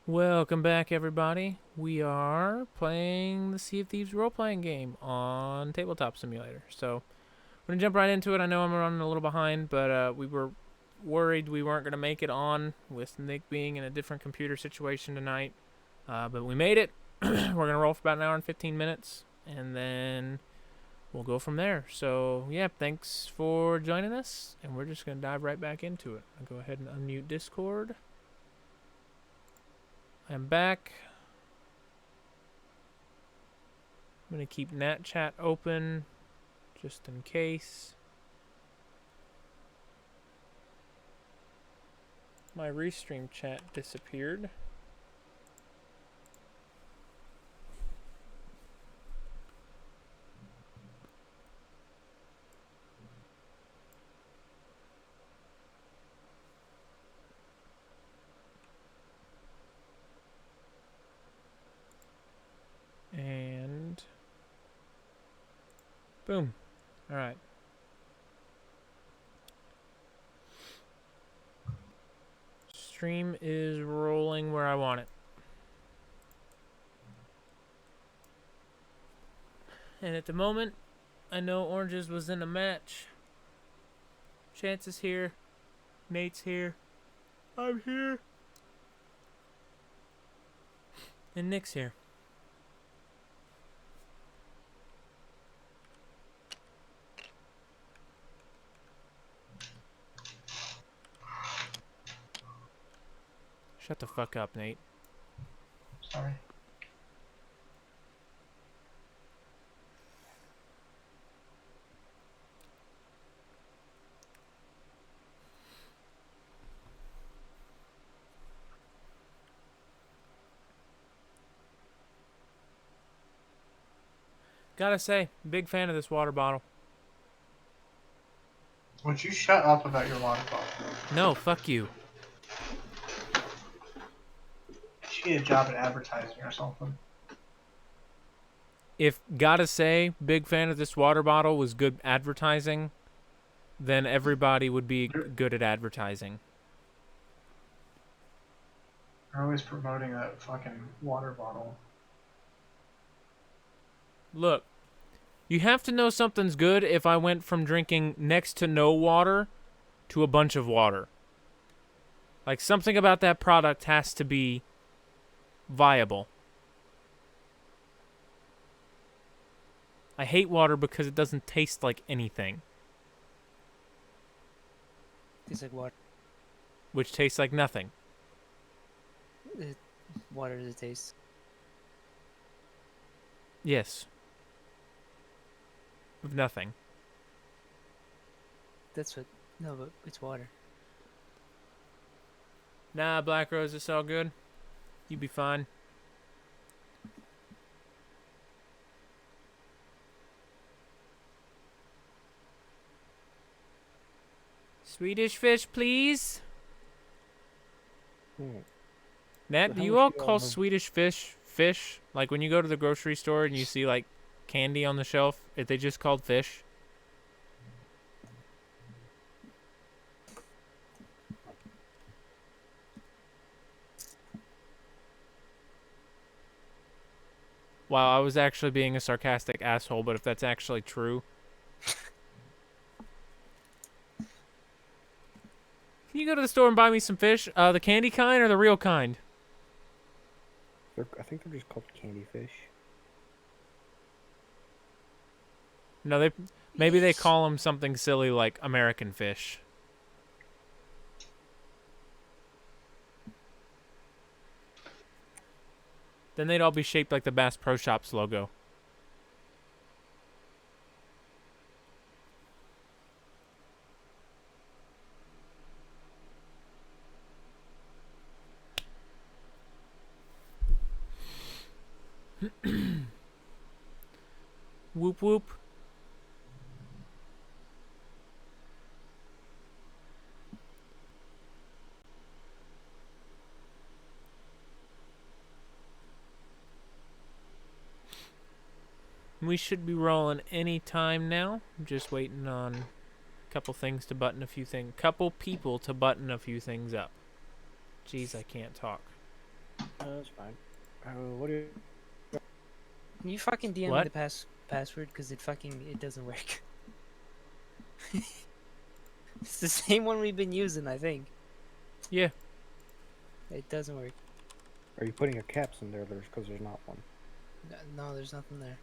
Welcome back, everybody. We are playing the Sea of Thieves role-playing game on Tabletop Simulator. So, we're going to jump right into it. I know I'm running a little behind, but we were worried we weren't going to make it on with Nick being in a different computer situation tonight. But we made it. We're going to roll for about an hour and 15 minutes, and then we'll go from there. So, yeah, thanks for joining us, and we're just going to dive right back into it. I'll go ahead and unmute Discord. I'm back. I'm going to keep Nat Chat open just in case. My Restream chat disappeared. And boom. All right. Stream is rolling where I want it. And at the moment, I know Oranges was in a match. Chance is here. Nate's here. I'm here. And Nick's here. Shut the fuck up, Nate. Sorry. Gotta say, big fan of this water bottle. Would you shut up about your water bottle? No, fuck you. You should get a job at advertising or something. If gotta say, big fan of this water bottle was good advertising, then everybody would be good at advertising. They're always promoting that fucking water bottle. Look, you have to know something's good if I went from drinking next to no water to a bunch of water. Like, something about that product has to be viable. I hate water because it doesn't taste like anything, Tastes like water. which tastes like nothing. Water does it taste? Yes. Of nothing. That's what. No, but it's water. Nah, Black Rose, it's all good. You be fine. Swedish fish, please. Nat, do you all call Swedish fish fish? Like when you go to the grocery store and you see like candy on the shelf, are they just called fish? Wow, I was actually being a sarcastic asshole, but if that's actually true. Can you go to the store and buy me some fish? The candy kind or the real kind? I think they're just called candy fish. No, maybe they call them something silly like American fish. Then they'd all be shaped like the Bass Pro Shops logo. Whoop whoop. We should be rolling any time now. I'm just waiting on a couple things to button a few things. Couple people to button a few things up. Jeez, I can't talk. That's fine. What do you? Can you fucking DM me What? the password? Because it doesn't work. It's the same one we've been using, I think. Yeah. It doesn't work. Are you putting a caps in there? Because there's not one. No, there's nothing there.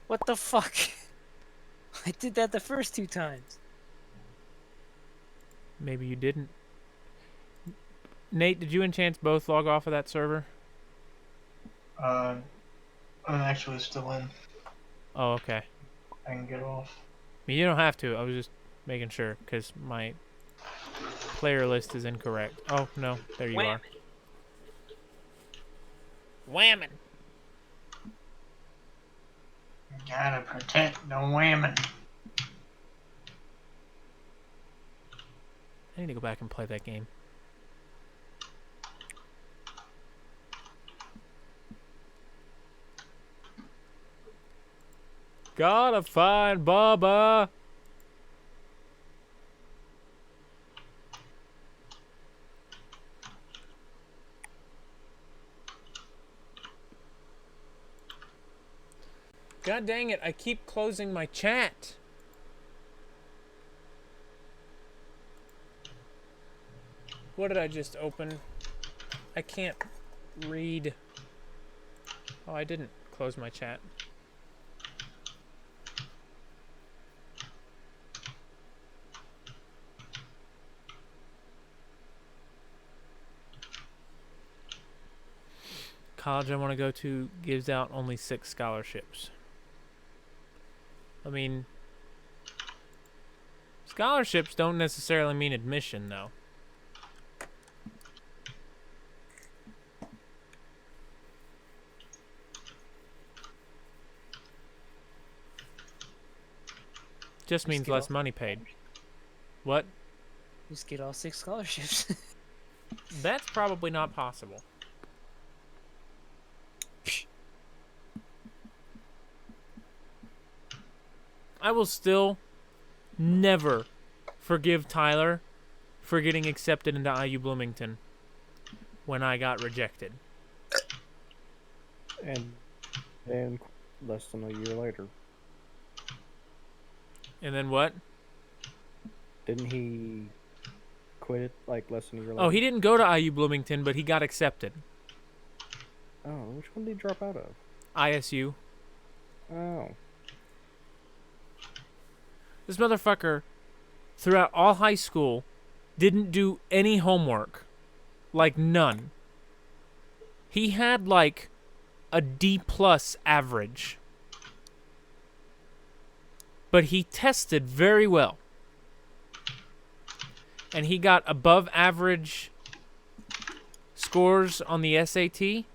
What the fuck? I did that the first 2 times. Maybe you didn't. Nate, did you and Chance both log off of that server? I'm actually still in. Oh, okay. I can get off. I mean, you don't have to. I was just making sure because my player list is incorrect. Oh, no. There you are. Whammon. Gotta protect the women. I need to go back and play that game. Gotta find Bubba. God dang it, I keep closing my chat. What did I just open? I can't read. Oh, I didn't close my chat. College I want to go to gives out only 6 scholarships. I mean, scholarships don't necessarily mean admission, though. Just means less money paid. What? Just get all 6 scholarships. That's probably not possible. I will still never forgive Tyler for getting accepted into IU Bloomington when I got rejected. And then less than a year later, And then what? didn't he quit it like less than a year later? Oh, he didn't go to IU Bloomington, but he got accepted. Oh, which one did he drop out of? ISU. Oh, This motherfucker, throughout all high school, didn't do any homework. Like, none. He had, like, a D+ average. But he tested very well. And he got above average scores on the SAT.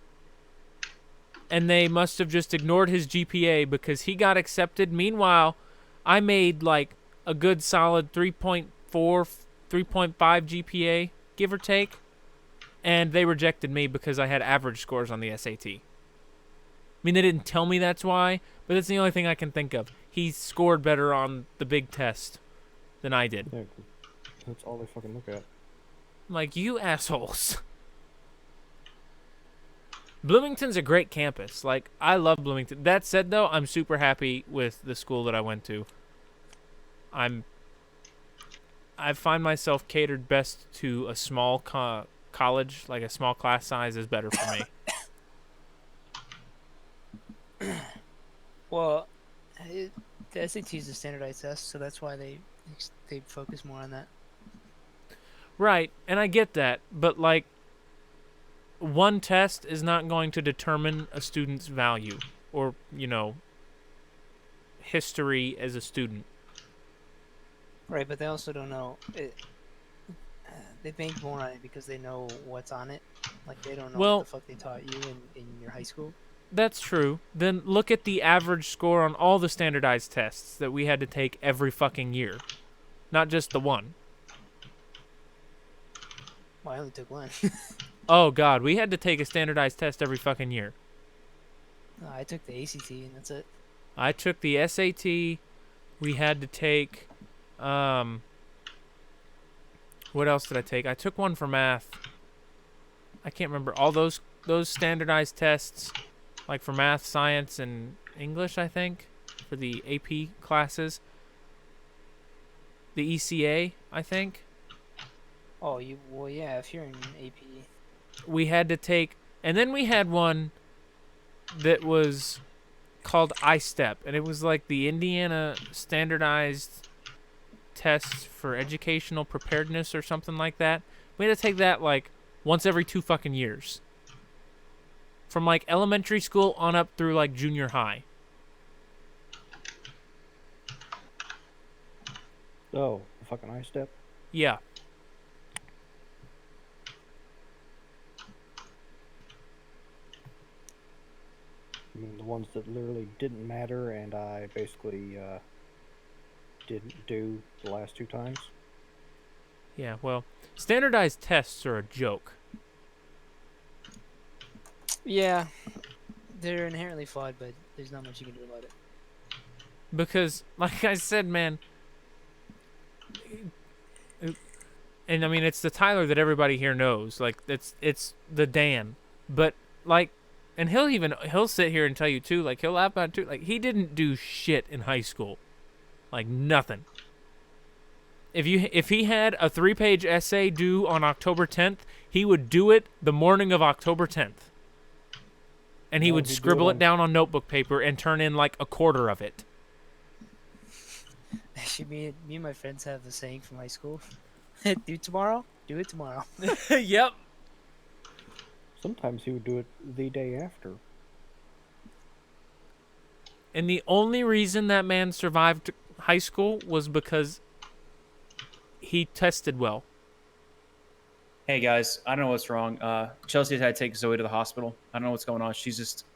And they must have just ignored his GPA because he got accepted. Meanwhile, I made like a good solid 3.4, 3.5 GPA, give or take. And they rejected me because I had average scores on the SAT. I mean, they didn't tell me that's why, but that's the only thing I can think of. He scored better on the big test than I did. yeah, 'cause that's all they fucking look at. I'm like, you assholes. Bloomington's a great campus. Like, I love Bloomington. That said, though, I'm super happy with the school that I went to. I find myself catered best to a small college, like a small class size is better for me. Well, the SAT is a standardized test, so that's why they focus more on that. Right, and I get that, but like, one test is not going to determine a student's value or, history as a student. Right, but they also don't know it. They bank more on it because they know what's on it. Like, they don't know Well, what the fuck they taught you in your high school. That's true. Then look at the average score on all the standardized tests that we had to take every fucking year. Not just the one. Well, I only took one. Oh, God. We had to take a standardized test every fucking year. No, I took the ACT, and that's it. I took the SAT. We had to take, what else did I take? I took one for math. I can't remember all those standardized tests, like for math, science, and English. I think for the AP classes. The ECA, I think. Oh, well, yeah. If you're in AP, We had to take, and then we had one that was called iStep, and it was like the Indiana standardized tests for educational preparedness or something like that. We had to take that like once every 2 fucking years. From like elementary school on up through like junior high. Oh, the fucking ice step. Yeah. I mean, the ones that literally didn't matter, and I basically didn't do the last 2 times. Yeah, well, standardized tests are a joke. yeah, they're inherently flawed, but there's not much you can do about it. Because, like I said, man, and I mean, it's the Tyler that everybody here knows. Like, it's the Dan. But, like, and he'll sit here and tell you, too, like, he'll laugh about it, too. Like, he didn't do shit in high school. Like, nothing. If he had a 3-page essay due on October 10th, he would do it the morning of October 10th. And he No, would he'd do scribble it it down on notebook paper and turn in, like, a quarter of it. Actually, me and my friends have a saying from high school: "Do tomorrow, do it tomorrow." Yep. Sometimes he would do it the day after. And the only reason that man survived high school was because he tested well. Hey guys, I don't know what's wrong. Chelsea had to take Zoe to the hospital. I don't know what's going on. She's just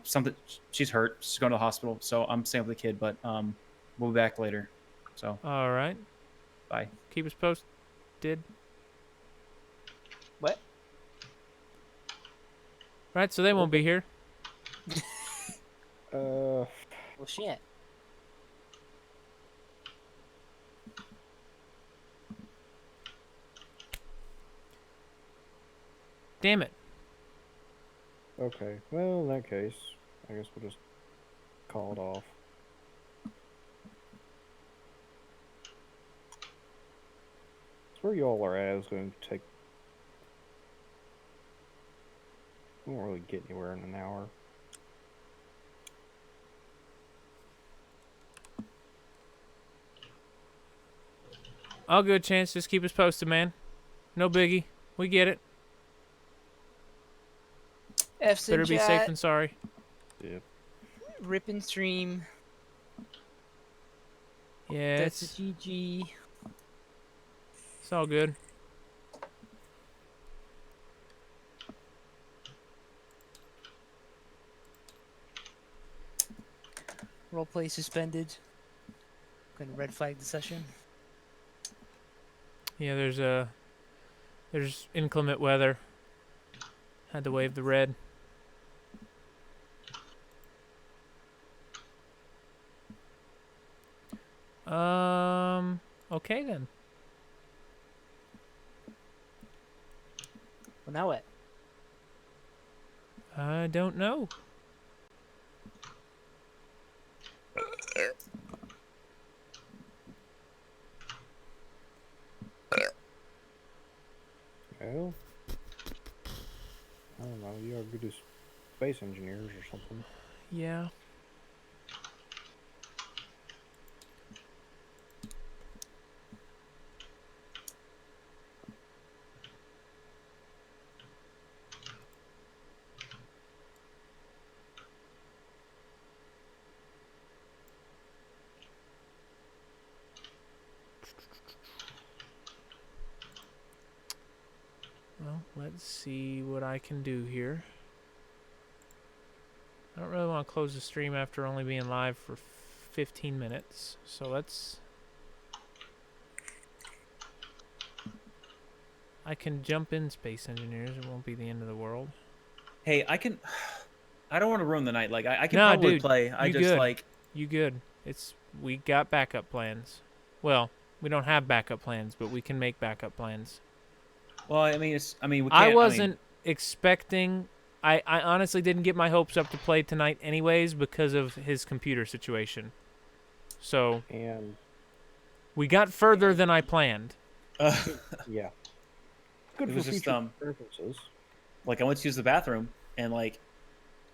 something. She's hurt. She's going to the hospital. So I'm staying with the kid, but we'll be back later. So All right. bye. Keep us posted. What? Right, so they won't be here. Well, shit. Damn it. Okay, well, in that case, I guess we'll just call it off. It's where y'all are at is going to take... We won't really get anywhere in an hour. All good, Chance. Just keep us posted, man. No biggie. We get it. F's in Better be safe chat, than sorry. Yep. rip and stream. Yeah, That's a it's GG. all good. Roleplay suspended. Gonna red flag the session. Yeah, there's inclement weather. Had to wave the red. Okay then. Well, now what? I don't know. Well, I don't know, you are good as space engineers or something. Yeah. Well, let's see what I can do here. I don't really want to close the stream after only being live for 15 minutes. So let's... I can jump in Space Engineers. It won't be the end of the world. Hey, I can I don't want to ruin the night. Like I can Nah, probably dude, play. I you just good. like You good? We got backup plans. Well, we don't have backup plans, but we can make backup plans. well, I mean it's I mean we I can't wasn't expecting. I honestly didn't get my hopes up to play tonight, anyways, because of his computer situation. So And we got further than I planned. yeah, good It for was just, future purposes. like I went to use the bathroom and like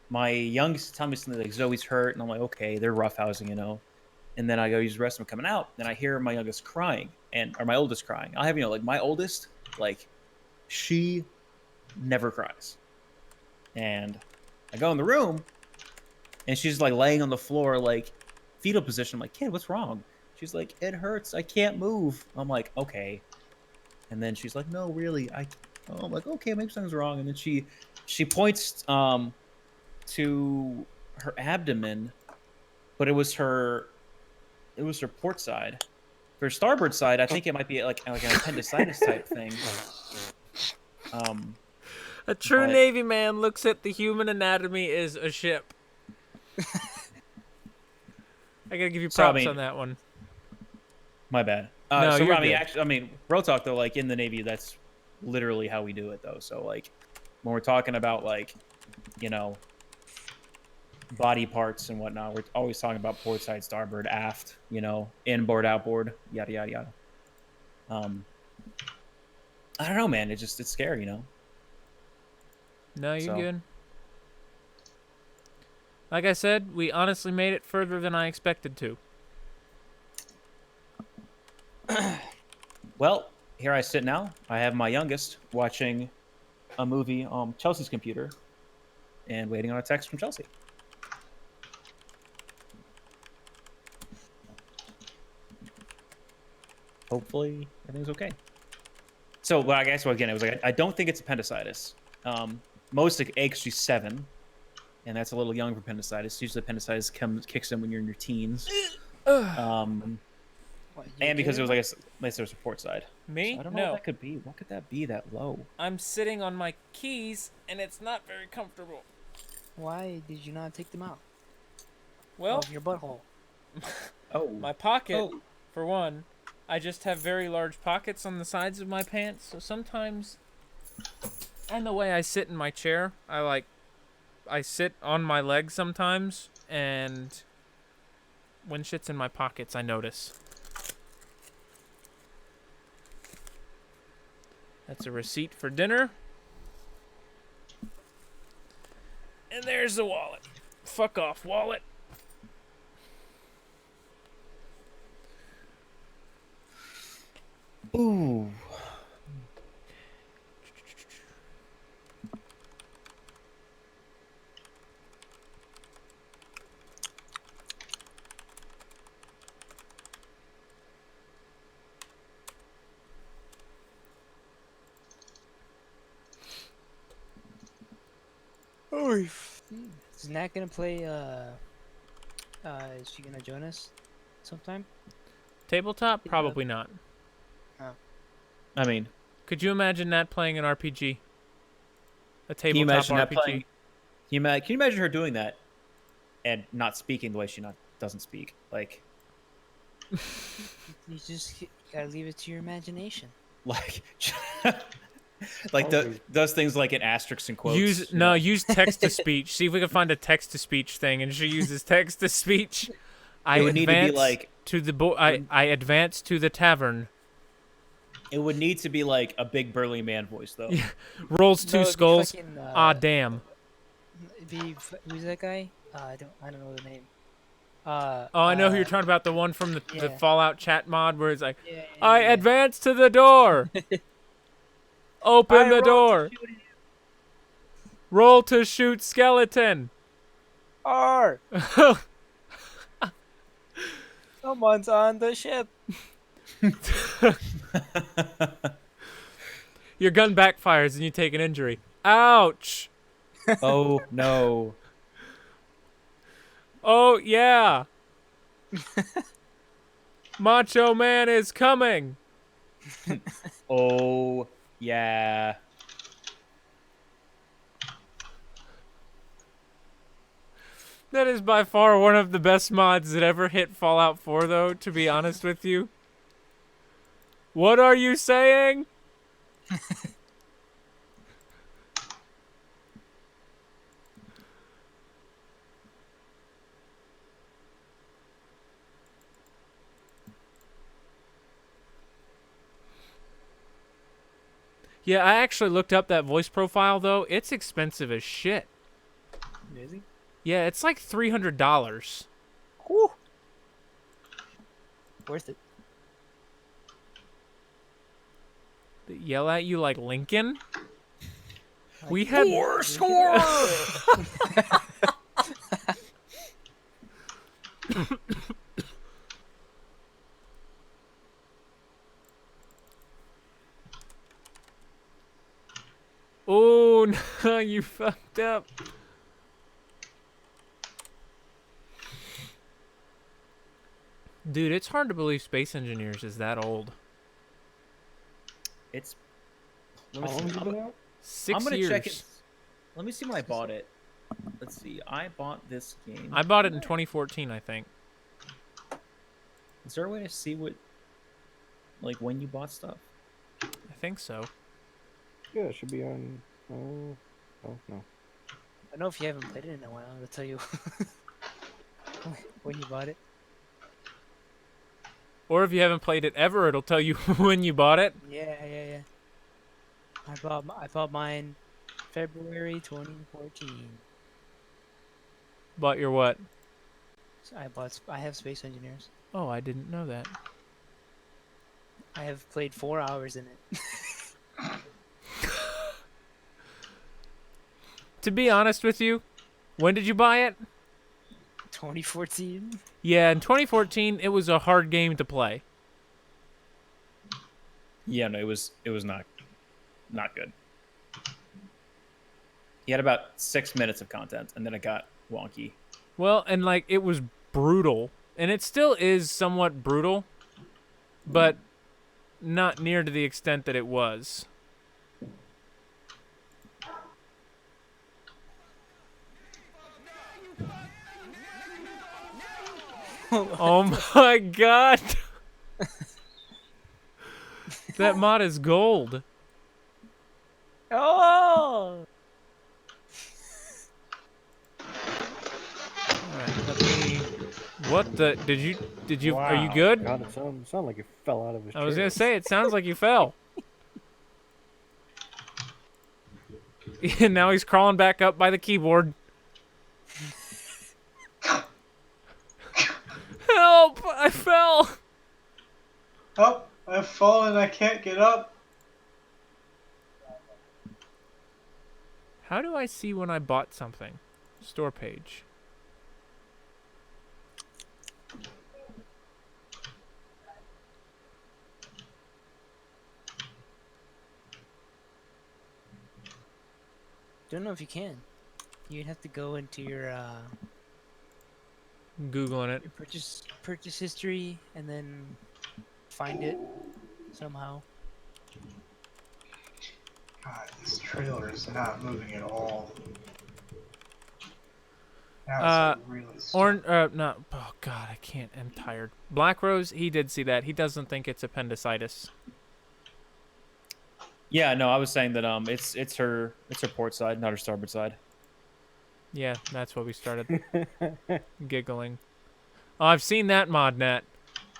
my youngest tell me something like Zoe's hurt and I'm like, okay, they're roughhousing, you know. And then I go use the restroom coming out, and I hear my youngest crying or my oldest crying. I have, you know, like my oldest, like she never cries. And I go in the room and she's like laying on the floor, like fetal position. I'm like, kid, what's wrong? She's like, it hurts. I can't move. I'm like, okay. And then she's like, no, really. I'm like, okay, maybe something's wrong. And then she points to her abdomen, but it was her port side. For her starboard side, I think it might be like an appendicitis type thing. A true But- Navy man looks at the human anatomy as a ship. I gotta give you So, I props mean- on that one. My bad. No, so you're I mean, good. actually, I mean, real talk though, like in the Navy, that's literally how we do it though. So like, when we're talking about like, you know, body parts and whatnot, we're always talking about port side, starboard, aft, you know, inboard, outboard, yada yada yada. I don't know, man. It's scary, you know. No, you're So- good. Like I said, we honestly made it further than I expected to. Well, here I sit now. I have my youngest watching a movie on Chelsea's computer and waiting on a text from Chelsea. Hopefully everything's okay. So, well, I guess again, it was like I don't think it's appendicitis. Most like aches she's 7, and that's a little young for appendicitis. Usually, appendicitis kicks in when you're in your teens. What, you And because did it was like there was a port side. Me? So I don't know what that could be. What could that be that low? I'm sitting on my keys, and it's not very comfortable. Why did you not take them out Well, of your butthole? Oh, my pocket, Oh. for one, I just have very large pockets on the sides of my pants, so sometimes, and the way I sit in my chair, I sit on my legs sometimes, and when shit's in my pockets, I notice. That's a receipt for dinner. And there's the wallet. Fuck off, wallet. Ooh. Is Nat gonna play? Is she gonna join us sometime? Tabletop? Yeah. Probably not. I mean, Could you imagine that playing an RPG? A can you tabletop imagine RPG? that playing? Can you imagine her doing that and not speaking the way she doesn't speak? Like, You just gotta leave it to your imagination. like, like does things like in asterisks and quotes. Use you know? use text to speech. See if we can find a text to speech thing, and she uses text to speech. I It would need to be advance like to the I advance to the tavern. it would need to be like a big burly man voice though. Yeah. Rolls No, two it'd be skulls. fucking, Ah, damn. Who's that guy? I don't know the name. Oh, I know who you're talking about. The one from the yeah. Fallout chat mod where it's like, Yeah, I yeah. advance to the door. Open I the rolled door. to shoot him. Roll to shoot skeleton. R. Someone's on the ship. Your gun backfires and you take an injury. Ouch. Oh no. Oh, yeah. Macho Man is coming. Oh yeah. That is by far one of the best mods that ever hit Fallout 4, though, to be honest with you. What are you saying? Yeah, I actually looked up that voice profile, though. It's expensive as shit. Is he? Yeah, it's like $300. Whew. Worth it. They yell at you like Lincoln. Like, We had Score! Oh no, you fucked up. Dude, it's hard to believe Space Engineers is that old. It's. How Let me long see. has it been out? 6 I'm gonna years. check it. Let me see when I bought it. Let's see. I bought this game. I bought it in 2014, I think. Is there a way to see what, like, when you bought stuff? I think so. Yeah, it should be on. Oh, no. I know if you haven't played it in a while, it'll tell you when you bought it. Or if you haven't played it ever, it'll tell you when you bought it. Yeah. I bought mine February 2014. Bought your what? So I have Space Engineers. Oh, I didn't know that. I have played 4 hours in it. To be honest with you, when did you buy it? 2014. Yeah, in 2014, it was a hard game to play. Yeah, no, it was not good. He had about 6 minutes of content, and then it got wonky. Well, and like it was brutal, and it still is somewhat brutal, but not near to the extent that it was. Oh my god! That mod is gold. Oh! Alright, let me... What the... Did you... Are you Wow. good? God, it sounded like it fell out of his I was chair. gonna say, it sounds like you fell. And now he's crawling back up by the keyboard. Help! I fell! Oh, I've fallen. I can't get up. How do I see when I bought something? Store page. Don't know if you can. You'd have to go into your Googling it. purchase history and then find it somehow. God, this trailer is not moving at all. Now it's really Not. Oh god, I can't. I'm tired. Black Rose, he did see that. He doesn't think it's appendicitis. Yeah, no, I was saying that it's her port side, not her starboard side. Yeah, that's what we started giggling. Oh, I've seen that mod, Nat.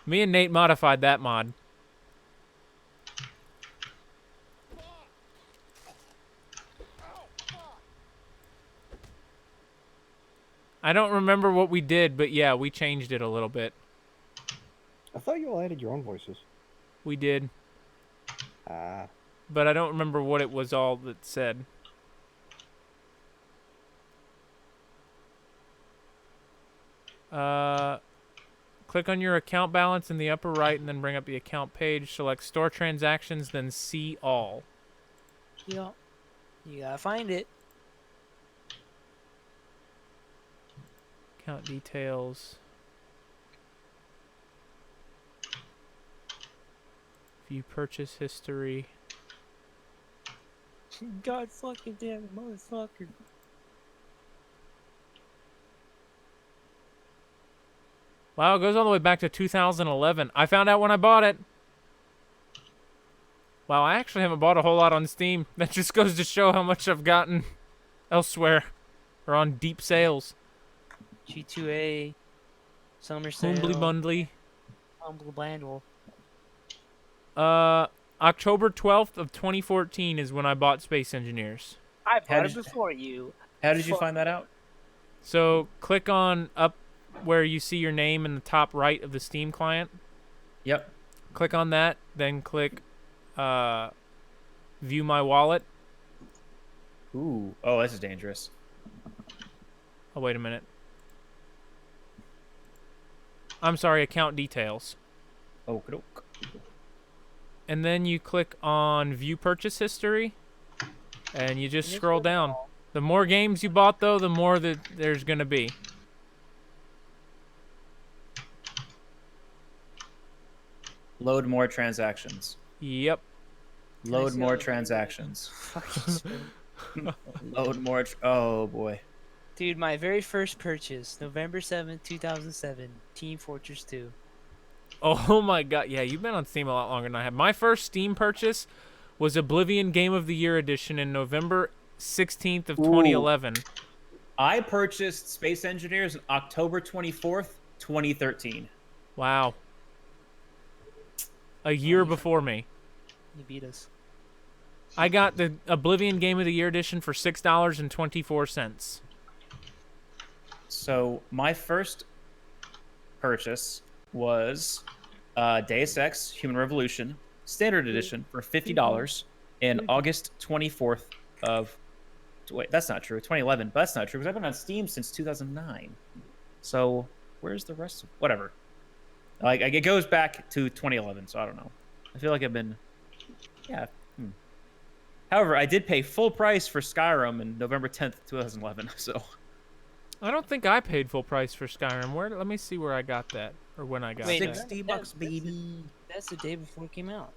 Me and Nate modified that mod. I don't remember what we did, but yeah, we changed it a little bit. I thought you all added your own voices. We did, Ah, but I don't remember what it was all that said. Click on your account balance in the upper right and then bring up the account page. Select store transactions, then see all. Yeah. You gotta find it. Account details. View purchase history. God fucking damn it, motherfucker. Wow, it goes all the way back to 2011. I found out when I bought it. Wow, I actually haven't bought a whole lot on Steam. That just goes to show how much I've gotten elsewhere or on deep sales. G2A, Summer Sale, Humbly bundly. Humble Bundle. October 12th of 2014 is when I bought Space Engineers. I How bought it did you- before you. How did you find that out? So click on up where you see your name in the top right of the Steam client. Yep. Click on that, then click view my wallet. Ooh. Oh, this is dangerous. Oh, wait a minute. I'm sorry, account details. Okey-doke. And then you click on view purchase history and you just scroll down. The more games you bought though, the more that there's going to be. Load more transactions. Yep. Load see more all the transactions. Fucking spin. Load more. Oh boy. Dude, my very first purchase, November 7th, 2007, Team Fortress 2. Oh my god. Yeah, you've been on Steam a lot longer than I have. My first Steam purchase was Oblivion Game of the Year edition in November 16th of 2011. I purchased Space Engineers on October 24th, 2013. Wow. A year before me. You beat us. I got the Oblivion Game of the Year edition for $6.24. So my first purchase was Deus Ex: Human Revolution Standard Edition for $50 in August 24th of. Wait, that's not true. 2011, but that's not true because I've been on Steam since 2009. So where's the rest of whatever? Like it goes back to 2011, so I don't know. I feel like I've been, yeah. However, I did pay full price for Skyrim in November 10th, 2011. So I don't think I paid full price for Skyrim. Let me see where I got that or when I got Wait, that. $60, baby. That's the day before it came out.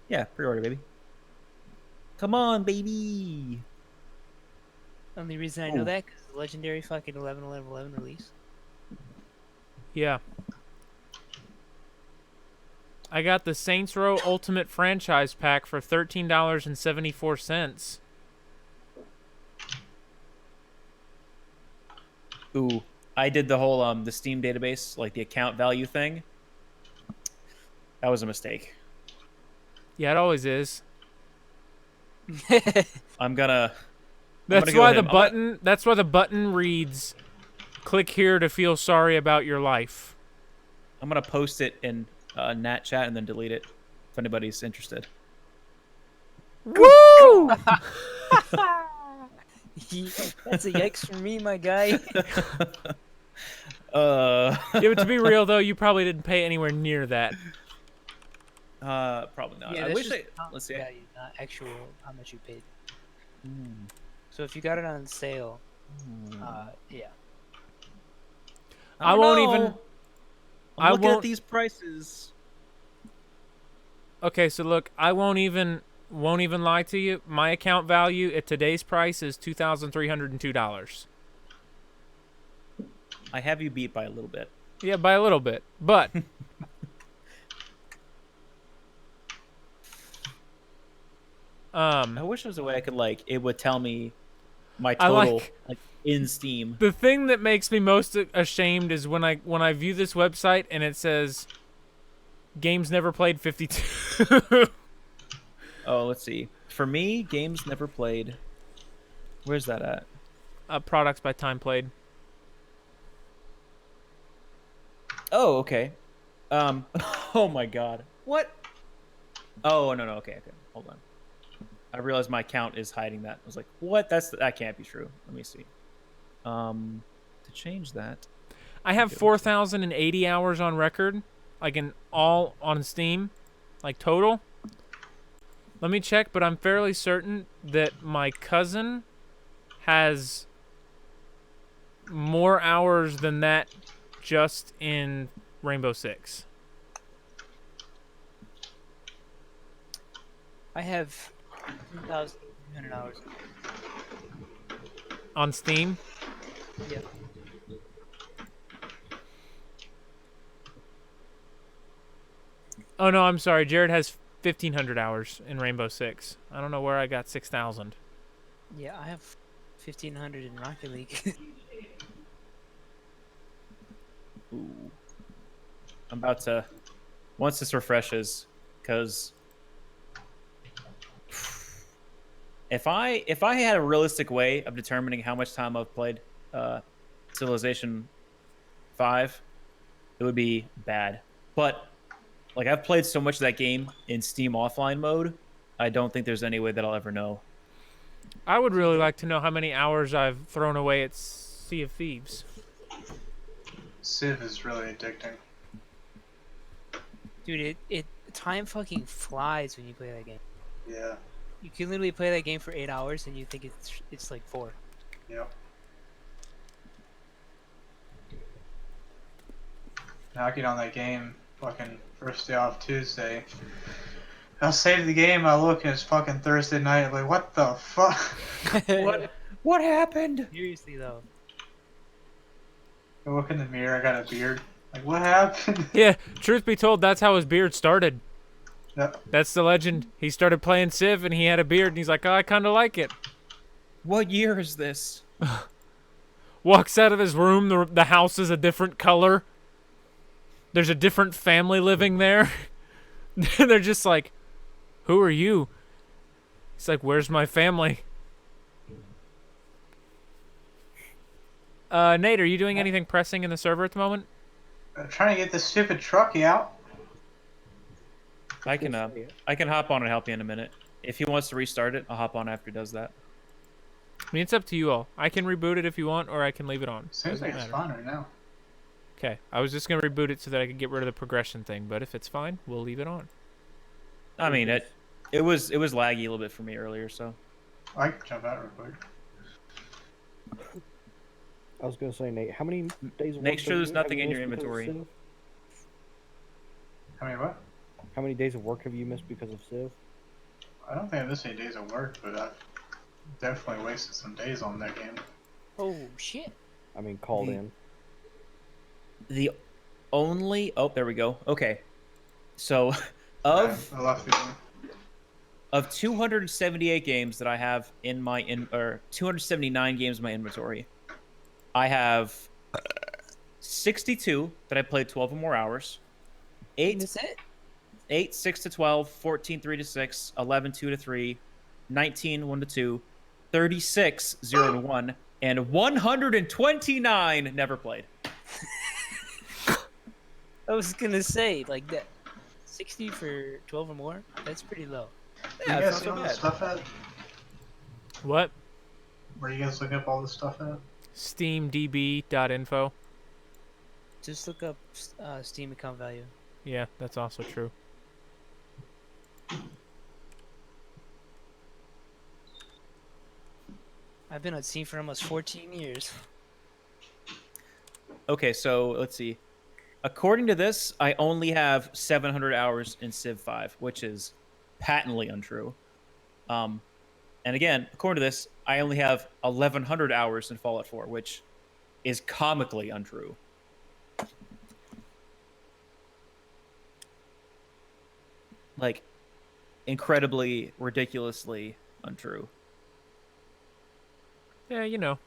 yeah, pre-order, baby. Come on, baby. Only reason I know that because the legendary fucking 11/11/11 release. Yeah. I got the Saints Row Ultimate Franchise Pack for $13.74. Ooh, I did the whole the Steam database, like the account value thing. That was a mistake. Yeah, it always is. I'm gonna. That's go why ahead. the button. That's why the button reads, "Click here to feel sorry about your life." I'm gonna post it in Nat chat and then delete it if anybody's interested. Woo! That's a yikes for me, my guy. Yeah, but to be real though, you probably didn't pay anywhere near that. Probably not. Yeah, I that's wish just I. account Let's see. value, not actual how much you paid. So if you got it on sale, yeah. I won't even. I'm looking won't- at these prices. Okay, so look, I won't even lie to you. My account value at today's price is $2,302. I have you beat by a little bit. Yeah, by a little bit, but I wish there was a way I could like it would tell me my I total like- like in Steam. the thing that makes me most ashamed is when I view this website and it says games never played 52. Oh, let's see. For me, games never played. Where's that at? Products by time played. Oh, okay. Oh my God. What? Oh no. Okay. Hold on. I realized my account is hiding that. I was like, what? That can't be true. Let me see. To change that. I have 4,080 hours on record, like in all on Steam, like total. Let me check, but I'm fairly certain that my cousin has more hours than that just in Rainbow Six. I have 2,300 hours. On Steam? Yeah. Oh no, I'm sorry. Jared has 1,500 hours in Rainbow Six. I don't know where I got 6,000. Yeah, I have 1,500 in Rocket League. Ooh. I'm about to, once this refreshes, because if I had a realistic way of determining how much time I've played Civilization 5, it would be bad. But like I've played so much of that game in Steam offline mode, I don't think there's any way that I'll ever know. I would really like to know how many hours I've thrown away at Sea of Thieves. Civ is really addicting. Dude, it time fucking flies when you play that game. Yeah. You can literally play that game for 8 hours and you think it's like 4. Yep. Knocking on that game, fucking first day off Tuesday. I'll save the game, I look and it's fucking Thursday night, I'm like, what the fuck? What happened? Seriously though. I look in the mirror, I got a beard. Like, what happened? Yeah, truth be told, that's how his beard started. Yep. That's the legend. He started playing Civ and he had a beard and he's like, oh, I kind of like it. What year is this? Walks out of his room, the house is a different color. There's a different family living there. They're just like, who are you? He's like, where's my family? Nate, are you doing anything pressing in the server at the moment? I'm trying to get this stupid trucky out. I can hop on and help you in a minute. If he wants to restart it, I'll hop on after he does that. I mean, it's up to you all. I can reboot it if you want, or I can leave it on. Seems like it's fine right now. Okay, I was just going to reboot it so that I could get rid of the progression thing, but if it's fine, we'll leave it on. I mean, it was laggy a little bit for me earlier, so. I can jump out real quick. I was gonna say, Nate, how many days of Make work sure have there's you- nothing have you in your missed because of inventory. Civ? I mean, what? How many days of work have you missed because of Civ? I don't think I missed any days of work, but I've definitely wasted some days on that game. Oh shit. I mean, called The- in. The only there we go. Okay, so of I left the game. of 278 games that I have in my 279 games in my inventory, I have 62 that I played 12 or more hours. 8, That's it? 8 6 to 12, 14 3 to 6, 11 2 to 3, 19 1 to 2, 36 0 to 1, and 129 never played. I was gonna say, like that 60 for 12 or more? That's pretty low. Where Yeah, you it's guys not see all so this bad. stuff at? What? Where you guys looking up all this stuff at? SteamDB.info. Just look up Steam account value. Yeah, that's also true. I've been on Steam for almost 14 years. Okay, so let's see. According to this, I only have 700 hours in Civ 5, which is patently untrue. And again, according to this, I only have 1,100 hours in Fallout 4, which is comically untrue. Like, incredibly, ridiculously untrue. Yeah, you know.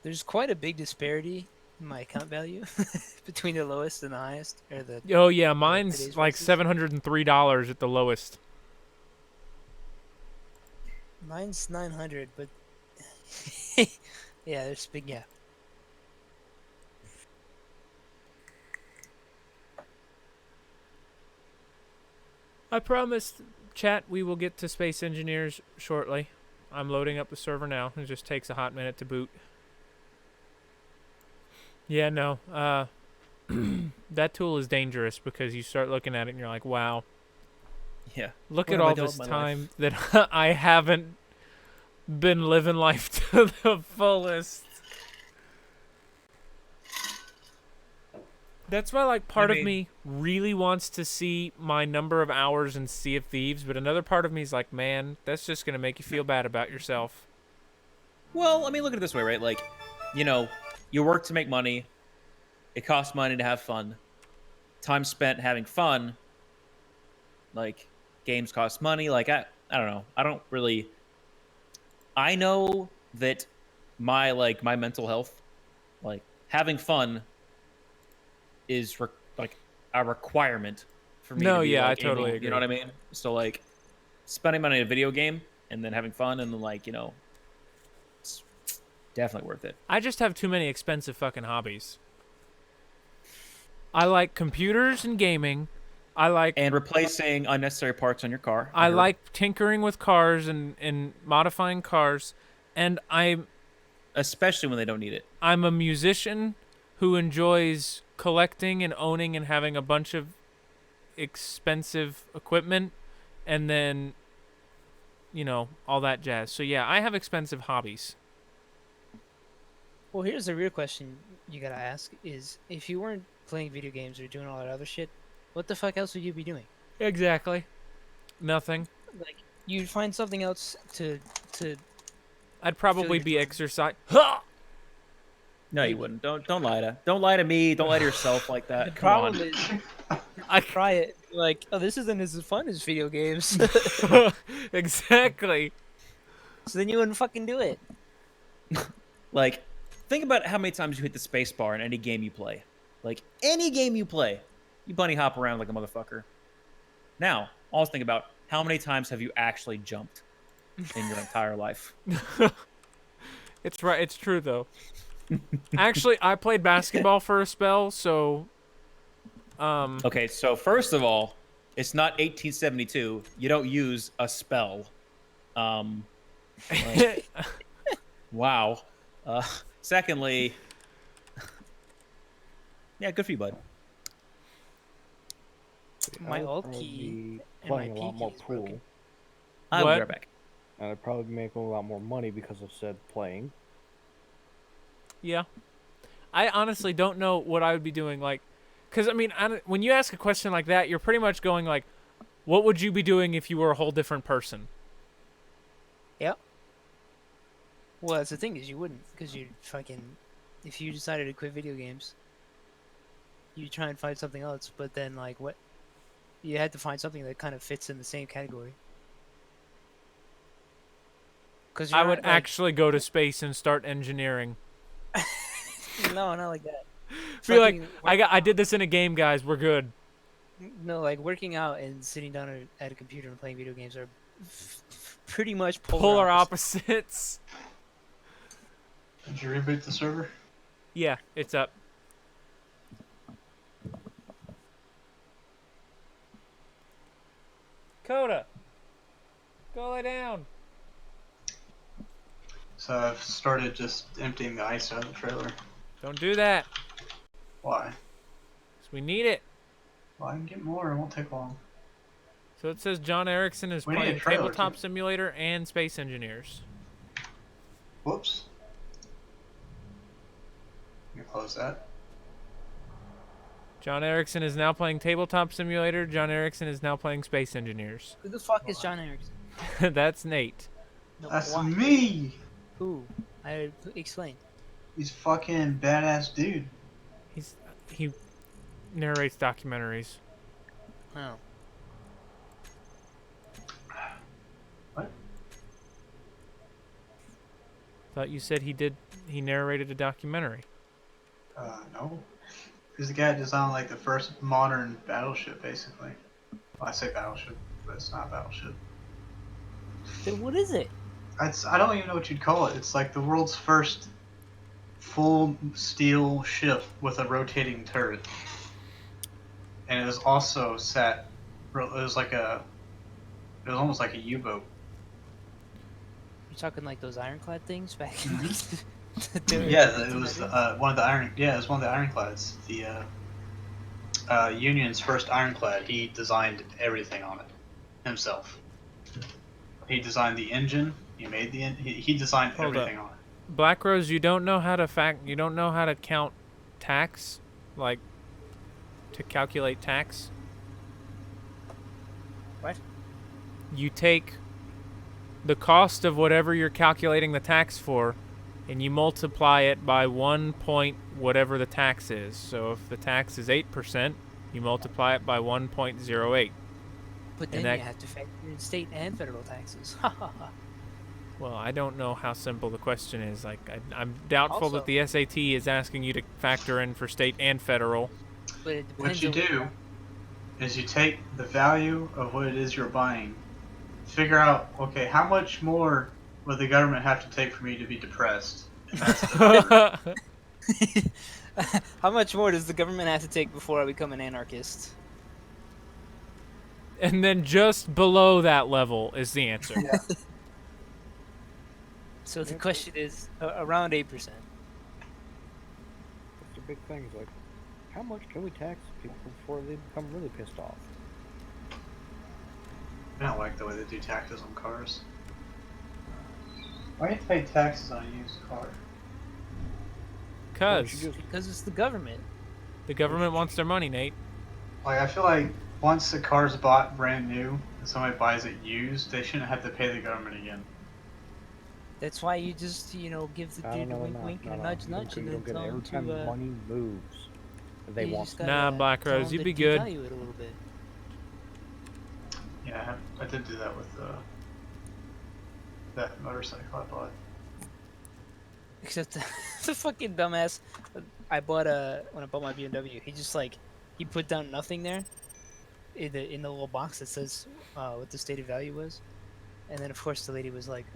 There's quite a big disparity in my account value between the lowest and the highest. Or the Oh, yeah, mine's today's like prices? $703 at the lowest. Mine's 900, but yeah, there's a big gap. I promised, chat, we will get to Space Engineers shortly. I'm loading up the server now. It just takes a hot minute to boot. Yeah, no. That tool is dangerous because you start looking at it and you're like, wow, Yeah. look What at have I all done this with my life? time that I haven't been living life to the fullest. That's why, like, part of mean- me really wants to see my number of hours in Sea of Thieves, but another part of me is like, man, that's just going to make you feel bad about yourself. Well, I mean, look at it this way, right? Like, you know, you work to make money. it costs money to have fun. Time spent having fun, like games cost money. Like I don't know. I don't really. I know that my mental health, like having fun, is like a requirement for me. No, to be, yeah, like, I totally able, You know what I mean? So like spending money on a video game and then having fun and then it's definitely worth it. I just have too many expensive fucking hobbies. I like computers and gaming. I like And replacing unnecessary parts on your car. I heard. like tinkering with cars and modifying cars, and Especially when they don't need it. I'm a musician who enjoys collecting and owning and having a bunch of expensive equipment, and then all that jazz. So yeah, I have expensive hobbies. Well, here's the real question you gotta ask: is if you weren't playing video games or doing all that other shit, what the fuck else would you be doing? Exactly. Nothing. Like, you'd find something else to. I'd probably your be time. exercise. No, you wouldn't. Don't lie to me. Don't lie to yourself like that. The Come problem on. is, I try it. Like, oh, this isn't as fun as video games. Exactly. So then you wouldn't fucking do it. Like, think about how many times you hit the space bar in any game you play. Like, any game you play, you bunny hop around like a motherfucker. Now, also think about how many times have you actually jumped in your entire life. It's right. It's true though. Actually, I played basketball for a spell, so Okay, so first of all, it's not 1872. You don't use a spell. Like, wow. Secondly, yeah, good for you, bud. My I'd alt probably key be and my playing a lot P more key is pool, broken. I'll be What? right back. and I'd probably be making a lot more money because of said playing. yeah. I honestly don't know what I would be doing. Like, because I mean, when you ask a question like that, you're pretty much going like, "What would you be doing if you were a whole different person?" Yep. Well, that's the thing is you wouldn't, because you'd fucking, if you decided to quit video games, you try and find something else. But then like what, you had to find something that kind of fits in the same category. Because I would actually go to space and start engineering. no, not like that. Be like, Fucking I did this in a game, guys. We're good. No, like working out and sitting down at a computer and playing video games are pretty much Polar opposites. Did you reboot the server? Yeah, it's up. Coda, go lay down. So I've started just emptying the ice out of the trailer. Don't do that. Why? 'Cause we need it. Well, I can get more. It won't take long. So it says John Erickson is We need a playing trailer, Tabletop too. Simulator and Space Engineers. Whoops. You close that. John Erickson is now playing Tabletop Simulator. John Erickson is now playing Space Engineers. Who the fuck is John Erickson? That's Nate. No, That's why? me. Who? I explain. He's fucking badass dude. He narrates documentaries. Oh. What? Thought you said he narrated a documentary. No. He's the guy that designed like the first modern battleship, basically. Well, I say battleship, but it's not a battleship. Then what is it? I don't even know what you'd call it. It's like the world's first full steel ship with a rotating turret. And it was also set. It was almost like a U-boat. You're talking like those ironclad things back in like the Yeah, it was one of the iron. Yeah, it was one of the ironclads. The Union's first ironclad. He designed everything on it himself. He designed the engine. He made the. He designed Hold everything on it. Black Rose, you don't know how to count tax, like to calculate tax. What? You take the cost of whatever you're calculating the tax for and you multiply it by 1 point whatever the tax is. So if the tax is 8%, you multiply it by 1.08. But And then that- you have to factor in state and federal taxes. Ha ha ha. Well, I don't know how simple the question is. Like, I'm doubtful Also- that the SAT is asking you to factor in for state and federal. But it What depends you on do is you take the value of what it is you're buying, figure out, okay, how much more would the government have to take for me to be depressed? And that's the, How much more does the government have to take before I become an anarchist? And then just below that level is the answer. So the Yeah. question is around 8%. That's the big things. Like, how much can we tax people before they become really pissed off? I don't like the way they do taxes on cars. Why do you pay taxes on a used car? Why don't Because you just- Because it's the government. the government wants their money, Nate. Like, I feel like once the car's bought brand new and somebody buys it used, they shouldn't have to pay the government again. That's why you just, give the dude a wink wink and a nudge nudge and You then don't get tell him every time to, money moves. They you want just to. gotta Nah, Black tell Rose, him you'd to be good. devalue it a little bit. Yeah, I did do that with that motorcycle I bought. Except the fucking dumbass when I bought my BMW, he put down nothing there in the little box that says what the stated value was, and then of course the lady was like,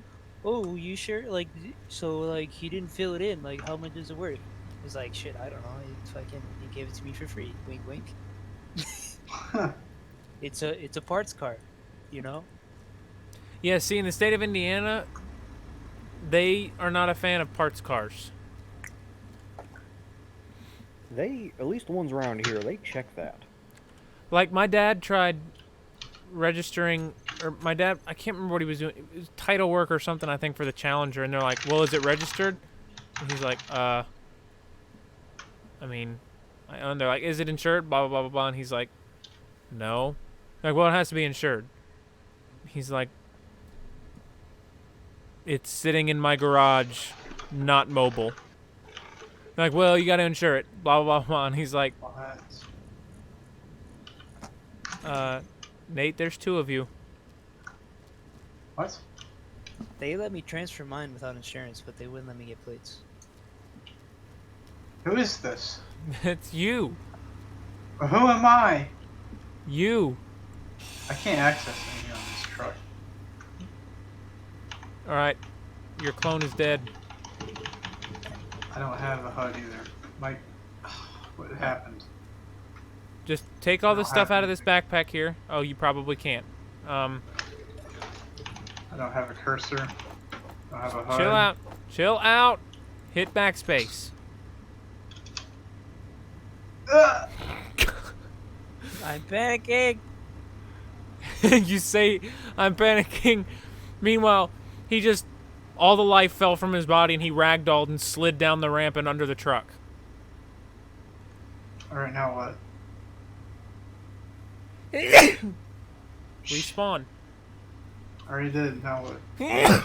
"Oh, you sure? Like, so like he didn't fill it in. Like, how much is it worth?" I was like, "Shit, I don't know. He gave it to me for free. Wink, wink. It's a parts car, you know." Yeah, see, in the state of Indiana, they are not a fan of parts cars. They, at least the ones around here, they check that. Like, my dad tried registering, or my dad, I can't remember what he was doing. It was title work or something, I think, for the Challenger, and they're like, well, is it registered? And he's like, I mean, and they're like, is it insured? Blah, blah, blah, blah, blah. And he's like, no. Like, well, it has to be insured. He's like, it's sitting in my garage, not mobile. They're like, well, you got to insure it. Blah, blah, blah, blah. And he's like, Nate, there's two of you. What? They let me transfer mine without insurance, but they wouldn't let me get plates. Who is this? It's you. Who am I? You. I can't access anything on this truck. All right. Your clone is dead. I don't have a HUD either. Mike, what happened? Just take all the don't stuff have out of this backpack here. Oh, you probably can't. I don't have a cursor. I don't have a HUD. Chill out. Chill out. Hit backspace. Ugh! I'm panicking. You say, I'm panicking. Meanwhile, he just, all the life fell from his body and he ragdolled and slid down the ramp and under the truck. Alright, now what? Respawn. I already did. Now what?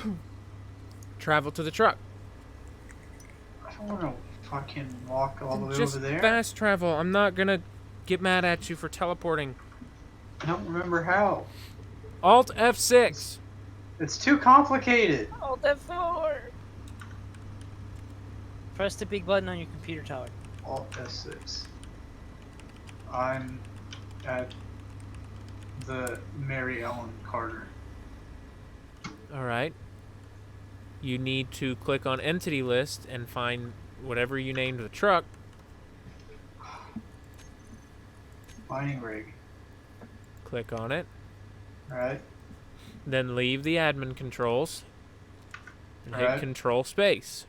Travel to the truck. I don't want to fucking walk all the way Just over there. fast travel. I'm not gonna get mad at you for teleporting. I don't remember how. Alt F6. It's too complicated. Alt F4. Press the big button on your computer tower. Alt S6. I'm at the Mary Ellen Carter. All right. You need to click on Entity List and find whatever you named the truck. Mining rig. Click on it. Alright. Then leave the admin controls. And hit Alright. Control Space.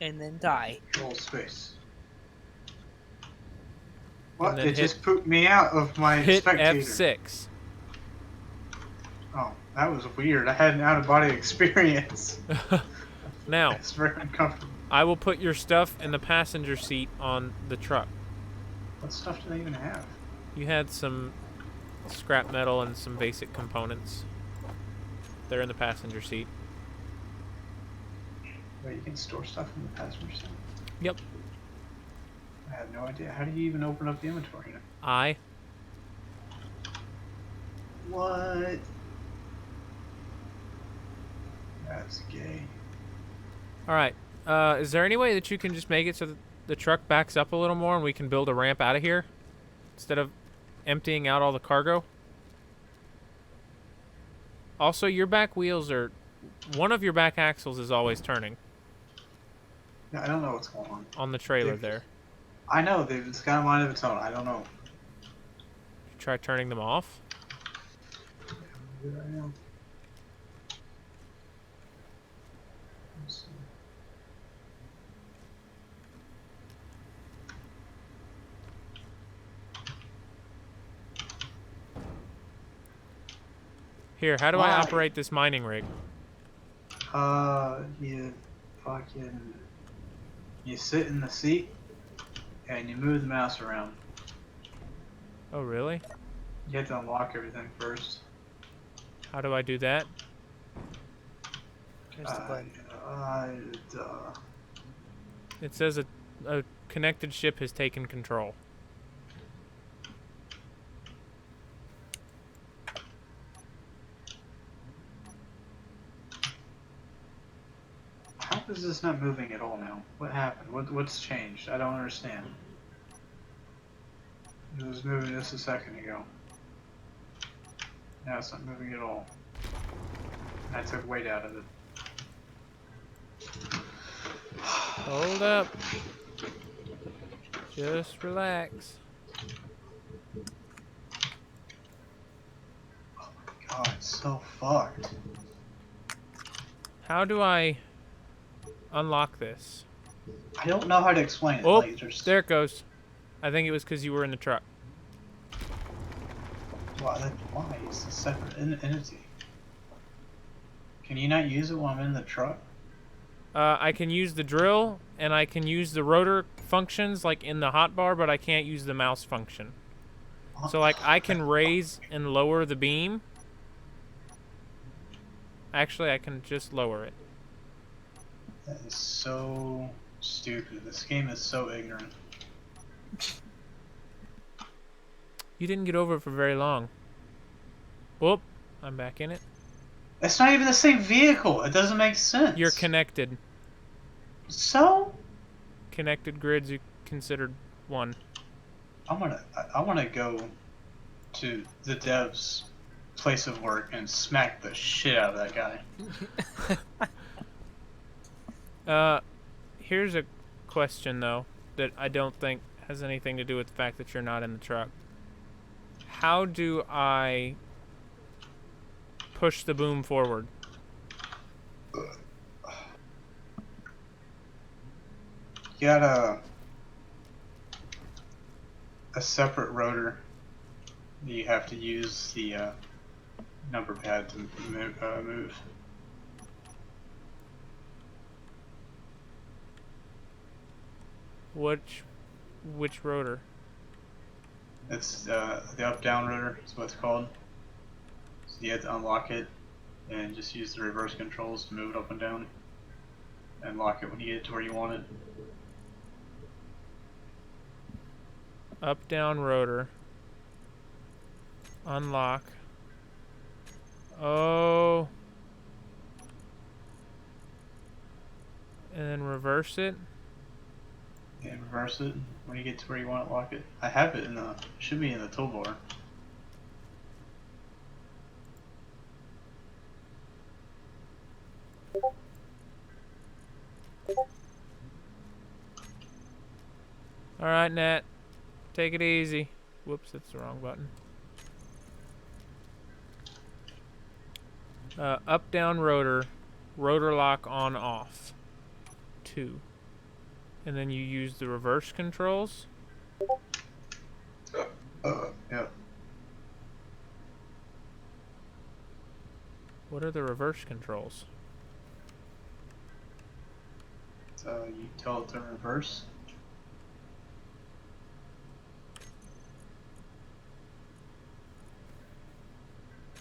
And then die. Control space. What? then It hit- just pooped me out of my Hit spectator. F6. Oh, that was weird. I had an out-of-body experience. Now, It's very uncomfortable. I will put your stuff in the passenger seat on the truck. What stuff do they even have? You had some scrap metal and some basic components. They're in the passenger seat. Wait, you can store stuff in the passenger seat? Yep. I have no idea. How do you even open up the inventory? I. What? That's gay. All right. Is there any way that you can just make it so that the truck backs up a little more and we can build a ramp out of here instead of emptying out all the cargo? Also, your back wheels are... One of your back axles is always turning Yeah, I don't know what's going on the trailer Dude. there. I know, it's got a mind of its own. I don't know. Try turning them off. Do it right now. Let's see. Here, how do I Why? operate this mining rig? You fucking... You sit in the seat, and you move the mouse around. Oh, really? You have to unlock everything first. How do I do that? There's the button. It says a connected ship has taken control. How is this not moving at all now? What happened? What's changed? I don't understand. It was moving just a second ago. Now it's not moving at all. I took weight out of it. Hold up. Just relax. God, it's so fucked. How do I unlock this? I don't know how to explain it. Oh, Like, there's... there it goes. I think it was because you were in the truck. Why? It's a separate entity. Can you not use it while I'm in the truck? I can use the drill, and I can use the rotor functions, like in the hotbar, but I can't use the mouse function. So, like, I can raise and lower the beam. Actually, I can just lower it. That is so stupid. This game is so ignorant. You didn't get over it for very long. Whoop, I'm back in it. It's not even the same vehicle. It doesn't make sense. You're connected. So? Connected grids, you considered one. I wanna go to the dev's place of work and smack the shit out of that guy. Here's a question, though, that I don't think has anything to do with the fact that you're not in the truck. How do I push the boom forward? You got a separate rotor. You have to use the number pad to move. Which rotor? It's the up-down rotor is what it's called. So you have to unlock it and just use the reverse controls to move it up and down. And lock it when you get to where you want it. Up, down, rotor. Unlock. Oh. And then reverse it. And reverse it when you get to where you want it, lock it. I have it in the, should be in the toolbar. Alright, Nat. Take it easy. Whoops, that's the wrong button. Up, down, rotor. Rotor lock on, off. 2. And then you use the reverse controls. Yeah. What are the reverse controls? You tell it to reverse.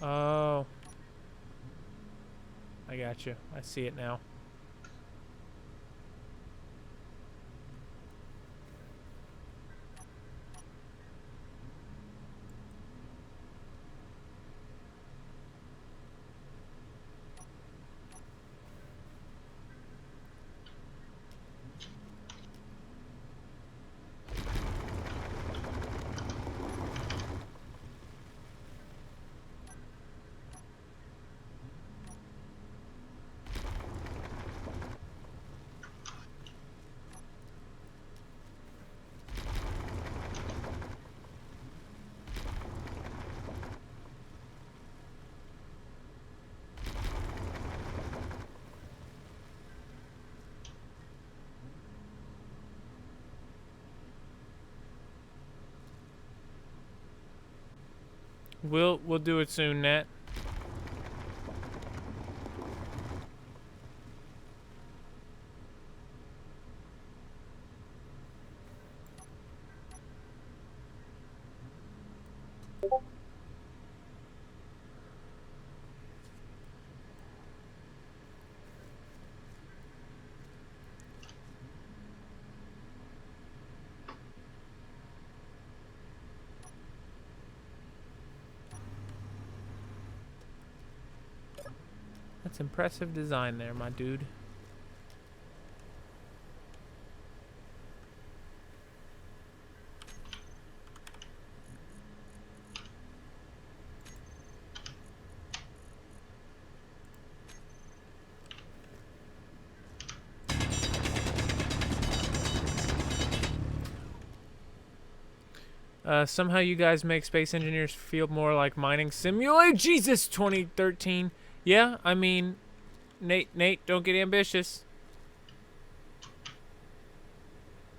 Oh. I got you. I see it now. We'll do it soon, Nat. That's impressive design there, my dude. Somehow you guys make Space Engineers feel more like Mining Simulator. Jesus, 2013. Yeah, I mean, Nate, don't get ambitious.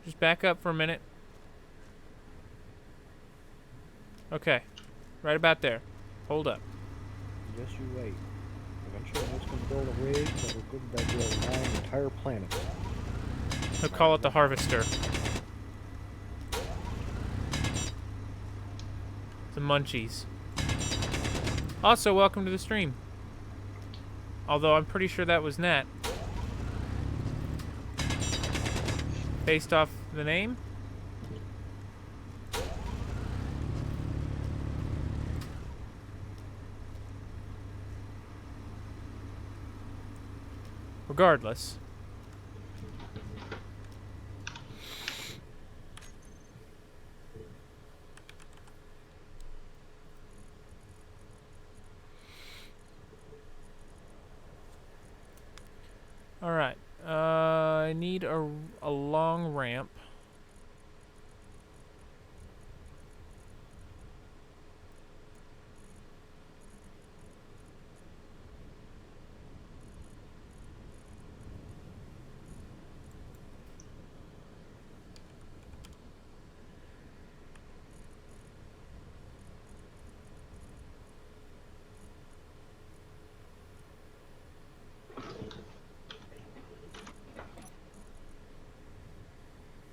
Just back up for a minute. Okay, right about there. Hold up. Yes, you wait. Eventually, I'm just gonna build a rig that will mine entire planets. He'll call it the Harvester. The Munchies. Also, welcome to the stream. Although I'm pretty sure that was Nat. Based off the name? Regardless. Alright. I need a long ramp.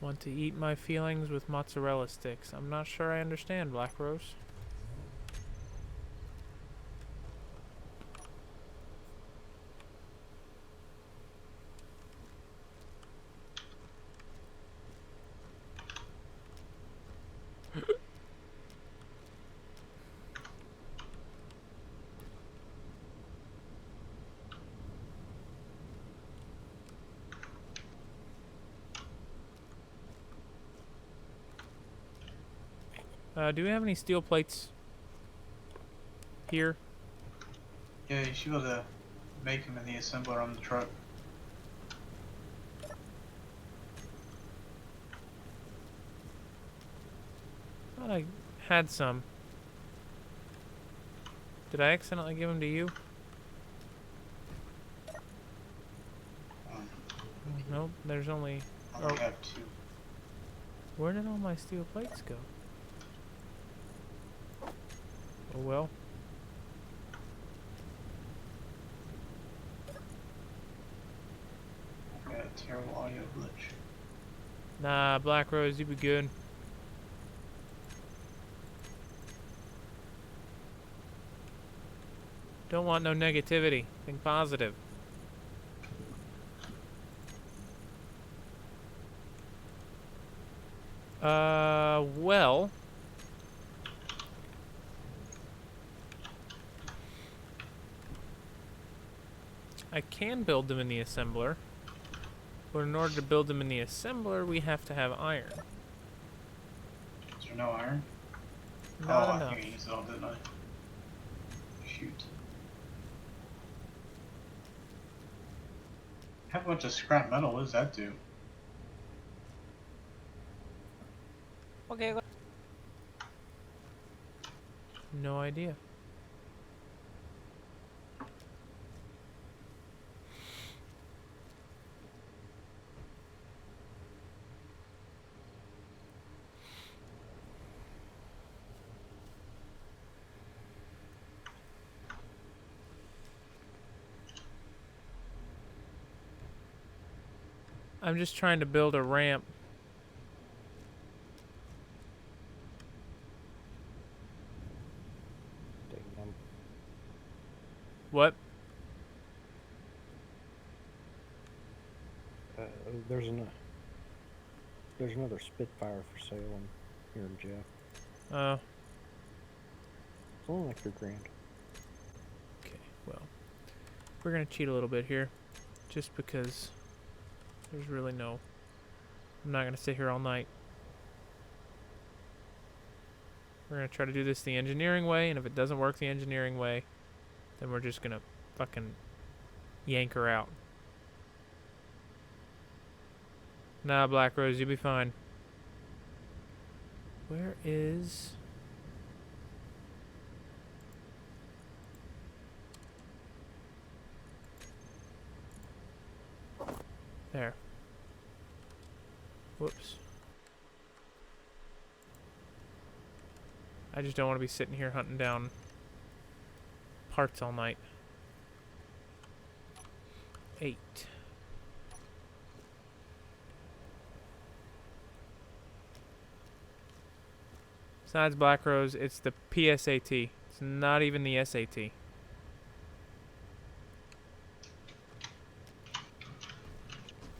Want to eat my feelings with mozzarella sticks. I'm not sure I understand, Black Rose. Do we have any steel plates here? Yeah, you should be able to make them in the assembler on the truck. Thought I had some. Did I accidentally give them to you? Nope, there's only... I only have 2. Where did all my steel plates go? Oh well. I got a terrible audio glitch. Nah, Black Rose, you be good. Don't want no negativity. Think positive. Well... I can build them in the assembler, but in order to build them in the assembler, we have to have iron. Is there no iron? Not oh, enough. I think I used it all, didn't I? Shoot. How much of scrap metal? What does that do? Okay. No idea. I'm just trying to build a ramp. Damn. What? There's another Spitfire for sale here in Jeff. Oh, It's only like $3,000. okay. Well, we're gonna cheat a little bit here, just because there's really no. I'm not gonna sit here all night. We're gonna try to do this the engineering way, and if it doesn't work the engineering way, then we're just gonna fucking yank her out. Nah, Black Rose, you'll be fine. Where is... There. Whoops. I just don't want to be sitting here hunting down parts all night. 8. Besides Black Rose, it's the PSAT. It's not even the SAT.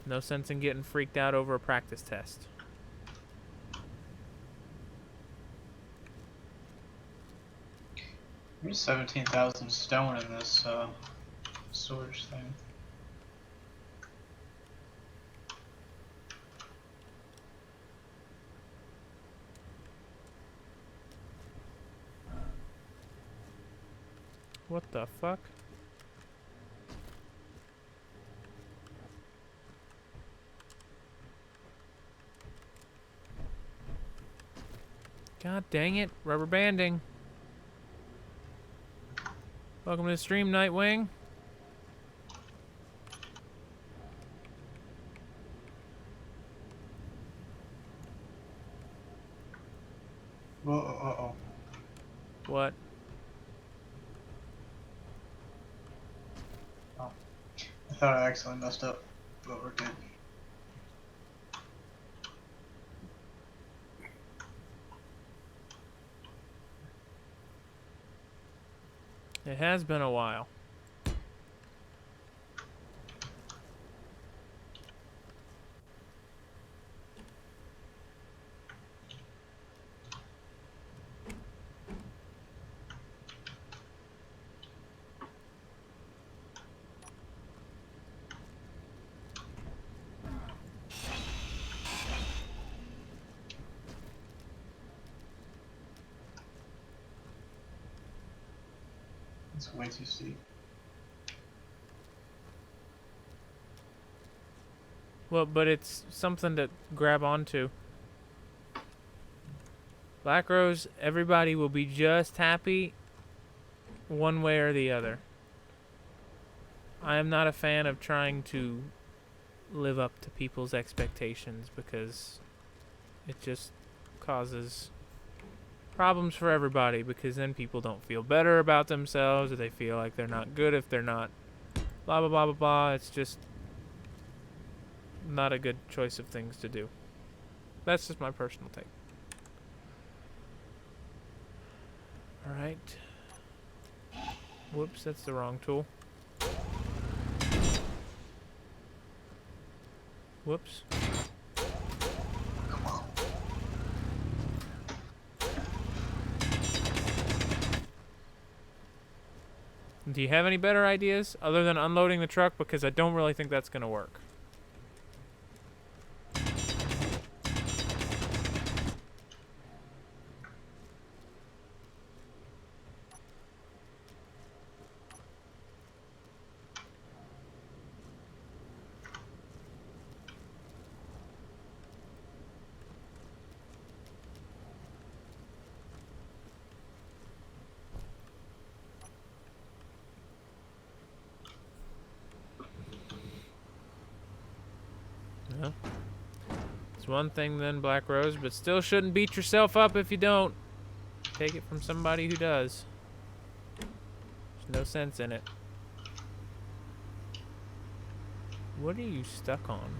No sense in getting freaked out over a practice test. There's 17,000 stone in this storage thing. What the fuck? God dang it, rubber banding. Welcome to the stream, Nightwing. Whoa, uh-oh. What? I thought I accidentally messed up, but we're good. It has been a while. It's way too steep. Well, but it's something to grab onto. Black Rose, everybody will be just happy one way or the other. I am not a fan of trying to live up to people's expectations because it just causes problems for everybody, because then people don't feel better about themselves, or they feel like they're not good if they're not blah blah blah blah blah. It's just not a good choice of things to do. That's just my personal take. Alright. Whoops, that's the wrong tool. Whoops. Do you have any better ideas other than unloading the truck? Because I don't really think that's going to work. Yeah. It's one thing then, Black Rose, but still shouldn't beat yourself up if you don't. Take it from somebody who does. There's no sense in it. What are you stuck on?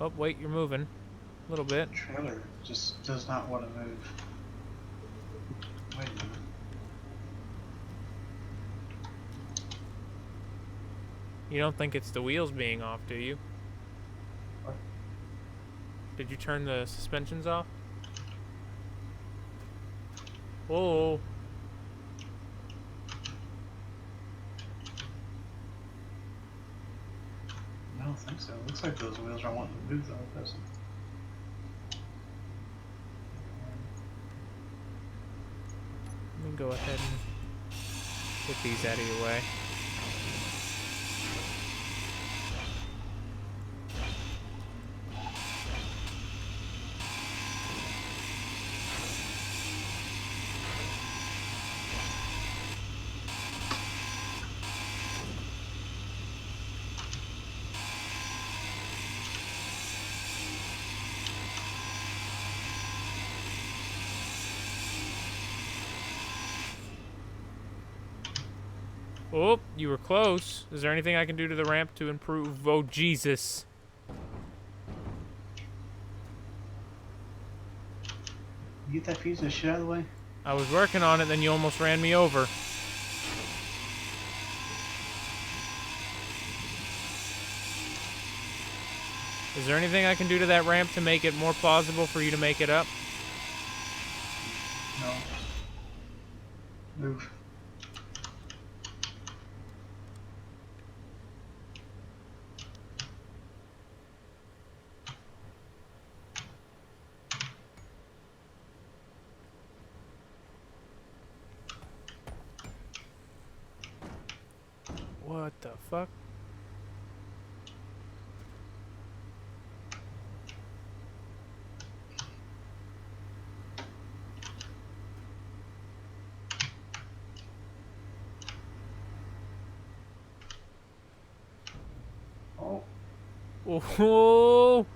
Oh, wait, you're moving. A little bit. The trailer just does not want to move. Wait a minute. You don't think it's the wheels being off, do you? What? Did you turn the suspensions off? Whoa. I don't think so. It looks like those wheels are wanting to move though, it doesn't. Let me go ahead and get these out of your way. Oh, you were close. Is there anything I can do to the ramp to improve? Oh, Jesus. You get that piece of shit out of the way? I was working on it, then you almost ran me over. Is there anything I can do to that ramp to make it more plausible for you to make it up? No. Move. What the fuck? Oh, Oh.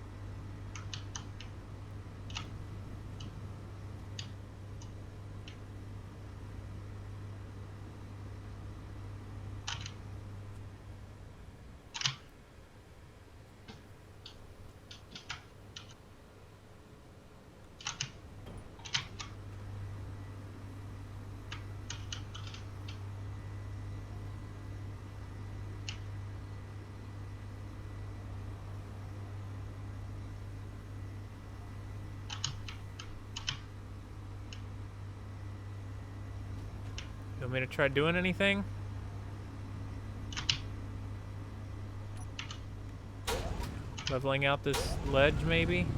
You want me to try doing anything? Leveling out this ledge, maybe?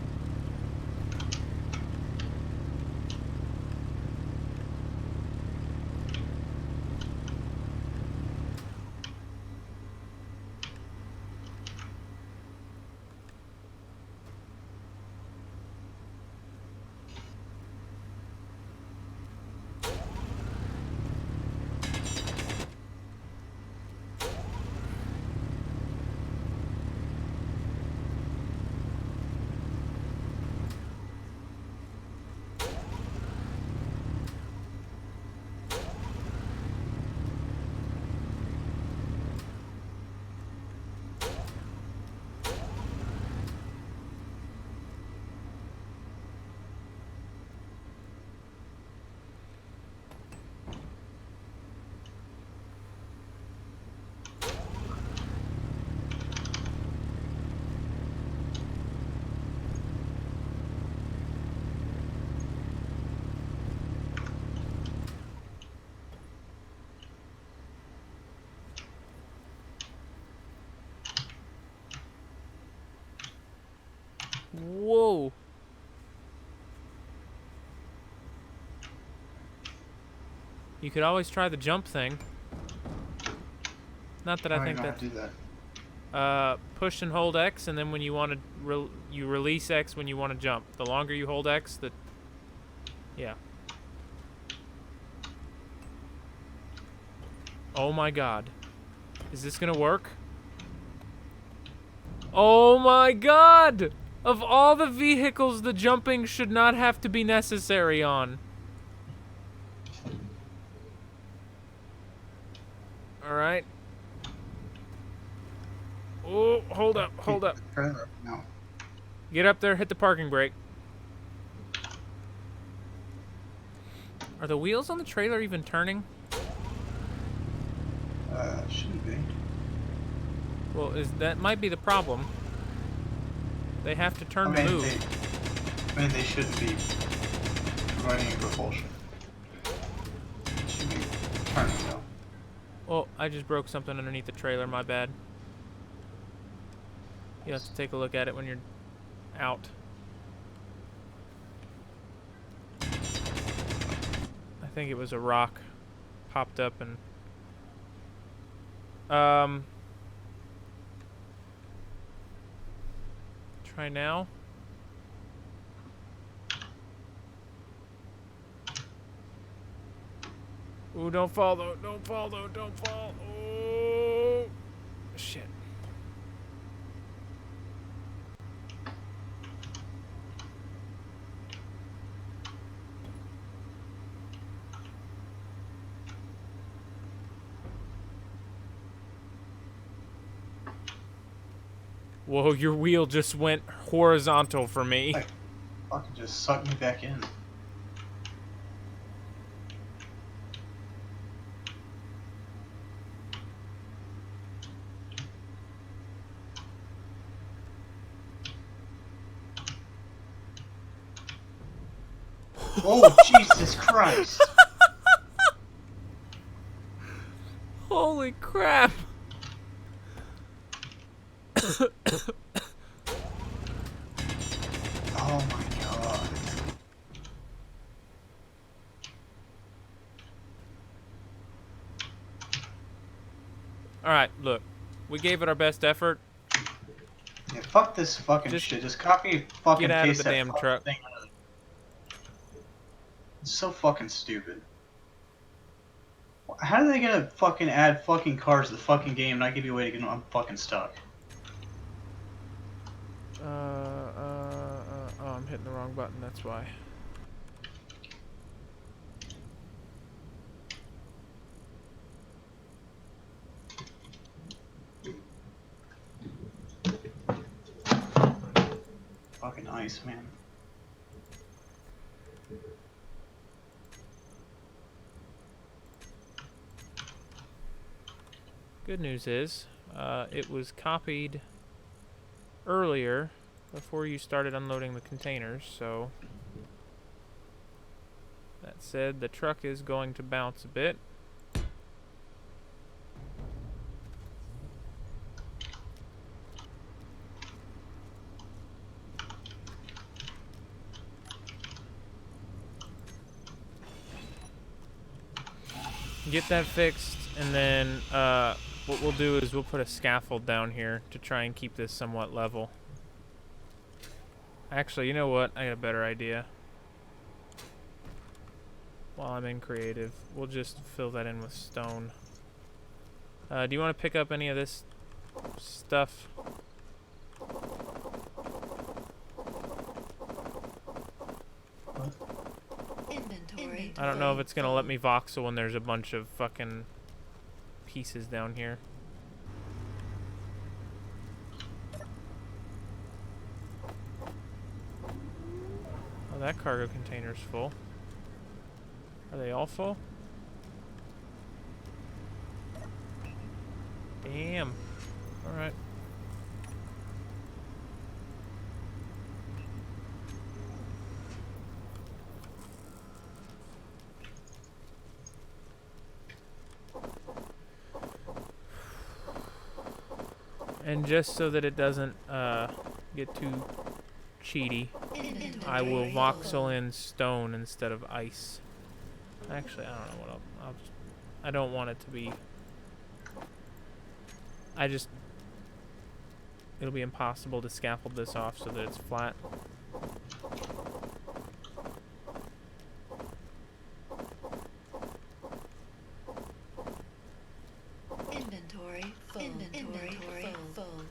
Whoa. You could always try the jump thing. Not that I don't think even know how that. to do that. Push and hold X, and then when you want to, you release X when you want to jump. The longer you hold X, the, yeah. Oh my God, is this gonna work? Oh my God! Of all the vehicles, the jumping should not have to be necessary on. All right. Oh, hold up, hold up. Trailer. No. Get up there, hit the parking brake. Are the wheels on the trailer even turning? Shouldn't be. Well, that might be the problem. They have to turn to move. They shouldn't be providing any propulsion. It should be turning though. Oh, I just broke something underneath the trailer, my bad. You have to take a look at it when you're out. I think it was a rock popped up and try now. Ooh, don't fall though. Don't fall though. Don't fall. Oh, shit. Whoa, your wheel just went horizontal for me. Like, fucking just suck me back in. Oh, Jesus Christ! Holy crap! Oh my god. Alright, look. We gave it our best effort. Yeah, fuck this fucking Just shit. Just copy fucking Get out of paste the that damn fucking truck. thing. It's so fucking stupid. How are they gonna fucking add fucking cars to the fucking game and not give you a way to get them? I'm fucking stuck. Oh, I'm hitting the wrong button, that's why. Fucking ice, man. Good news is, it was copied earlier before you started unloading the containers, so that said, the truck is going to bounce a bit. Get that fixed, and then what we'll do is we'll put a scaffold down here to try and keep this somewhat level. Actually, you know what? I got a better idea. While I'm in creative, we'll just fill that in with stone. Do you want to pick up any of this stuff? Inventory. I don't know if it's gonna let me voxel when there's a bunch of fucking pieces down here. Oh, that cargo container's full. Are they all full? Damn. Alright. And just so that it doesn't get too cheaty, I will voxel in stone instead of ice. Actually, I don't know what I'll just, I don't want it to be, it'll be impossible to scaffold this off so that it's flat. Inventory full. Inventory full.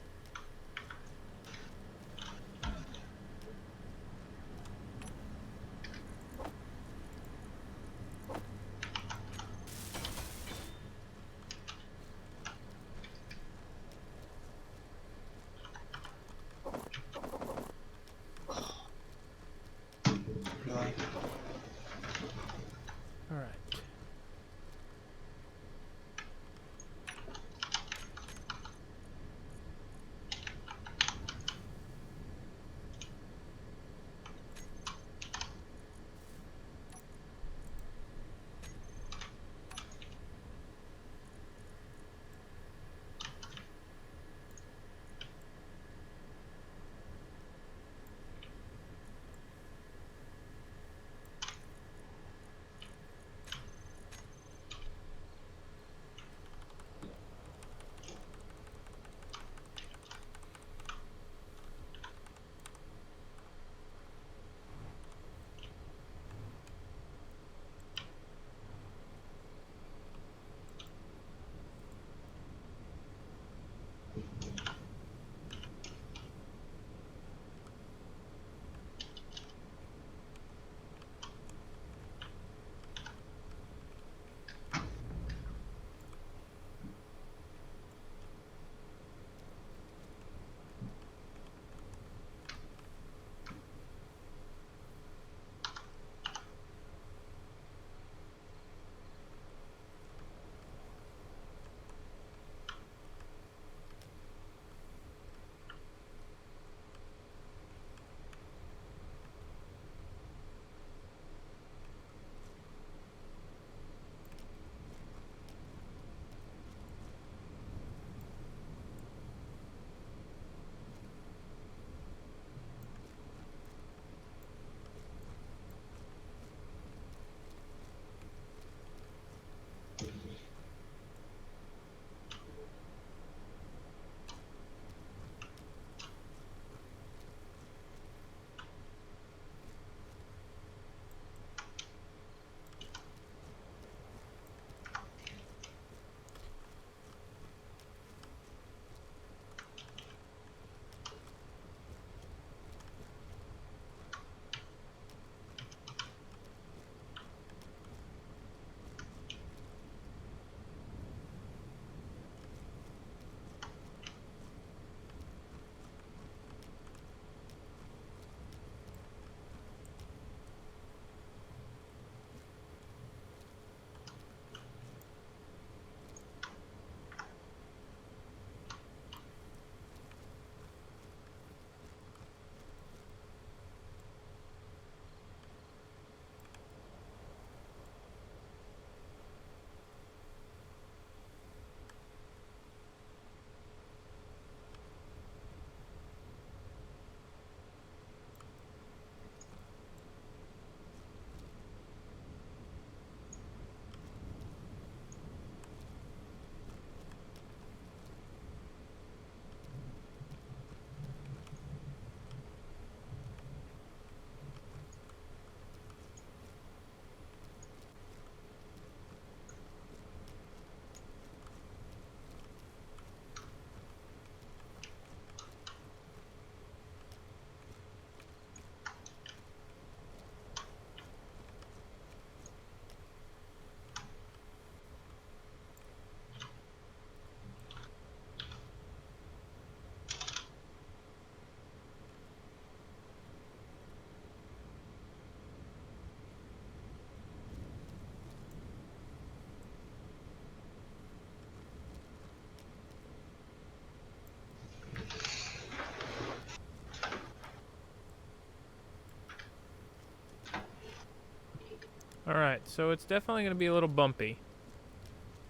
Alright, so it's definitely going to be a little bumpy.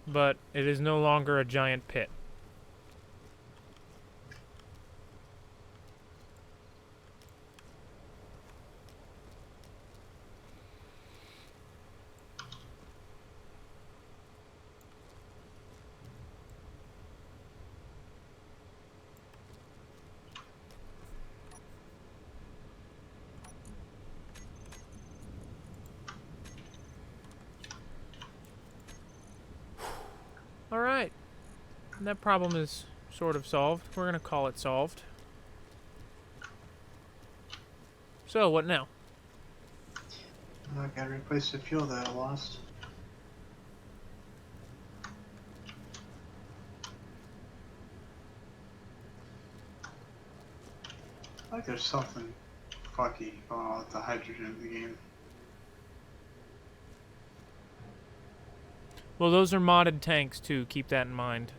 But it is no longer a giant pit. Alright. That problem is sort of solved. We're going to call it solved. So, what now? I gotta replace the fuel that I lost. Like there's something fucky going on with the hydrogen in the game. Well, those are modded tanks, too. Keep that in mind.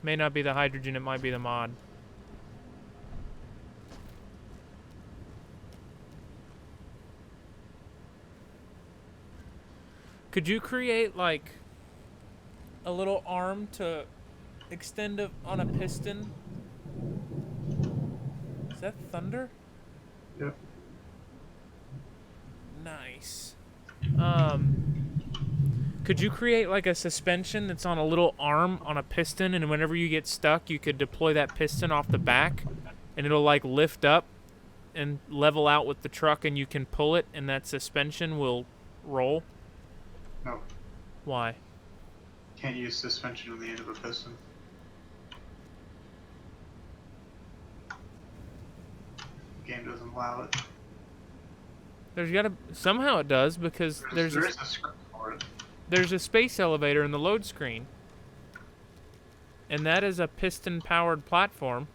May not be the hydrogen, it might be the mod. Could you create, like, a little arm to extend on a piston? Is that thunder? Yep. Nice. Could you create like a suspension that's on a little arm on a piston, and whenever you get stuck, you could deploy that piston off the back, and it'll like lift up and level out with the truck, and you can pull it, and that suspension will roll? No, Why? can't use suspension on the end of a piston. The game doesn't allow it. There's gotta somehow it does, because There there's is a script for it. there's a space elevator in the load screen, and that is a piston-powered platform.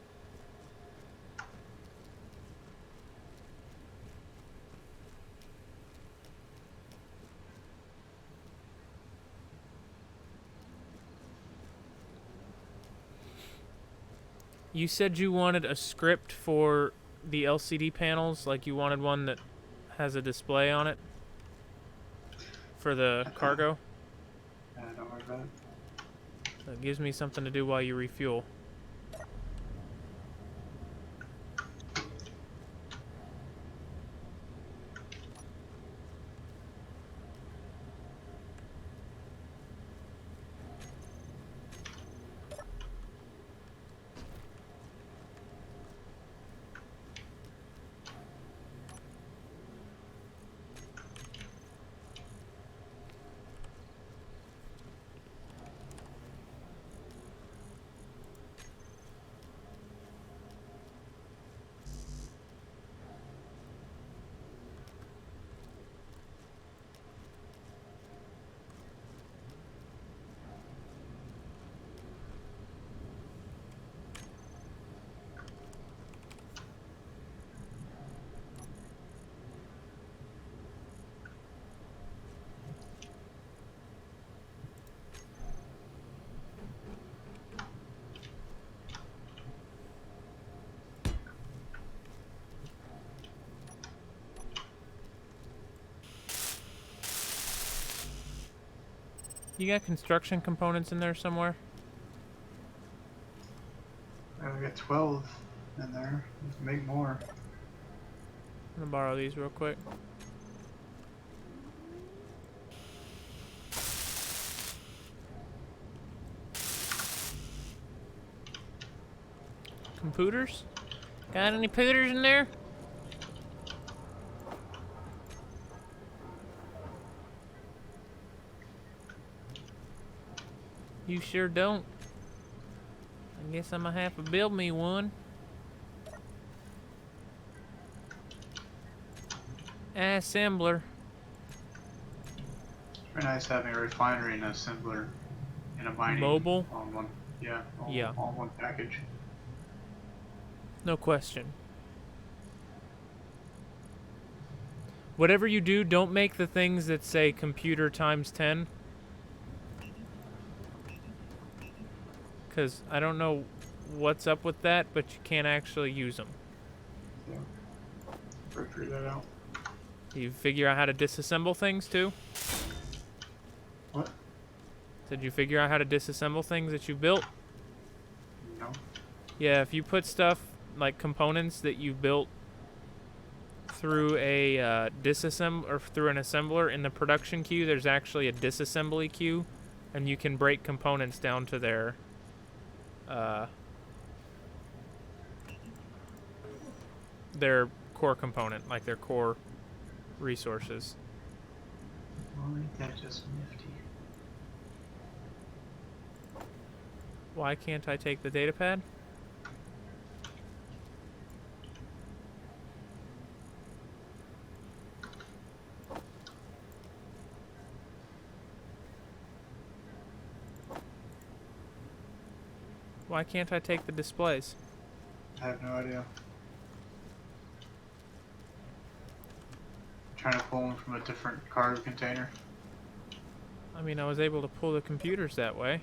You said you wanted a script for the LCD panels, like you wanted one that has a display on it for the cargo. Don't worry about it. That gives me something to do while you refuel. You got construction components in there somewhere? We got 12 in there. We can make more. I'm gonna borrow these real quick. Computers? Got any pooters in there? You sure don't. I guess I'm gonna have to build me one. Assembler. It's very nice having a refinery and an assembler and a mining Mobile? all in one. Yeah. Yeah. All in one package. No question. Whatever you do, don't make the things that say computer times 10. Because I don't know what's up with that, but you can't actually use them. Yeah. Figure that out. You figure out how to disassemble things too? What? Did you figure out how to disassemble things that you built? No. Yeah, if you put stuff like components that you built through a disassemble or through an assembler in the production queue, there's actually a disassembly queue, and you can break components down to their core component, like their core resources. Well, ain't that just nifty? Why can't I take the data pad? Why can't I take the displays? I have no idea. Trying to pull them from a different cargo container. I mean, I was able to pull the computers that way.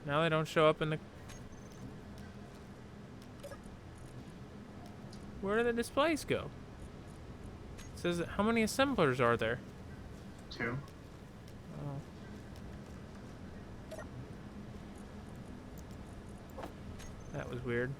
Now they don't show up in the... Where do the displays go? It says, how many assemblers are there? 2. Oh. That was weird.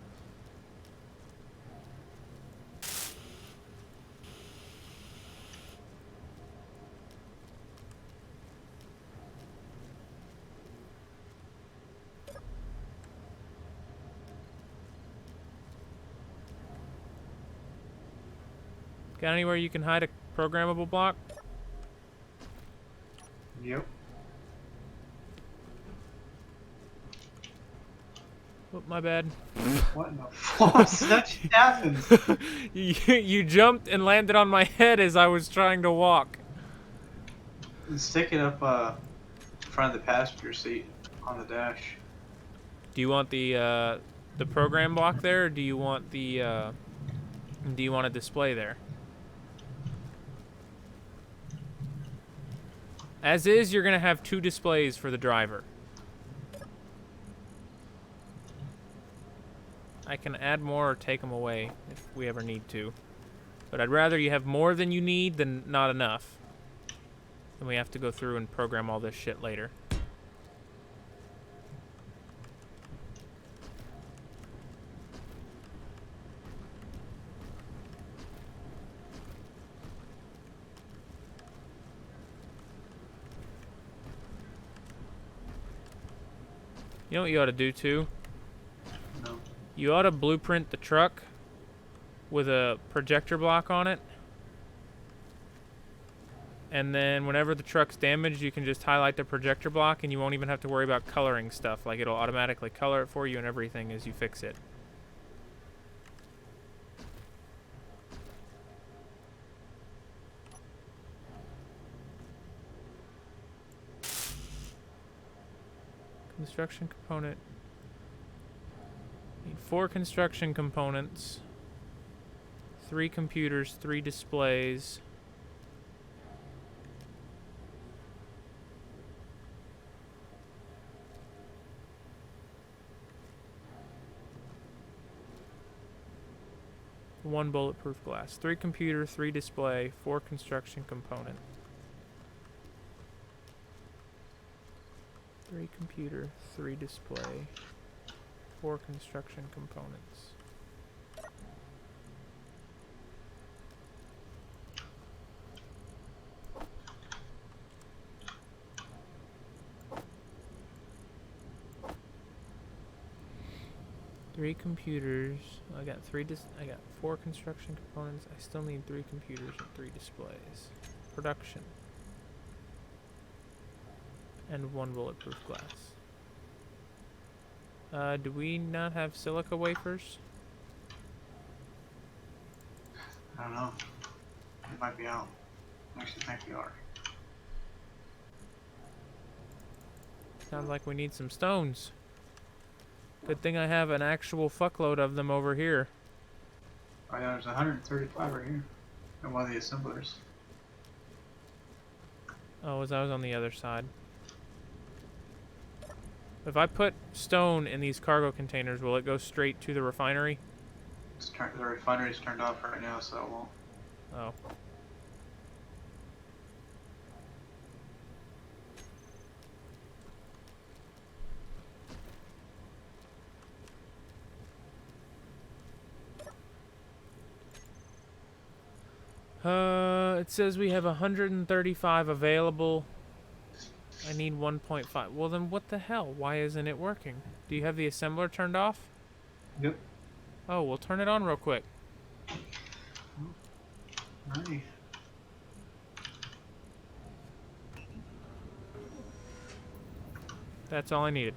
Got anywhere you can hide a programmable block? Yep. Oh, my bad. What in the fuck? That shit happens. You jumped and landed on my head as I was trying to walk. Stick it up in front of the passenger seat on the dash. Do you want the program block there, or do you want a display there? As is, you're gonna have 2 displays for the driver. I can add more or take them away if we ever need to. But I'd rather you have more than you need than not enough. Then we have to go through and program all this shit later. You know what you ought to do too? No. You ought to blueprint the truck with a projector block on it. And then whenever the truck's damaged, you can just highlight the projector block and you won't even have to worry about coloring stuff. Like, it'll automatically color it for you and everything as you fix it. Construction component. Need 4 construction components, 3 computers, 3 displays. One bulletproof glass. 3 computer, 3 display, 4 construction component. 3 computer, 3 display, 4 construction components. Three computers. I got 4 construction components. I still need 3 computers and 3 displays. Production. And 1 bulletproof glass. Do we not have silica wafers? I don't know. It might be out. I actually think we are. Sounds like we need some stones. Good thing I have an actual fuckload of them over here. Oh yeah, there's 135 right here. And one of the assemblers. Oh, I was on the other side. If I put stone in these cargo containers, will it go straight to the refinery? The refinery's turned off right now, so it won't. Oh. It says we have 135 available. I need 1.5. Well, then what the hell? Why isn't it working? Do you have the assembler turned off? Yep. Oh, we'll turn it on real quick. Alrighty. That's all I needed.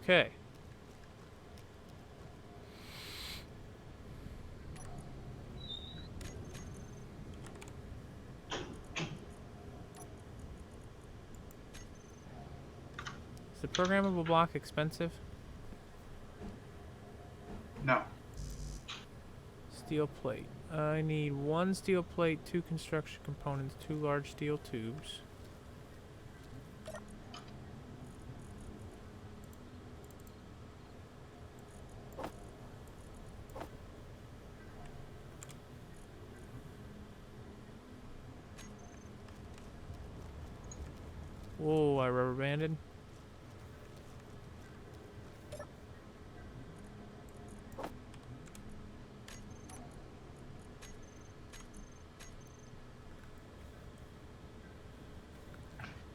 Okay. Is the programmable block expensive? No. Steel plate. I need 1 steel plate, 2 construction components, 2 large steel tubes. Whoa, I rubber banded.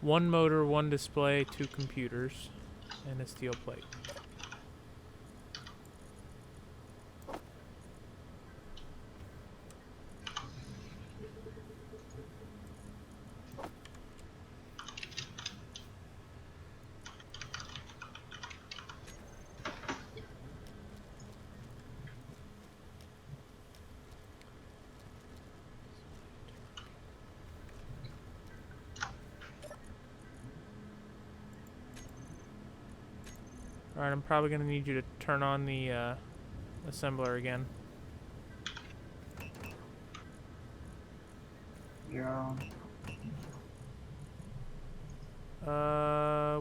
One motor, 1 display, 2 computers, and a steel plate. Alright, I'm probably going to need you to turn on the assembler again. Yeah.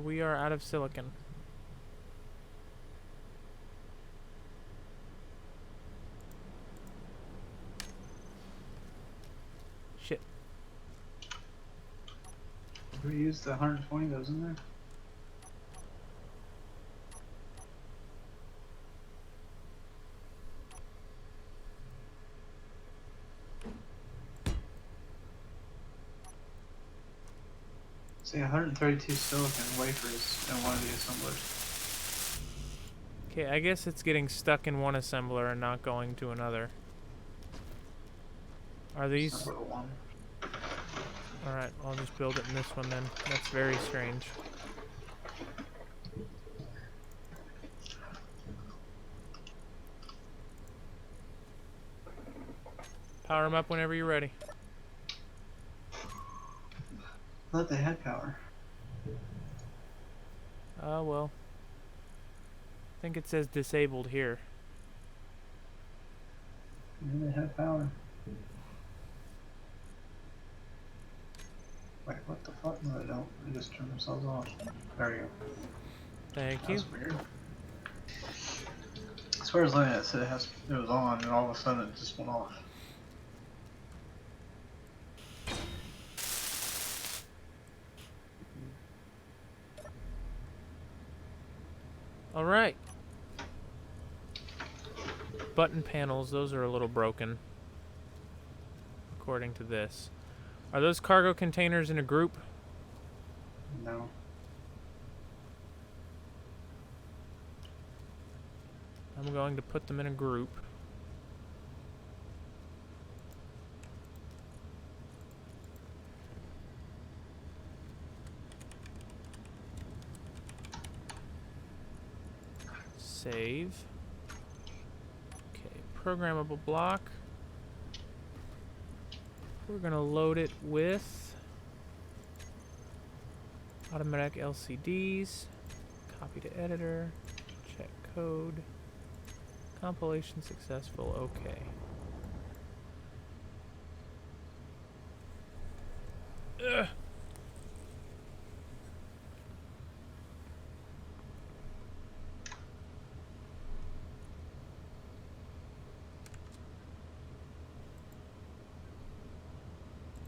We are out of silicon. Shit. Did we use the 120 that was in there? See, 132 silicon wafers in one of the assemblers. Okay, I guess it's getting stuck in one assembler and not going to another. Are these... Assembler one. Alright, I'll just build it in this one then. That's very strange. Power them up whenever you're ready. I thought they had power. Well. I think it says disabled here. Yeah, they have power. Wait, what the fuck? No, they don't. They just turn themselves off. There you go. Thank you. That's weird. As far as looking at it, said it was on, and all of a sudden it just went off. Alright. Button panels, those are a little broken. According to this. Are those cargo containers in a group? No. I'm going to put them in a group. Save. programmable block. We're gonna load it with automatic LCDs. Copy to editor. Check code. Compilation successful. Okay. Ugh.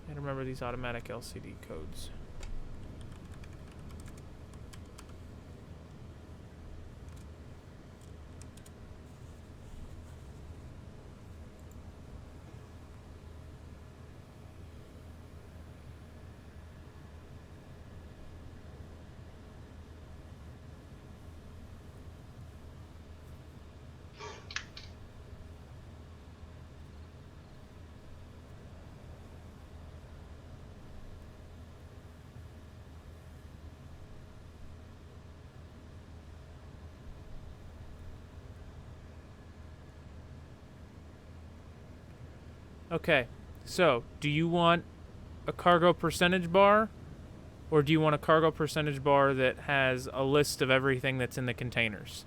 And remember these automatic LCD codes. Okay, so do you want a cargo percentage bar, or do you want a cargo percentage bar that has a list of everything that's in the containers?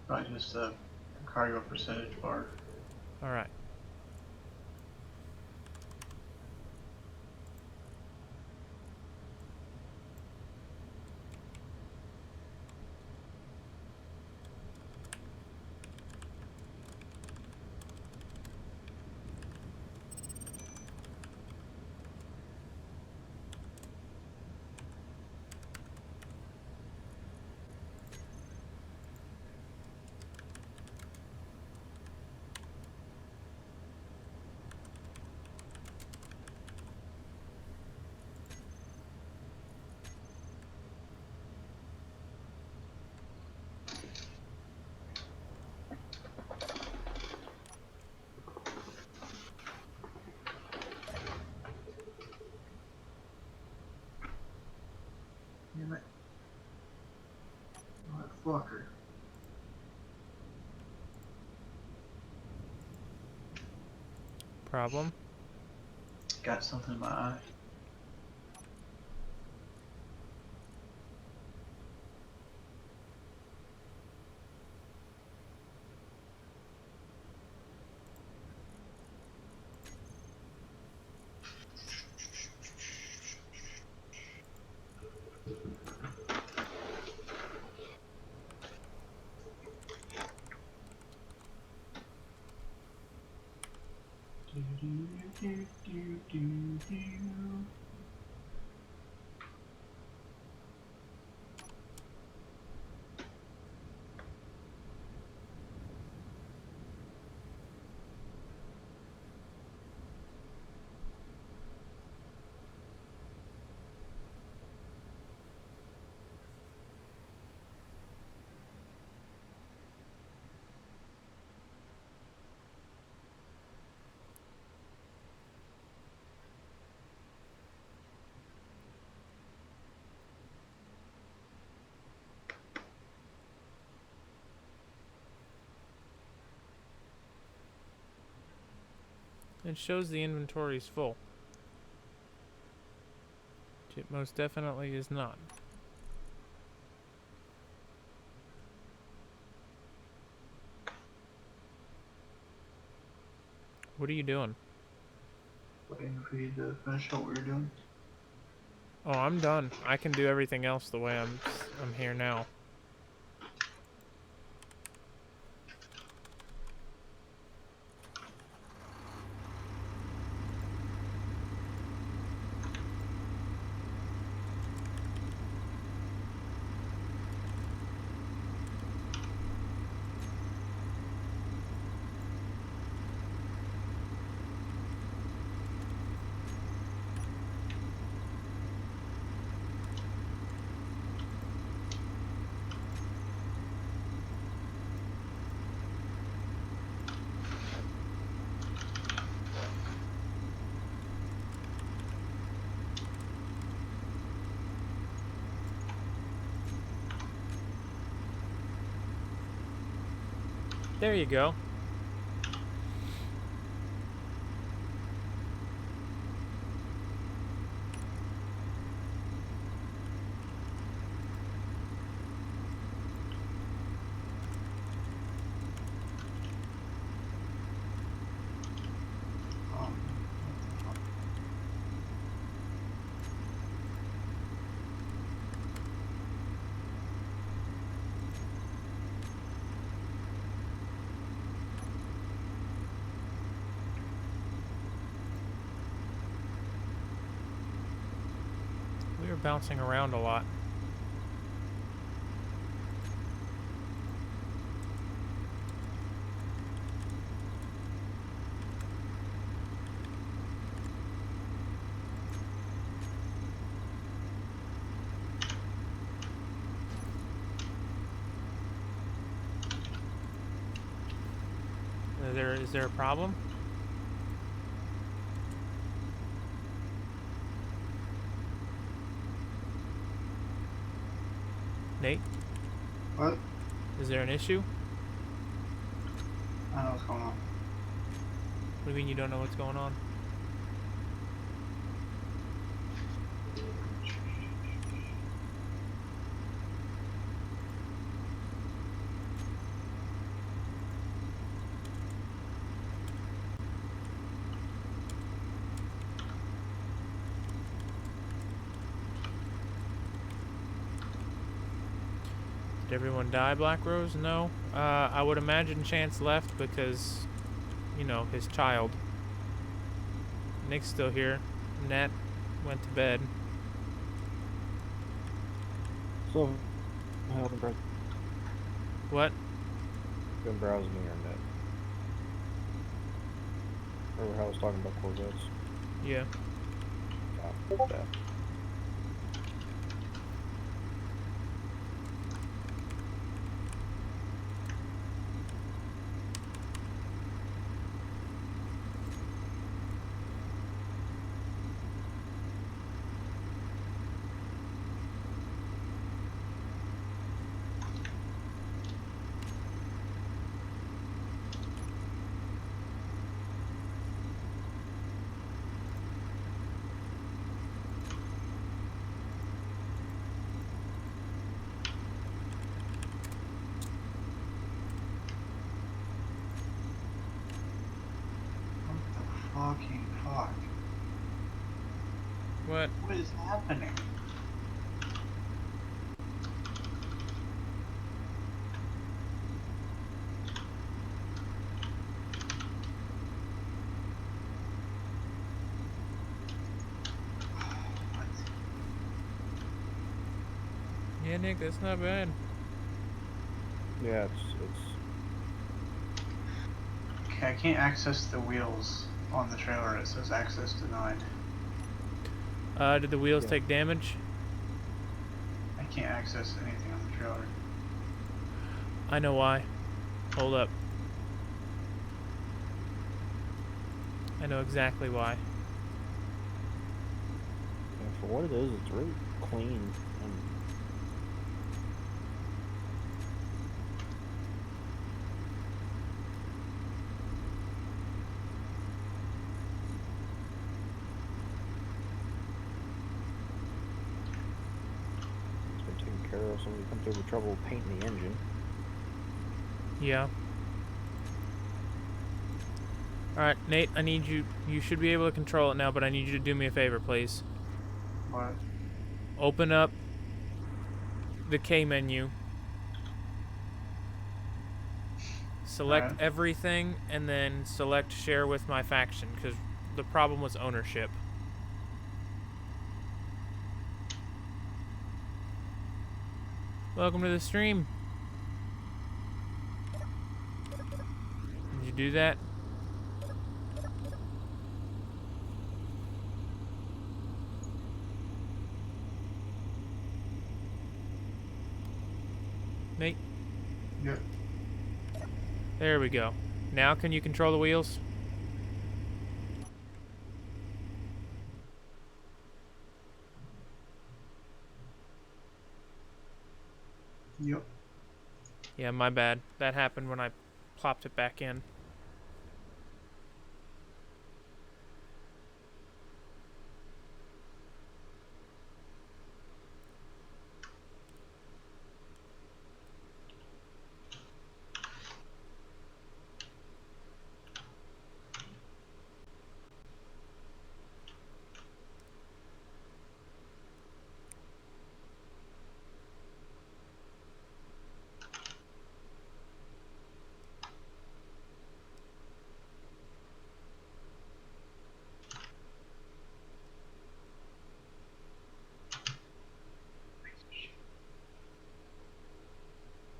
Probably just a cargo percentage bar. All right. Damn it. Motherfucker. Problem? Got something in my eye. It shows the inventory is full. Which it most definitely is not. What are you doing? Waiting for you to finish what we were doing. Oh, I'm done. I can do everything else the way I'm here now. There you go. What the fuck? We were bouncing around a lot. Is there a problem? Nate, What? is there an issue? I don't know what's going on. What do you mean you don't know what's going on? Did everyone die, Black Rose? No. I would imagine Chance left because, you know, his child. Nick's still here. Nat went to bed. So, I haven't What? been browsing the internet. Remember how I was talking about Corvettes? Yeah. That. What the fucking fuck? What? What is happening? What? Yeah, Nick, that's not bad. Yeah, it's Okay, I can't access the wheels on the trailer. It says access denied. Did the wheels Yeah. take damage? I can't access anything on the trailer. I know why. Hold up. I know exactly why. yeah, for what it is, it's really clean and it's been taken care of. Somebody come through the trouble of painting the engine. Yeah. Alright, Nate, I need you. You should be able to control it now, but I need you to do me a favor, please. What? Open up the K menu. Select Alright. everything, and then select share with my faction, because the problem was ownership. Welcome to the stream. Did you do that? Nate? Yep. There we go. Now can you control the wheels? Yep. Yeah, my bad. That happened when I plopped it back in.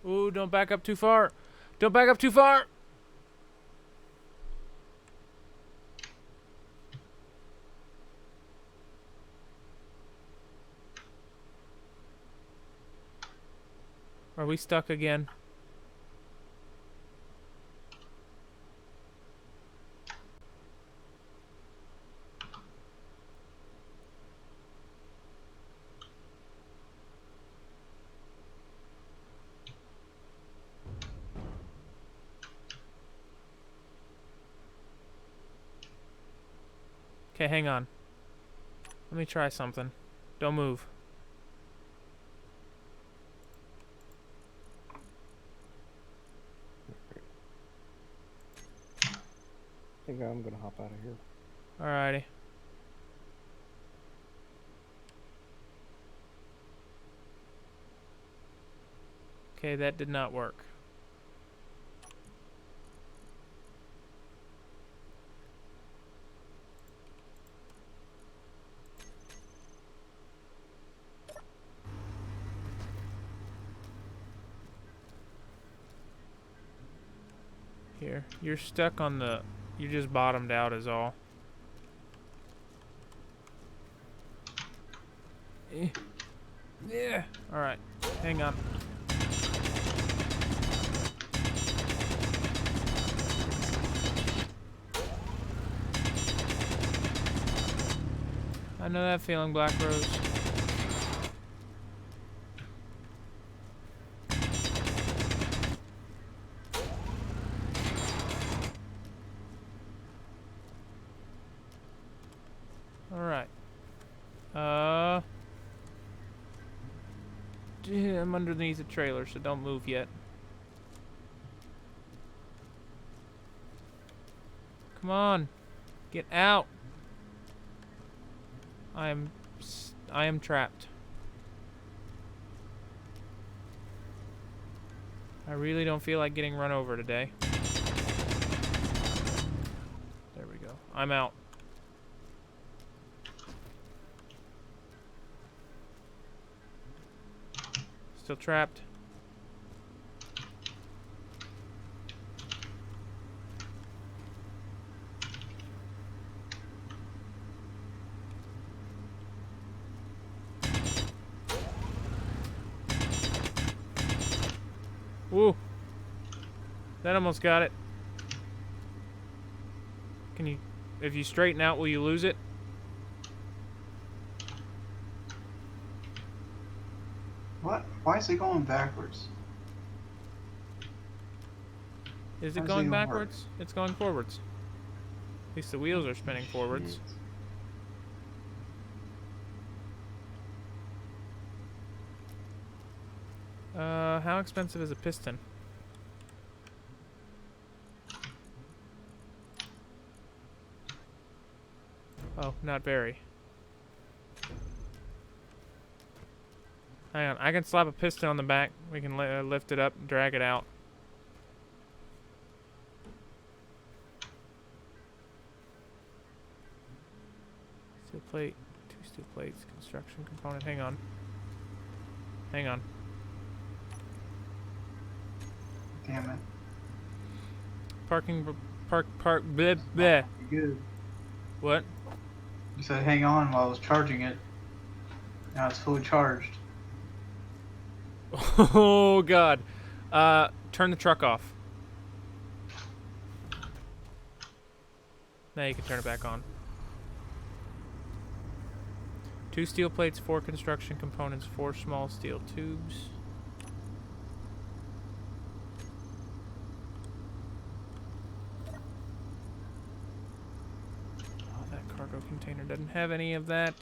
Ooh, don't back up too far. Don't back up too far. Are we stuck again? Okay, hang on. Let me try something. Don't move. I think I'm gonna hop out of here. Alrighty. Okay, that did not work. Here, you're stuck on the... You just bottomed out is all. Yeah. Alright, hang on. I know that feeling, Black Rose. Alright. I'm underneath the trailer, so don't move yet. Come on. Get out. I am trapped. I really don't feel like getting run over today. There we go. I'm out. Still trapped. Woo! That almost got it. Can you... If you straighten out, will you lose it? What? Why is it going backwards? Is How's it it going gonna work? backwards? It's going forwards. At least the wheels are spinning forwards. Shit. How expensive is a piston? Oh, not very. Hang on, I can slap a piston on the back. We can lift it up and drag it out. Steel plate, 2 steel plates, construction component. Hang on. Hang on. Damn it. Parking, park, bleh, bleh. Good. What? You said hang on while I was charging it. Now it's fully charged. Oh, God. Turn the truck off. Now you can turn it back on. 2 steel plates, 4 construction components, 4 small steel tubes. doesn't have any of that.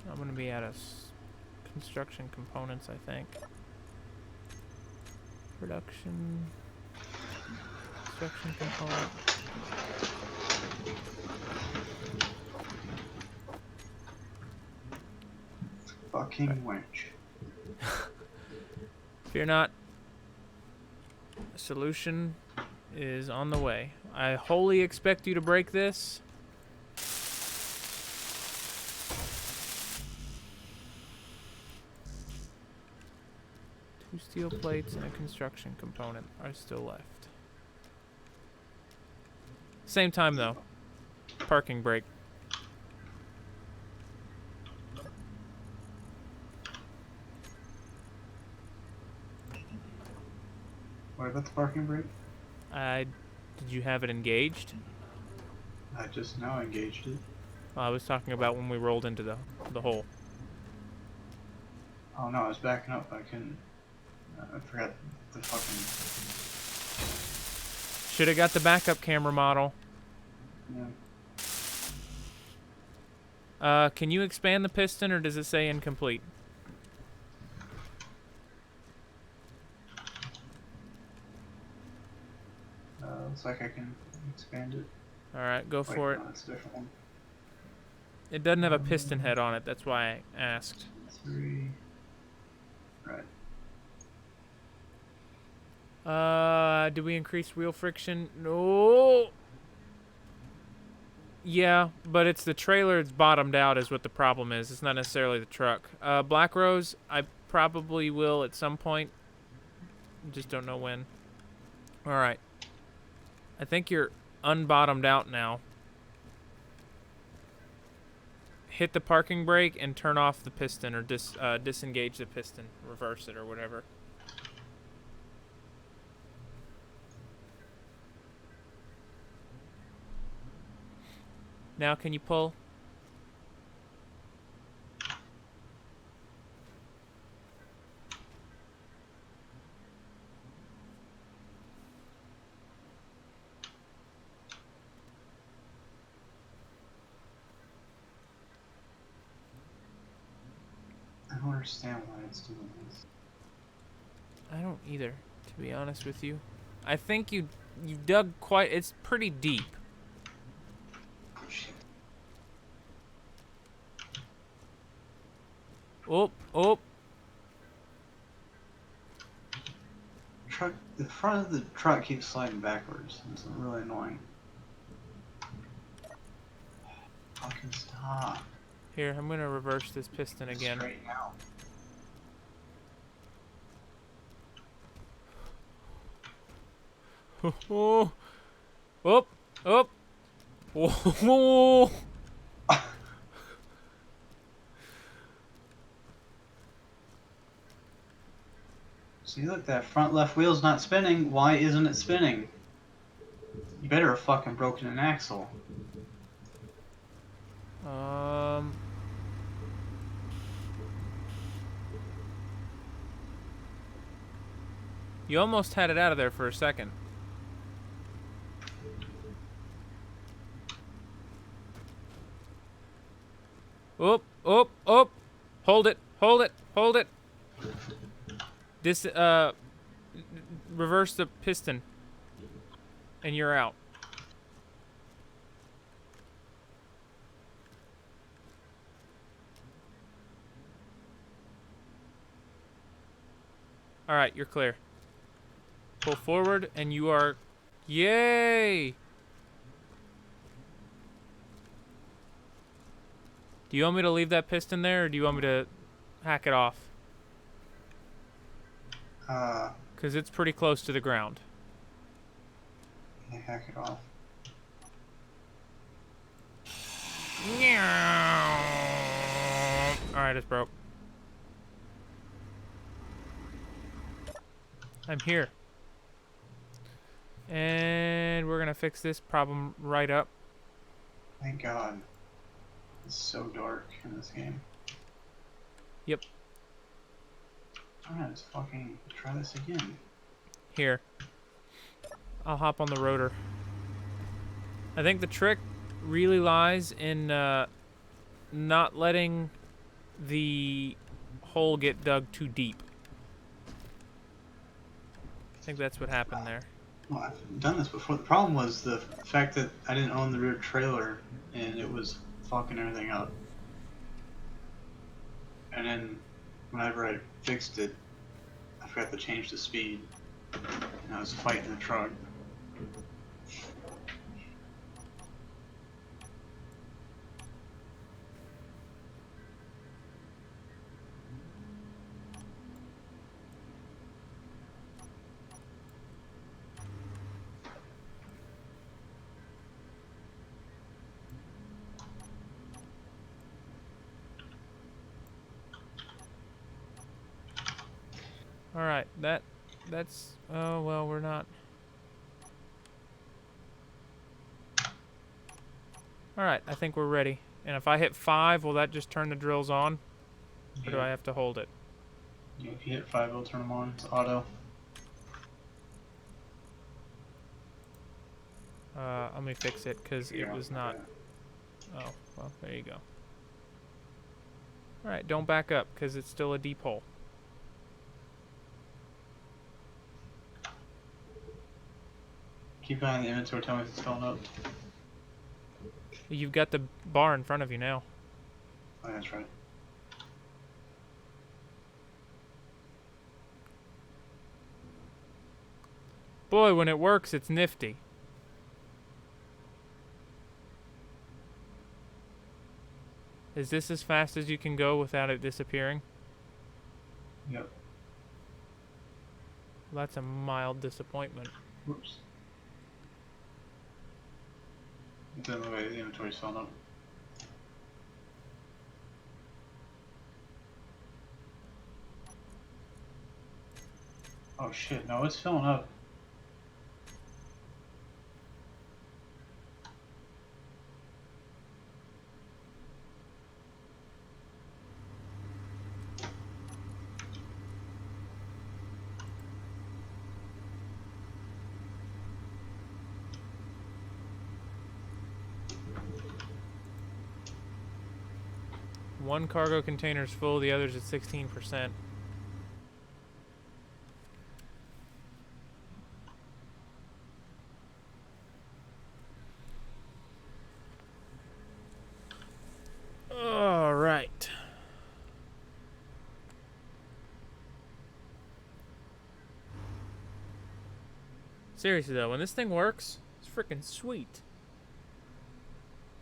I'm gonna be out of construction components, I think. Production. Construction component. Fucking wench. Fear not. A solution is on the way. I wholly expect you to break this. Two steel plates and a construction component are still left. Same time though. Parking brake. What about the parking brake? Did you have it engaged? I just now engaged it. I was talking about when we rolled into the hole. Oh no, I was backing up. I couldn't. I forgot the fucking. Should have got the backup camera model. Yeah. Can you expand the piston, or does it say incomplete? Looks like I can expand it. All right, go Wait, for it. no, that's a different one. It doesn't have a piston head on it. That's why I asked. 3. Right. Do we increase wheel friction? No. Yeah, but it's the trailer that's bottomed out is what the problem is. It's not necessarily the truck. Black Rose, I probably will at some point. Just don't know when. All right. I think you're unbottomed out now. Hit the parking brake and turn off the piston, or disengage the piston, reverse it or whatever. Now can you pull? I don't understand why it's doing this. I don't either, to be honest with you. I think you dug quite. It's pretty deep. Shit. Oh, oh. Truck. The front of the truck keeps sliding backwards. It's really annoying. Fucking stop. Here, I'm gonna reverse this piston again. Straighten out. Oh, oh, oh, oh. See, look, that front left wheel's not spinning. Why isn't it spinning? You better have fucking broken an axle. You almost had it out of there for a second. Oh, oh, oh. Hold it, hold it, hold it. This, reverse the piston. And you're out. Alright, you're clear. Pull forward, and you are... Yay! Do you want me to leave that piston there, or do you want me to hack it off? Because it's pretty close to the ground. Yeah, hack it off. Alright, it's broke. I'm here. And we're gonna fix this problem right up. Thank God. It's so dark in this game. Yep. Alright, let's fucking try this again. Here. I'll hop on the rotor. I think the trick really lies in not letting the hole get dug too deep. I think that's what happened there. Well, I've done this before. The problem was the fact that I didn't own the rear trailer and it was fucking everything up. And then whenever I fixed it, I forgot to change the speed. And I was fighting the truck. All right, that's oh well, we're not. All right, I think we're ready. And if I hit 5, will that just turn the drills on, or do I have to hold it? Yeah, if you hit 5, it'll turn them on. It's auto. Let me fix it because it Yeah, was not. yeah. Oh, well, there you go. All right, don't back up because it's still a deep hole. Keep an eye on the inventory. Tell me if it's filling up. You've got the bar in front of you now. Oh, that's right. Boy, when it works, it's nifty. Is this as fast as you can go without it disappearing? Yep. Well, that's a mild disappointment. Whoops. Then the way the inventory's filling up. Oh shit, no, it's filling up. One cargo container's full, the other's at 16%. All right. Seriously though, when this thing works, it's freaking sweet.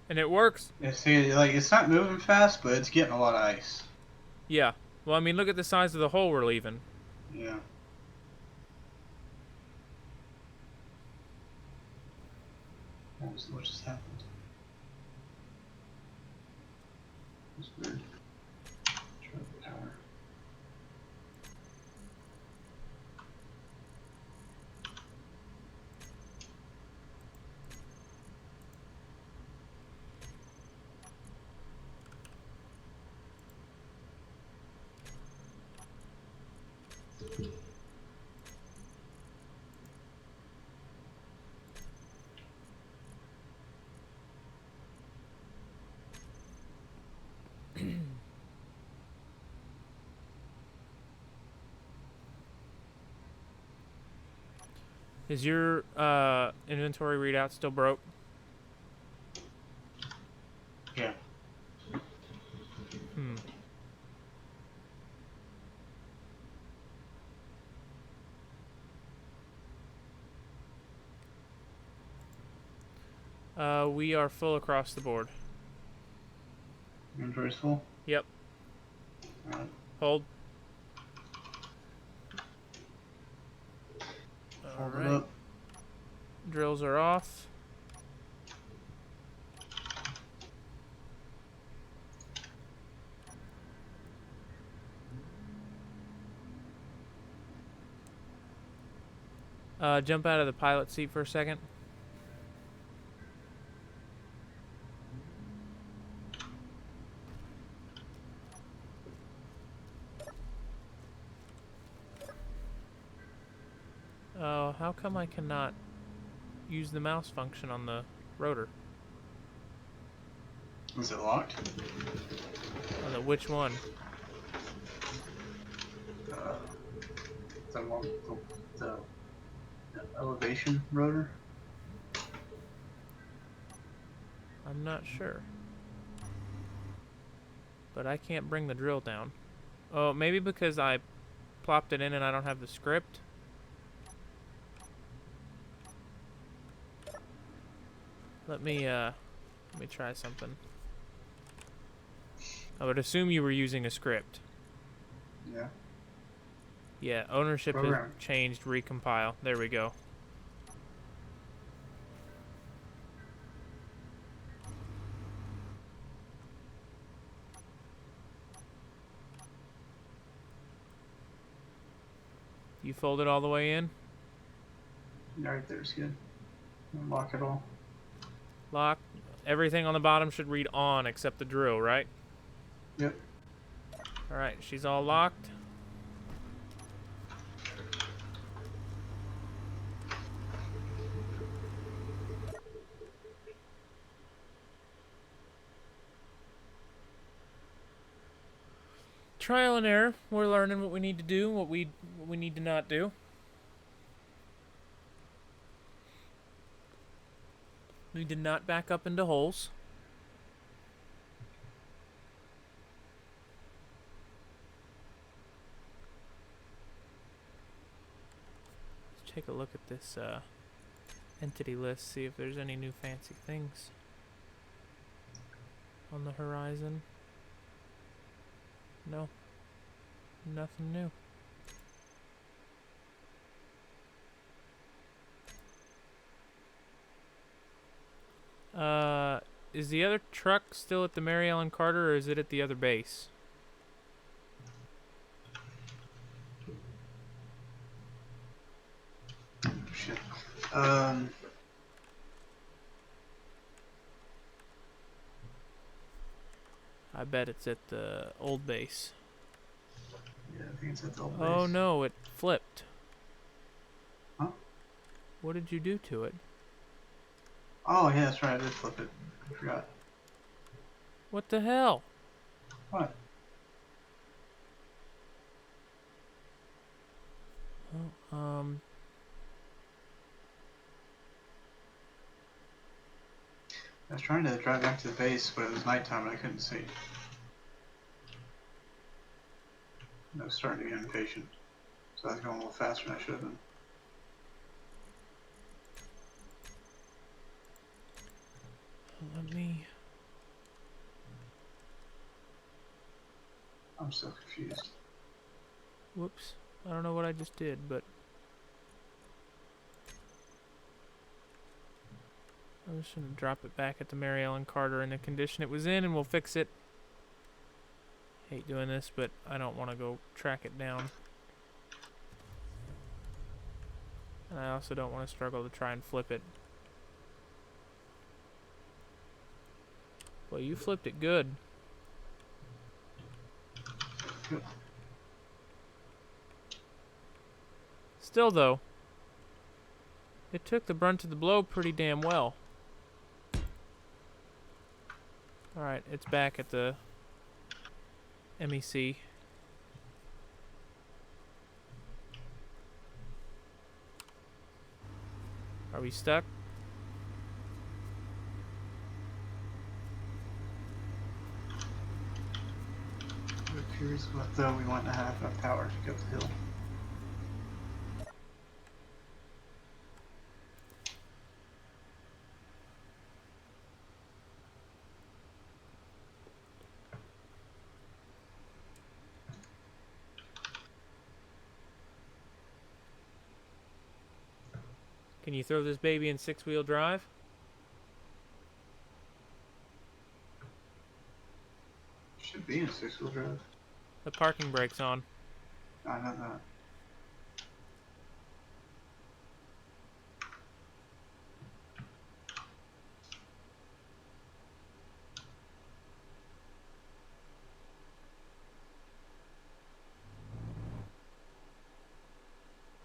And it works. Yeah, see, like, it's not moving fast, but it's getting a lot of ice. Yeah. Well, I mean, look at the size of the hole we're leaving. Yeah. What just happened? It's weird. Try the power. Is your inventory readout still broke? Yeah. Hmm. We are full across the board. Inventory's full? Yep. Alright. Hold. Hold it Alright. up. Drills are off. Jump out of the pilot seat for a second. how come I cannot use the mouse function on the rotor? Is it locked? On the which one? Uh, the elevation rotor? I'm not sure. But I can't bring the drill down. Oh, maybe because I plopped it in and I don't have the script? Let me try something. I would assume you were using a script. Yeah. Yeah, ownership has Program. changed, recompile. There we go. You fold it all the way in? Right there's good. Lock it all. Lock. Everything on the bottom should read on except the drill, right? Yep. Alright, she's all locked. Trial and error. We're learning what we need to do, what we need to not do. We did not back up into holes. Let's take a look at this entity list, see if there's any new fancy things on the horizon. No. Nothing new. Is the other truck still at the Mary Ellen Carter, or is it at the other base? Shit. I bet it's at the old base. Yeah, I think it's at the old Oh base. no, it flipped. Huh? What did you do to it? Oh, yeah, that's right. I did flip it. I forgot. What the hell? What? Oh, I was trying to drive back to the base, but it was nighttime and I couldn't see. I was starting to get impatient. So I was going a little faster than I should have been. let me... I'm so confused. Whoops. I don't know what I just did, but... I'm just gonna drop it back at the Mary Ellen Carter in the condition it was in, and we'll fix it. Hate doing this, but I don't want to go track it down. And I also don't want to struggle to try and flip it. Well, you flipped it good. Good. Still, though, it took the brunt of the blow pretty damn well. Alright, it's back at the MEC. Are we stuck? It appears what though we want to have enough power to go up the hill. Can you throw this baby in six-wheel drive? Should be in a six-wheel drive. The parking brake's on. I know that.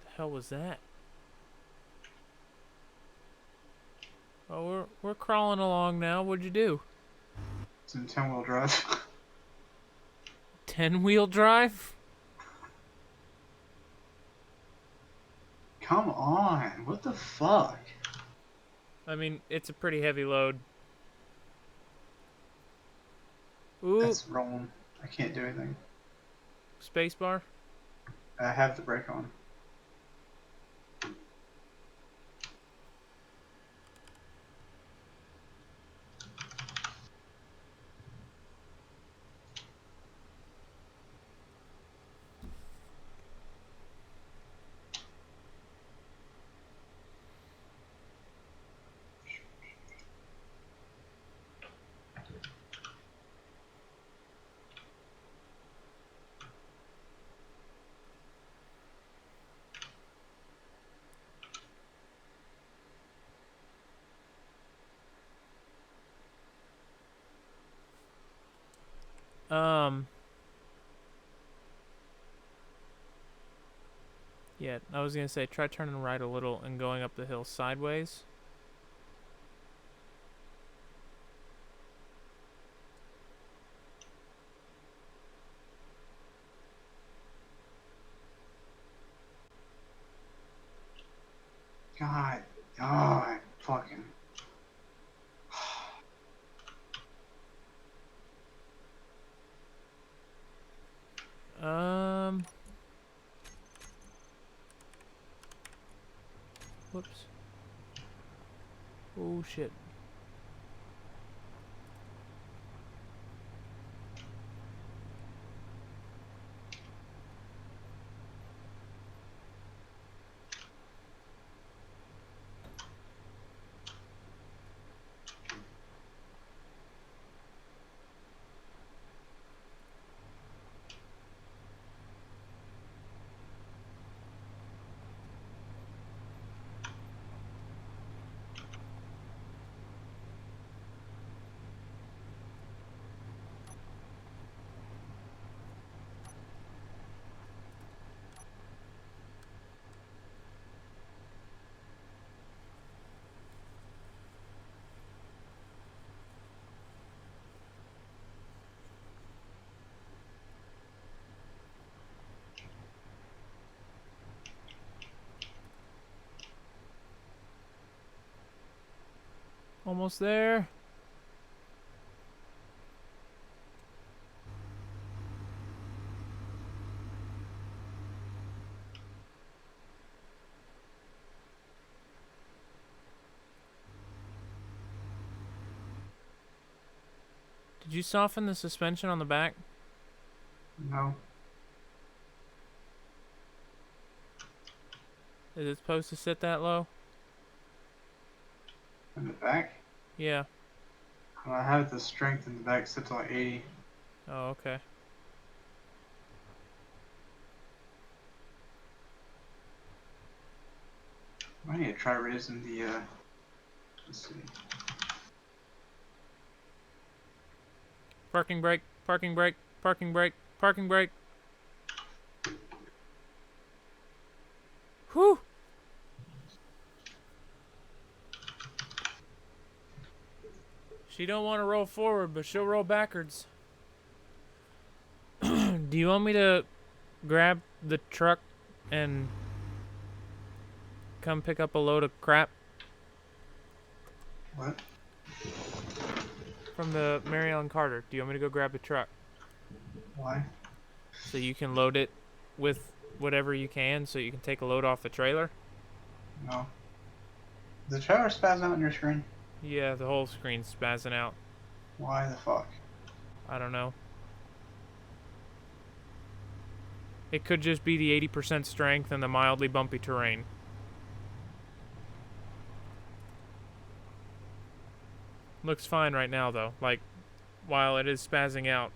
The hell was that? Oh, we're crawling along now. What'd you do? It's in 10-wheel drive. 10-wheel drive? Come on, what the fuck? I mean, it's a pretty heavy load. Ooh, That's rolling. I can't do anything. spacebar. I have the brake on. Yeah, I was gonna say try turning right a little and going up the hill sideways. God, oh, I fucking. Um, whoops. Oh shit. Almost there. Did you soften the suspension on the back? No. Is it supposed to sit that low? In the back? Yeah. I have the strength in the back set to like 80. Oh, okay. I need to try raising the, let's see. Parking brake, parking brake, parking brake, parking brake. Whew! She don't want to roll forward, but she'll roll backwards. Do you want me to grab the truck and come pick up a load of crap What? from the Mary Ellen Carter? Do you want me to go grab the truck Why? so you can load it with whatever you can so you can take a load off the trailer? No. Does the trailer spaz out on your screen? Yeah, the whole screen's spazzing out. Why the fuck? I don't know. It could just be the 80% strength and the mildly bumpy terrain. Looks fine right now, though. Like, while it is spazzing out.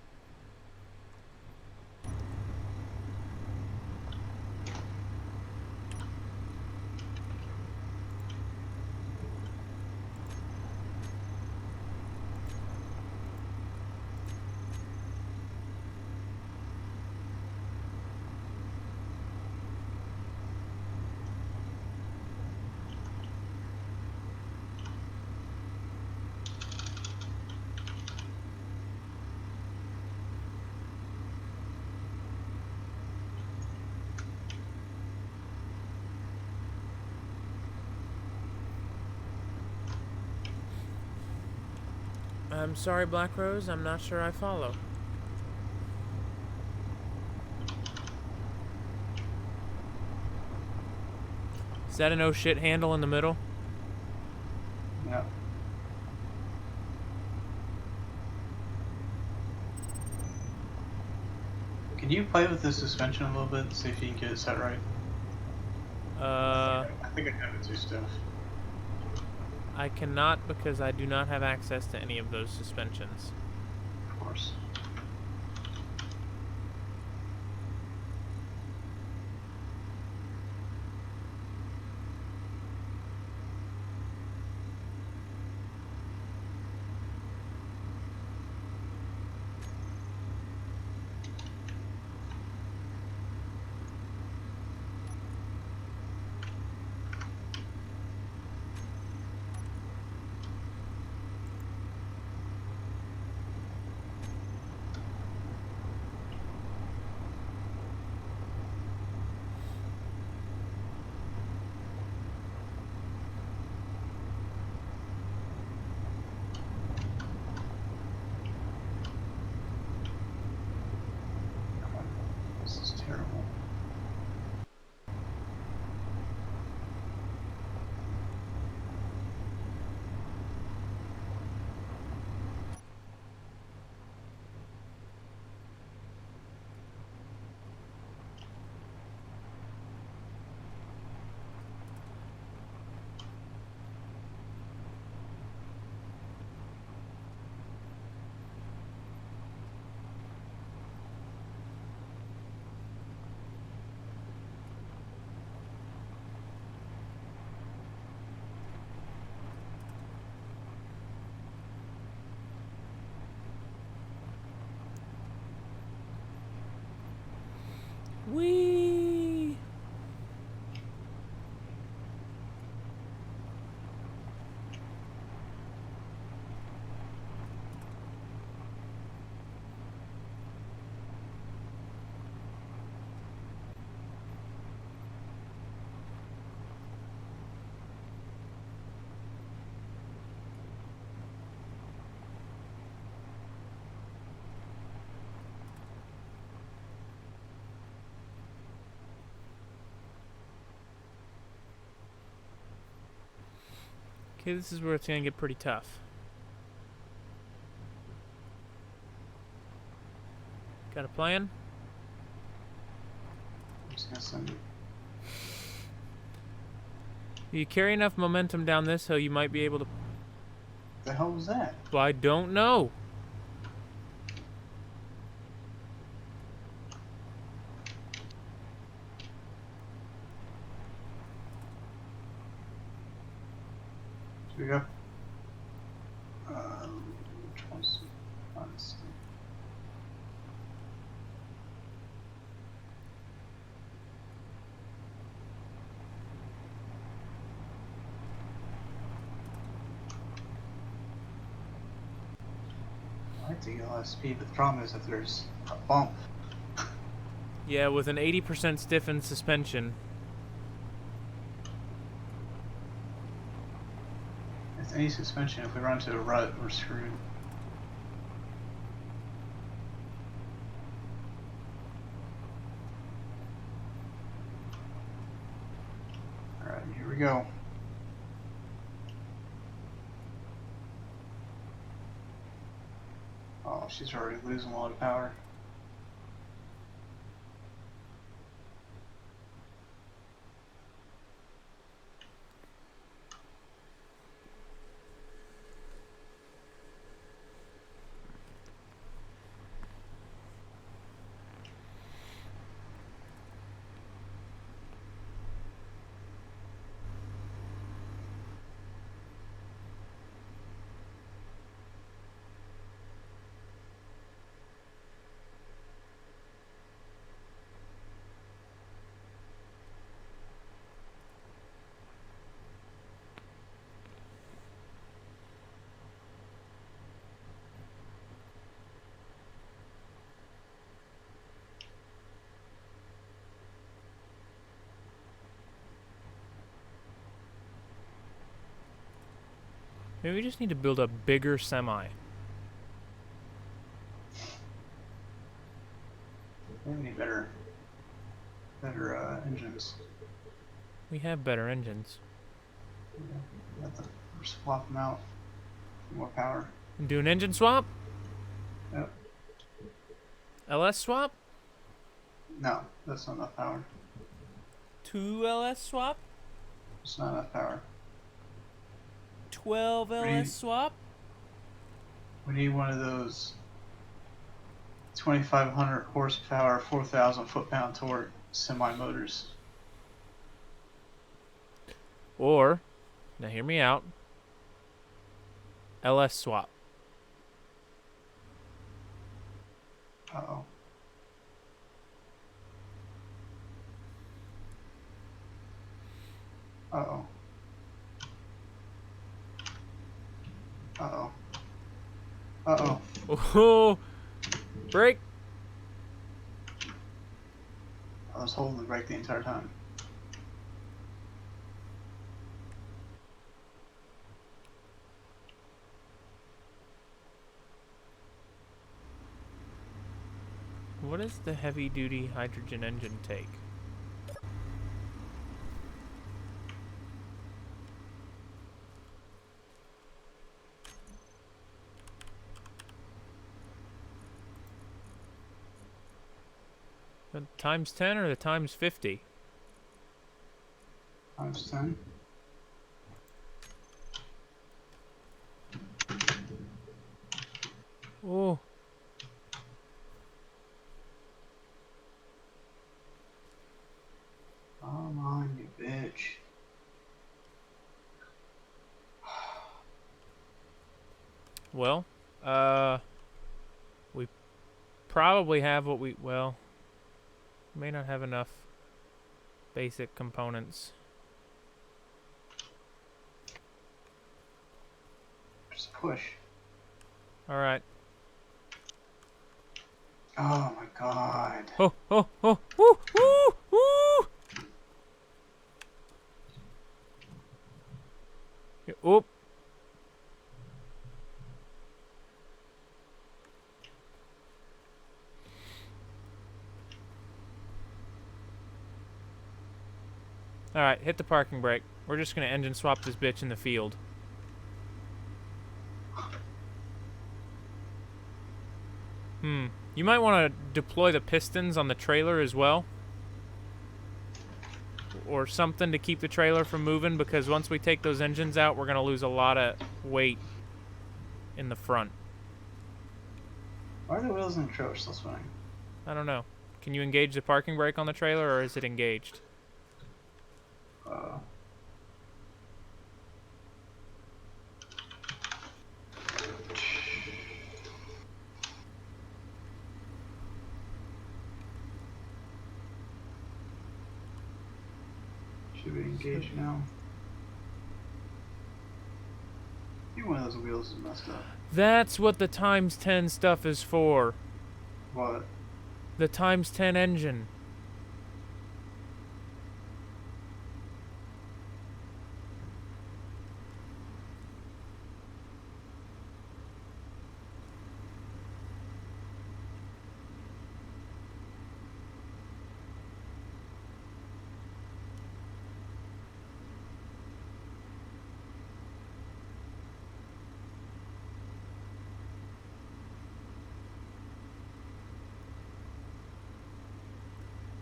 I'm sorry, Black Rose. I'm not sure I follow. Is that an oh shit handle in the middle? Yeah. Can you play with the suspension a little bit and see if you can get it set right? I think I have it too stiff. I cannot because I do not have access to any of those suspensions. Of course. This is terrible. Whee! Okay, this is where it's gonna get pretty tough. Got a plan? I'm just gonna send it. If you carry enough momentum down this hill, you might be able to... The hell was that? Well, I don't know. Here we go. Which one's honest? I like to get a lot of speed, but the problem is that there's a bump. Yeah, with an 80% stiffened suspension. With any suspension, if we run into a rut, we're screwed. Alright, here we go. Oh, she's already losing a lot of power. Maybe we just need to build a bigger semi. We need better engines. We have better engines. We have to swap them out for more power. Do an engine swap? Yep. LS swap? No, that's not enough power. 2 LS swap? It's not enough power. 12 do you- LS swap? We need one of those 2,500 horsepower, 4,000 foot-pound torque semi-motors. Or, now hear me out, LS swap. Uh-oh. Uh-oh. Uh-oh. Uh-oh. Oh, break. I was holding the brake the entire time. What does the heavy-duty hydrogen engine take? The times 10 or the times 50? Times 10. Oh. Come on, you bitch. Well, we probably have what we, well, may not have enough basic components. Just push. Alright. Oh my god. Oh, oh, oh, woo, woo, woo! Yeah, oop. Alright, hit the parking brake. We're just gonna engine swap this bitch in the field. You might want to deploy the pistons on the trailer as well. Or something to keep the trailer from moving, because once we take those engines out, we're gonna lose a lot of weight in the front. Why are the wheels in the trailer still spinning? I don't know. Can you engage the parking brake on the trailer, or is it engaged? Should we engage now? I think one of those wheels is messed up. That's what the times 10 stuff is for. What? The times 10 engine.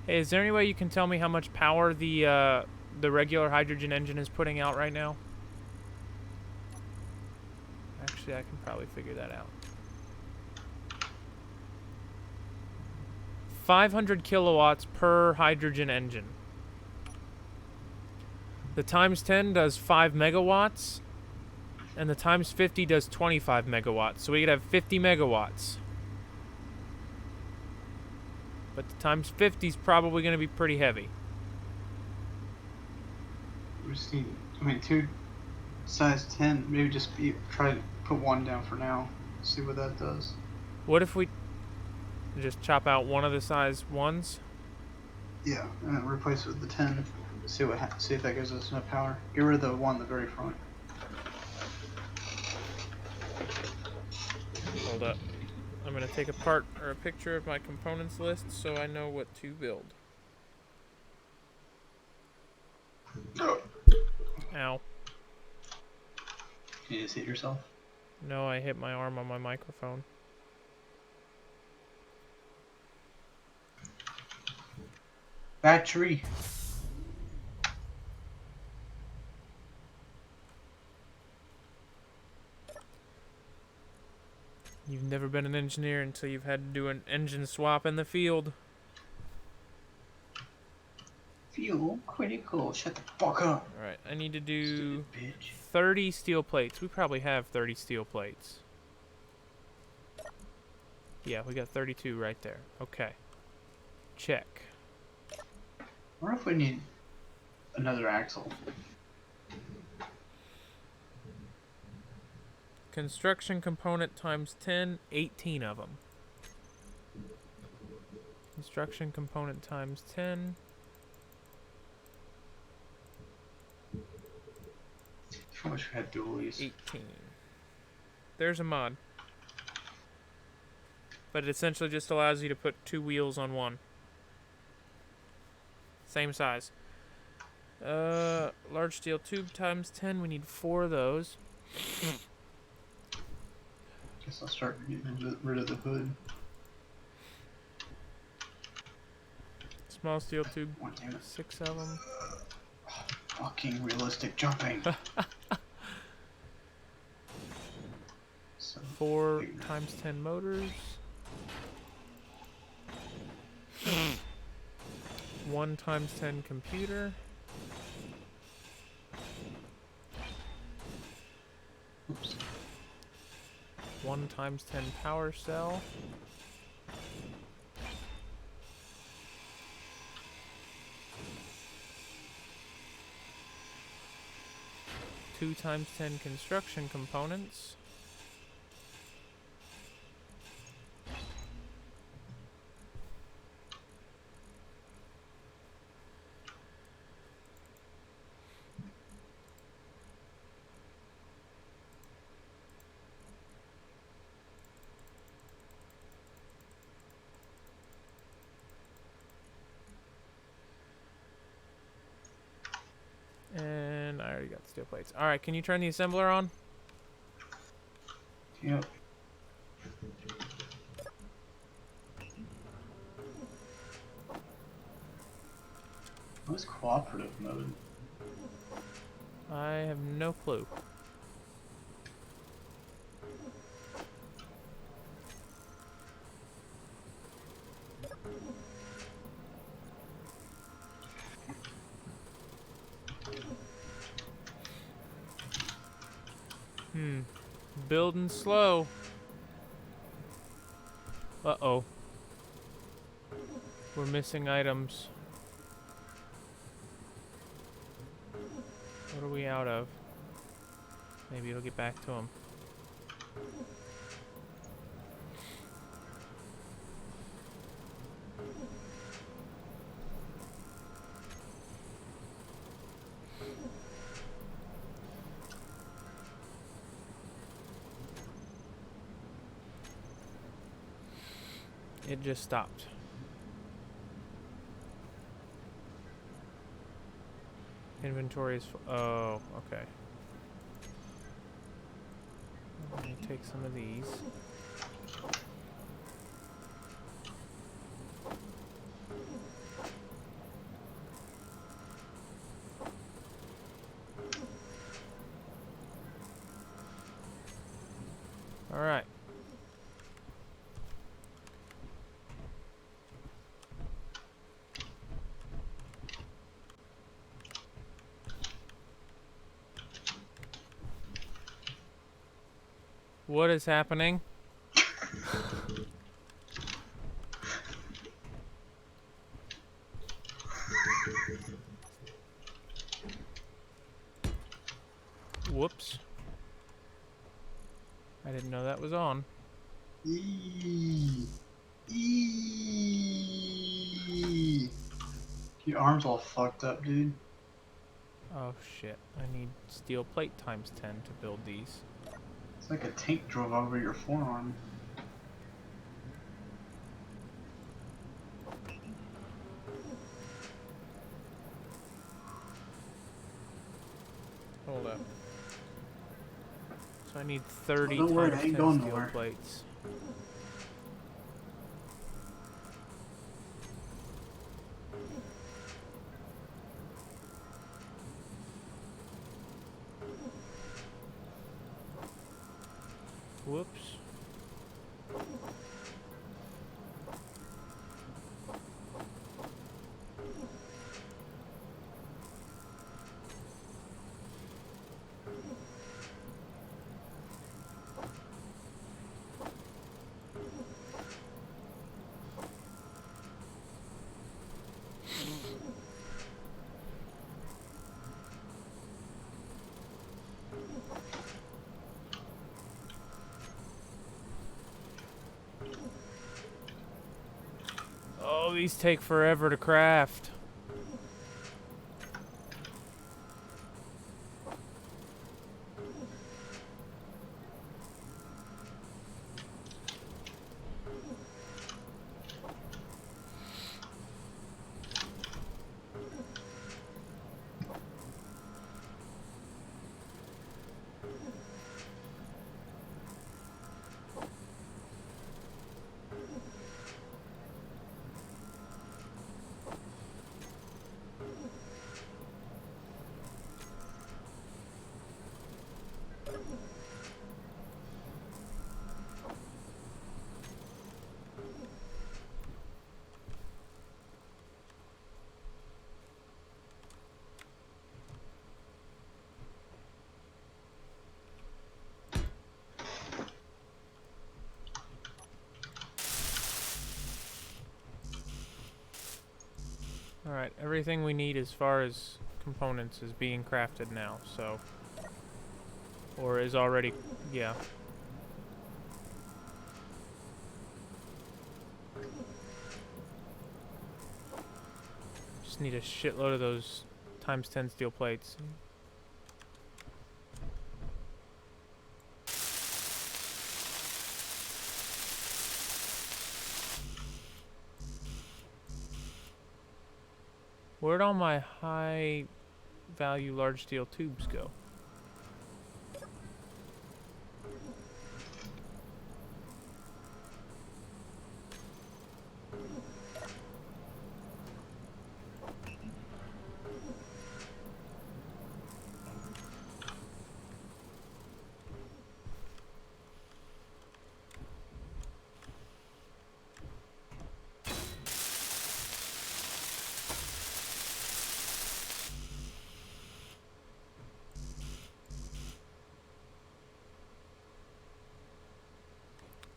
Hey, is there any way you can tell me how much power the regular hydrogen engine is putting out right now? Actually, I can probably figure that out. 500 kilowatts per hydrogen engine. The times 10 does 5 megawatts, and the times 50 does 25 megawatts. So we could have 50 megawatts. But the times 50 is probably going to be pretty heavy. We just need, I mean, two size 10. Maybe just try to put one down for now. See what that does. What if we just chop out one of the size ones? Yeah, and then replace it with the 10. See see if that gives us enough power. Get rid of the one in the very front. Hold up. I'm gonna take apart or a picture of my components list so I know what to build. Ow. You just hit yourself. No, I hit my arm on my microphone. Battery. You've never been an engineer until you've had to do an engine swap in the field. Fuel critical. Shut the fuck up. Alright, I need to do Stupid bitch. 30 steel plates. We probably have 30 steel plates. Yeah, we got 32 right there. Okay. Check. I wonder if we need another axle. Construction component times 10, 18 of them. Construction component times 10. I wish we had dualies. 18. There's a mod. But it essentially just allows you to put 2 wheels on one. Same size. Large steel tube times 10. We need 4 of those. Guess I'll start getting rid of the hood. Small steel tube, Oh, damn it. 6 of them. Fucking realistic jumping. So 4 times 10 motors. 1 times 10 computer. oops. 1 times 10 power cell. Two times 10 construction components. And I already got the steel plates. Alright, can you turn the assembler on? Yep. What's cooperative mode? I have no clue. Building slow. Uh-oh. We're missing items. What are we out of? Maybe it'll get back to them. It just stopped. Inventory is oh, okay. Let me take some of these. All right. What is happening? Whoops. I didn't know that was on. Eee. Eee. Your arm's all fucked up, dude. Oh shit. I need steel plate times 10 to build these. It's like a tank drove over your forearm. left. So I need 30 don't worry, I times ain't 10 going steel nowhere. plates. Whoops. Oh, these take forever to craft. Alright, everything we need as far as components is being crafted now, so... Or is already... yeah. Just need a shitload of those times 10 steel plates. Where'd all my high value large steel tubes go?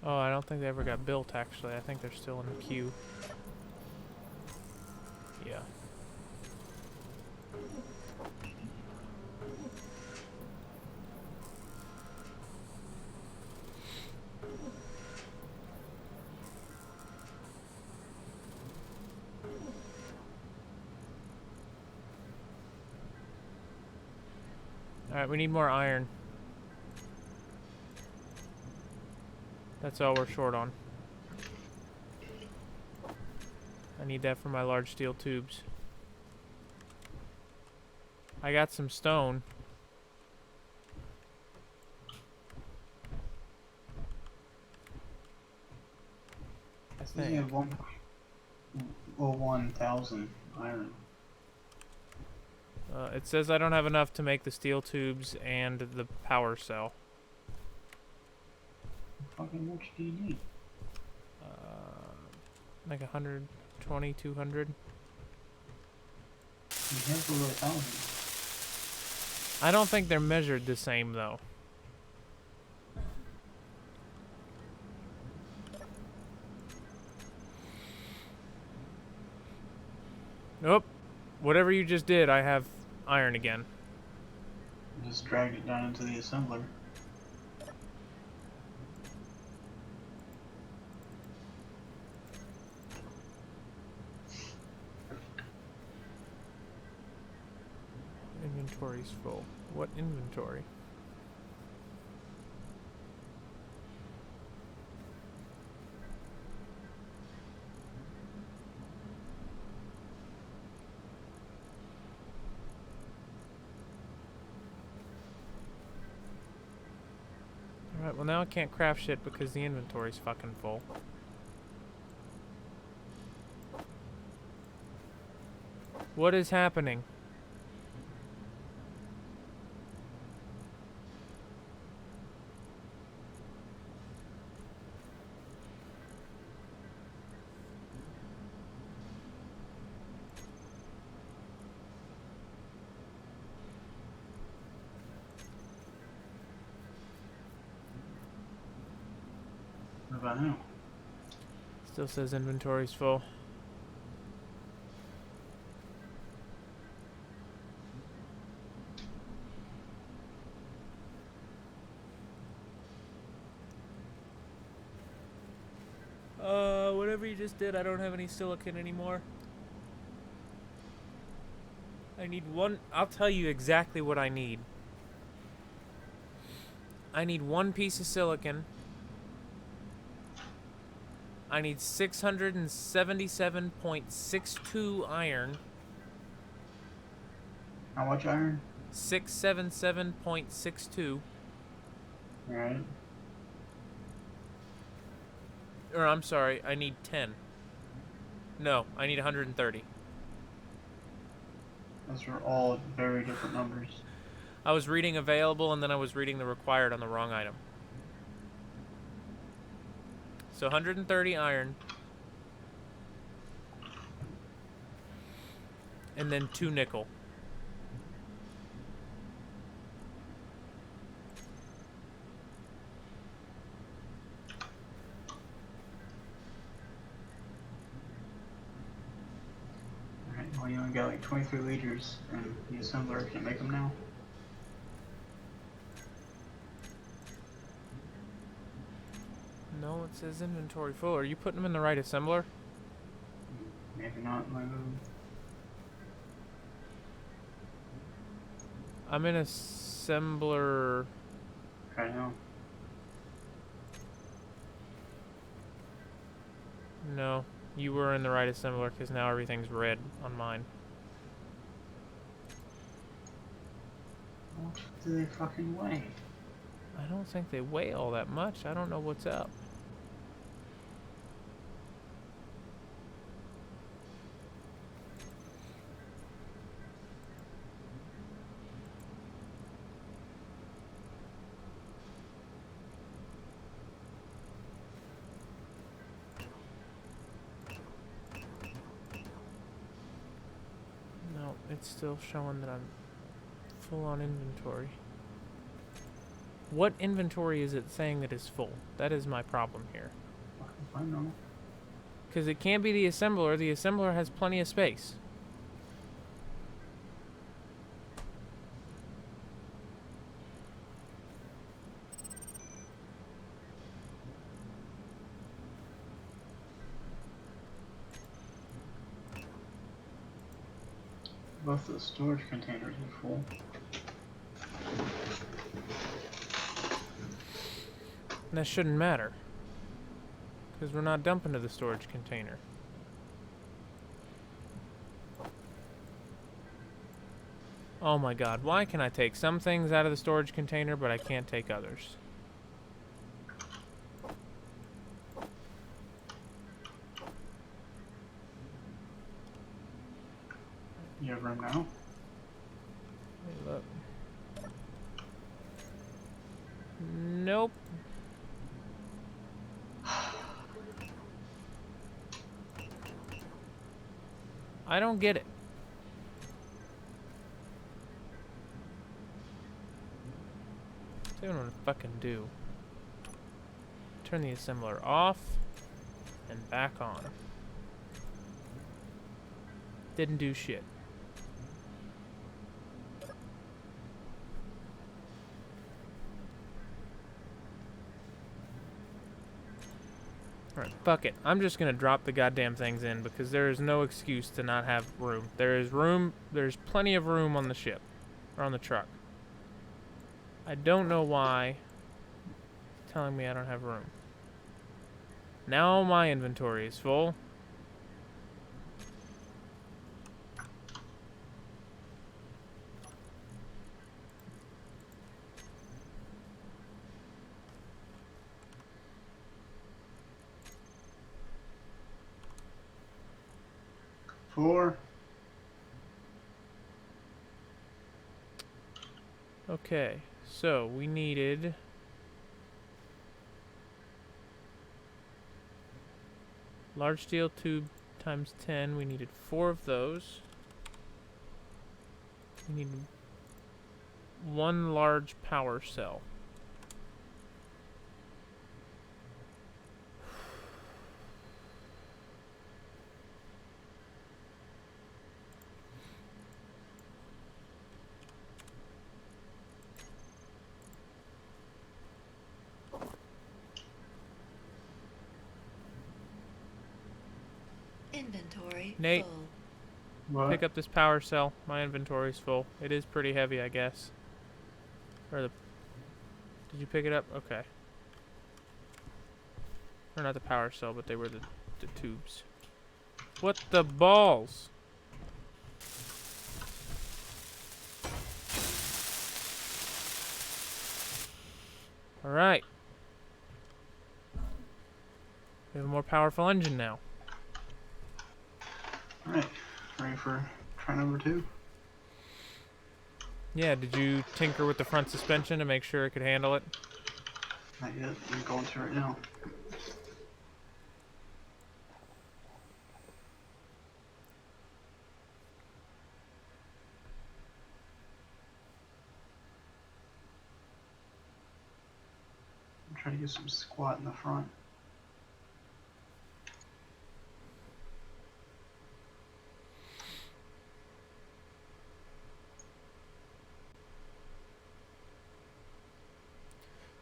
Oh, I don't think they ever got built, actually. I think they're still in the queue. Yeah. Alright, we need more iron. That's all we're short on. I need that for my large steel tubes. I got some stone. I You think. have 1,000 iron. It says I don't have enough to make the steel tubes and the power cell. Fucking much do you need? Like 120, 200. You have over 1,000. I don't think they're measured the same, though. Nope. Whatever you just did, I have iron again. Just dragged it down into the assembler. Inventory's full. What inventory? Alright, well now I can't craft shit because the inventory's fucking full. What is happening? What about now? Still says inventory's full. Whatever you just did, I don't have any silicon anymore. I need one. I'll tell you exactly what I need. I need one piece of silicon. I need 677.62 iron. How much iron? 677.62. Alright. Or I'm sorry, I need 10. No, I need 130. Those are all very different numbers. I was reading available and then I was reading the required on the wrong item. So 130 iron. And then 2 nickel. Alright, well you only got like 23 liters, and the assembler can't make them now. No, it says inventory full. Are you putting them in the right assembler? Maybe not in my move. I'm in assembler. I know. No, you were in the right assembler because now everything's red on mine. What do they fucking weigh? I don't think they weigh all that much. I don't know what's up. No, it's still showing that I'm full on inventory. What inventory is it saying that is full? That is my problem here. I know. Because it can't be the assembler. The assembler has plenty of space. Both the storage containers are full. And that shouldn't matter. Because we're not dumping to the storage container. Oh my god, why can I take some things out of the storage container, but I can't take others? You have room now? Let me look. Nope. I don't get it. See what I'm gonna fucking do. Turn the assembler off and back on. Didn't do shit. Alright, fuck it. I'm just gonna drop the goddamn things in because there is no excuse to not have room. There is room, there's plenty of room on the ship. Or on the truck. I don't know why it's telling me I don't have room. Now my inventory is full. 4. Okay, so we needed large steel tube times 10. We needed 4 of those. We need 1 large power cell. Inventory Nate. full. What? Pick up this power cell. My inventory's full. It is pretty heavy, I guess. Or the... Did you pick it up? Okay. Or not the power cell, but they were the tubes. What the balls? Alright. We have a more powerful engine now. Alright. Ready for try number 2? Yeah, did you tinker with the front suspension to make sure it could handle it? Not yet. I'm going to right now. I'm trying to get some squat in the front.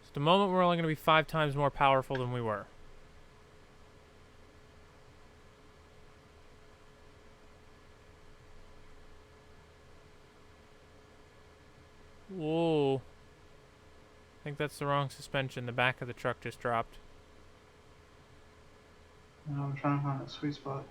So at the moment we're only going to be 5 times more powerful than we were. Whoa. I think that's the wrong suspension. The back of the truck just dropped. And I'm trying to find that sweet spot.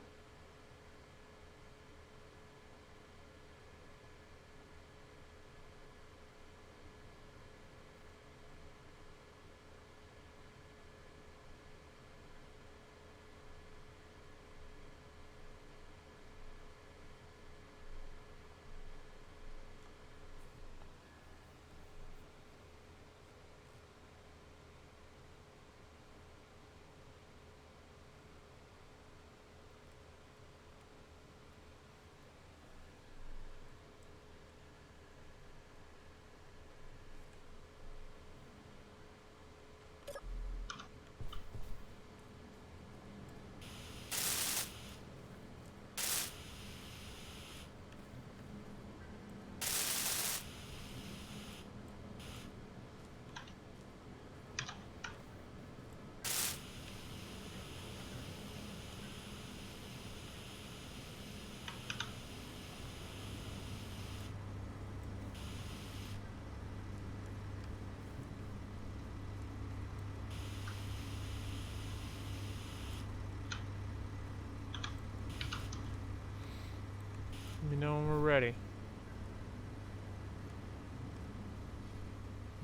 Let me know when we're ready.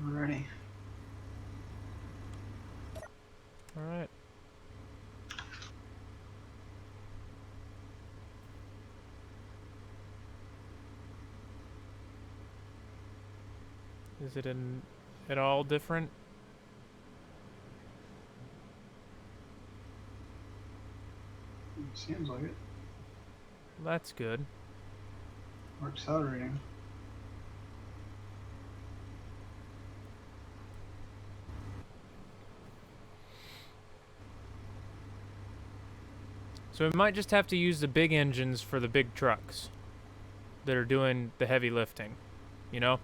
We're ready. Alright. Is it at all different? Seems like it. That's good. We're accelerating. So we might just have to use the big engines for the big trucks that are doing the heavy lifting, you know?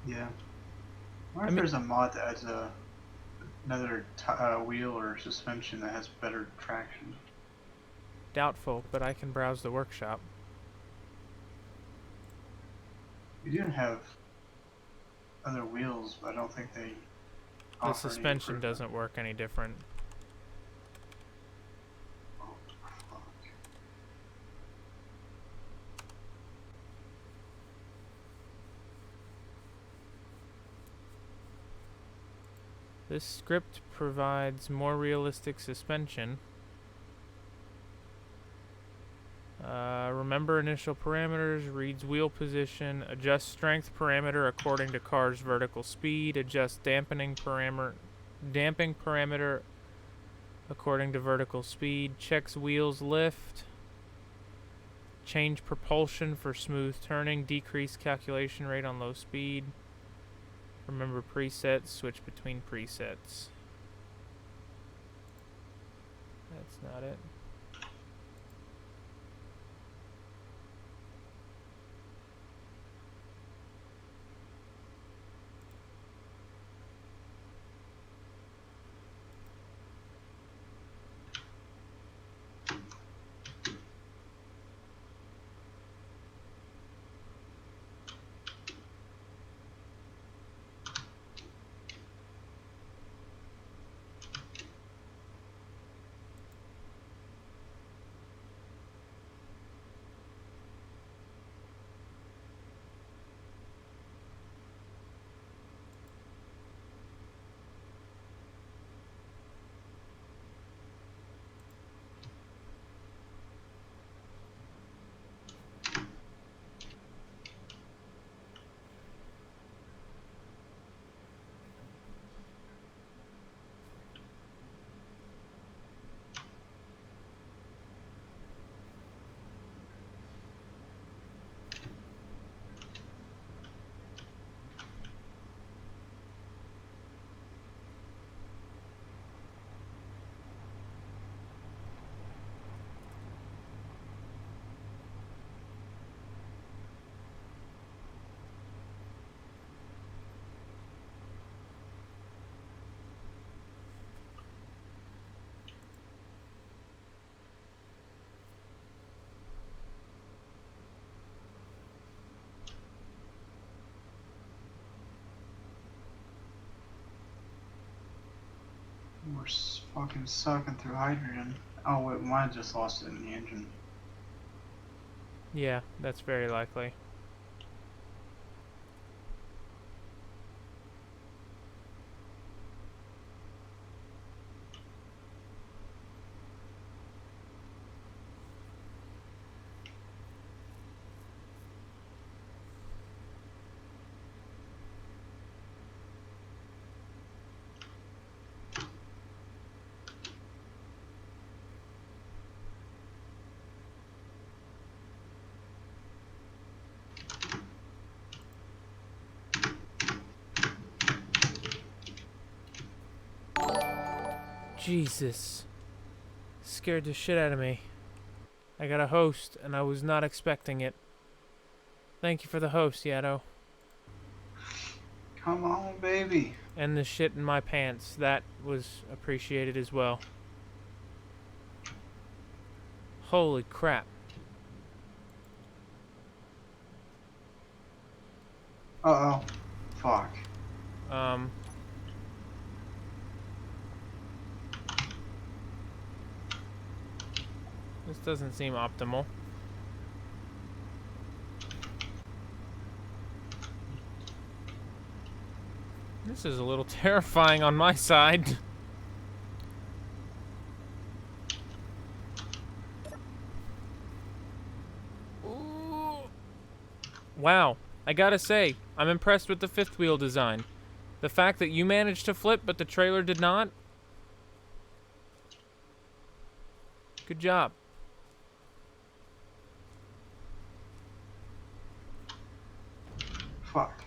Yeah. I wonder if mean- there's a mod that adds another wheel or suspension that has better traction. Doubtful, but I can browse the workshop. You do have other wheels, but I don't think they. The offer any suspension improvement. doesn't work any different. Oh, fuck. This script provides more realistic suspension. Remember initial parameters, reads wheel position, adjust strength parameter according to car's vertical speed, adjust damping parameter according to vertical speed, checks wheels lift, change propulsion for smooth turning, decrease calculation rate on low speed. Remember presets, switch between presets. That's not it. We're fucking sucking through hydrogen. Oh wait, mine just lost it in the engine. Yeah, that's very likely. Jesus. Scared the shit out of me. I got a host, and I was not expecting it. Thank you for the host, Yato. Come on, baby. And the shit in my pants. That was appreciated as well. Holy crap. Uh-oh. Fuck. This doesn't seem optimal. This is a little terrifying on my side. Ooh. Wow, I gotta say, I'm impressed with the fifth wheel design. The fact that you managed to flip but the trailer did not. Good job. Fuck.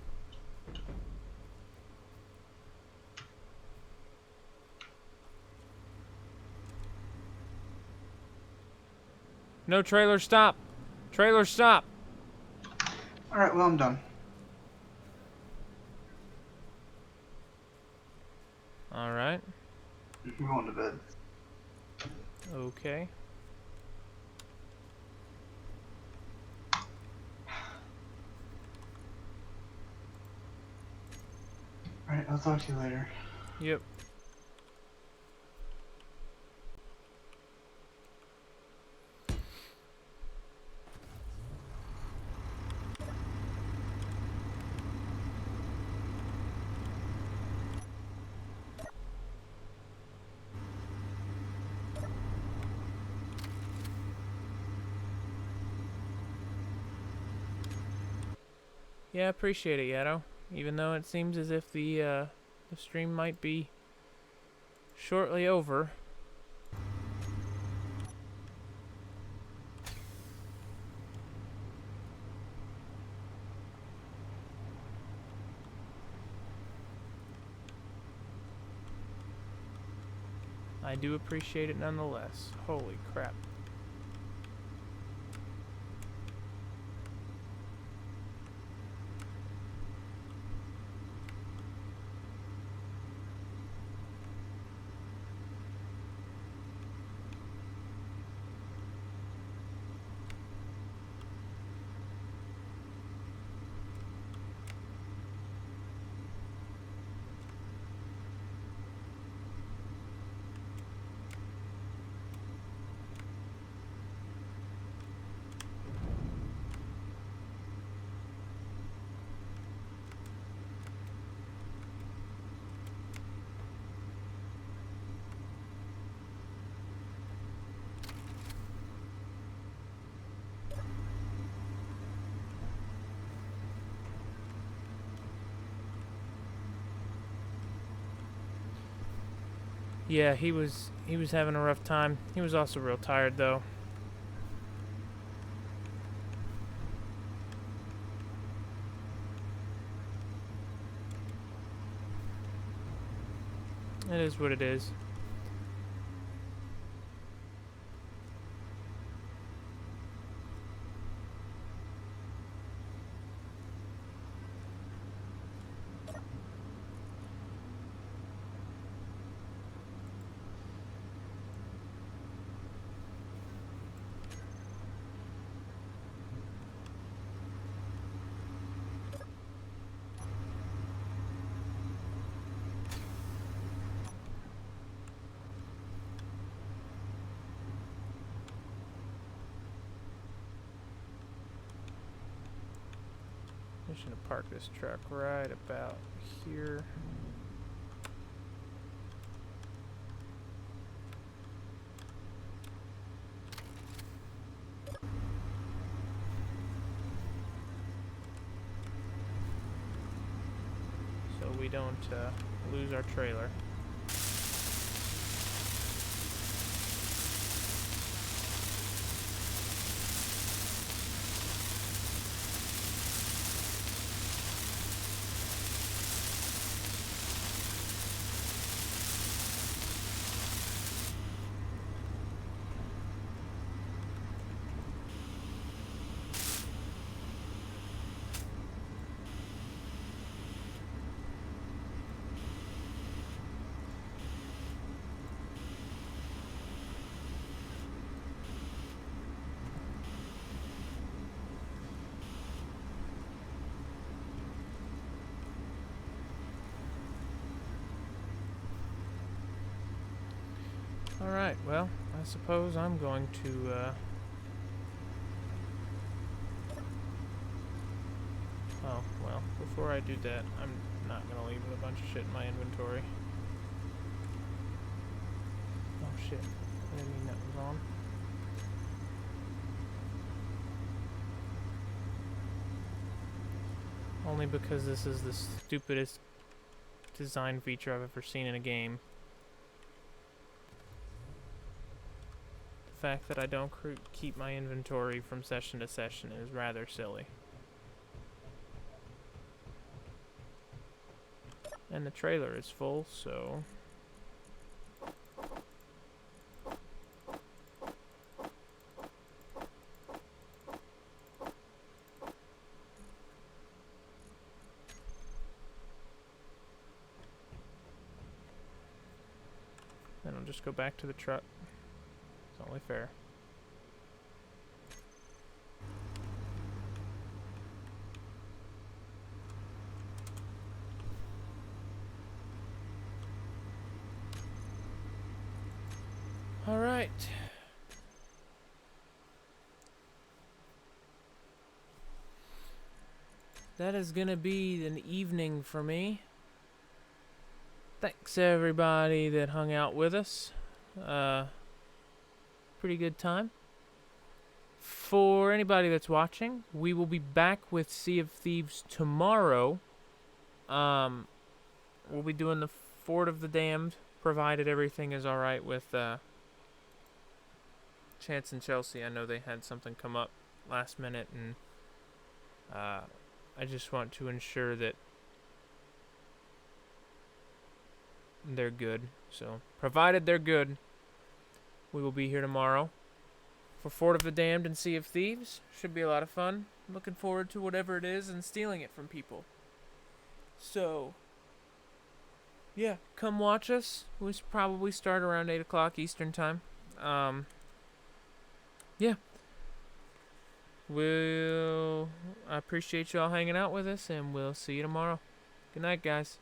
No, trailer, stop. Trailer, stop. Alright, well, I'm done. Alright. I'm going to bed. Okay. Alright, I'll talk to you later. Yep. Yeah, appreciate it, Yato. Even though it seems as if the stream might be shortly over. I do appreciate it nonetheless. Holy crap. Yeah, he was having a rough time. He was also real tired though. It is what it is. I should have parked this truck right about here. So we don't lose our trailer. Alright, well, I suppose I'm going to, oh, well, before I do that, I'm not going to leave a bunch of shit in my inventory. Oh, shit. I didn't mean that was on. Only because this is the stupidest design feature I've ever seen in a game. The fact that I don't keep my inventory from session to session is rather silly. And the trailer is full, so... then I'll just go back to the truck. It's only fair. All right. That is gonna be an evening for me. Thanks everybody that hung out with us. Pretty good time. For anybody that's watching, we will be back with Sea of Thieves tomorrow. We'll be doing the Fort of the Damned, provided everything is alright with Chance and Chelsea. I know they had something come up last minute, and I just want to ensure that they're good. So, provided they're good, we will be here tomorrow for Fort of the Damned and Sea of Thieves. Should be a lot of fun. Looking forward to whatever it is and stealing it from people. So, yeah, come watch us. We should probably start around 8 o'clock Eastern Time. Yeah. I appreciate y'all hanging out with us, and we'll see you tomorrow. Good night, guys.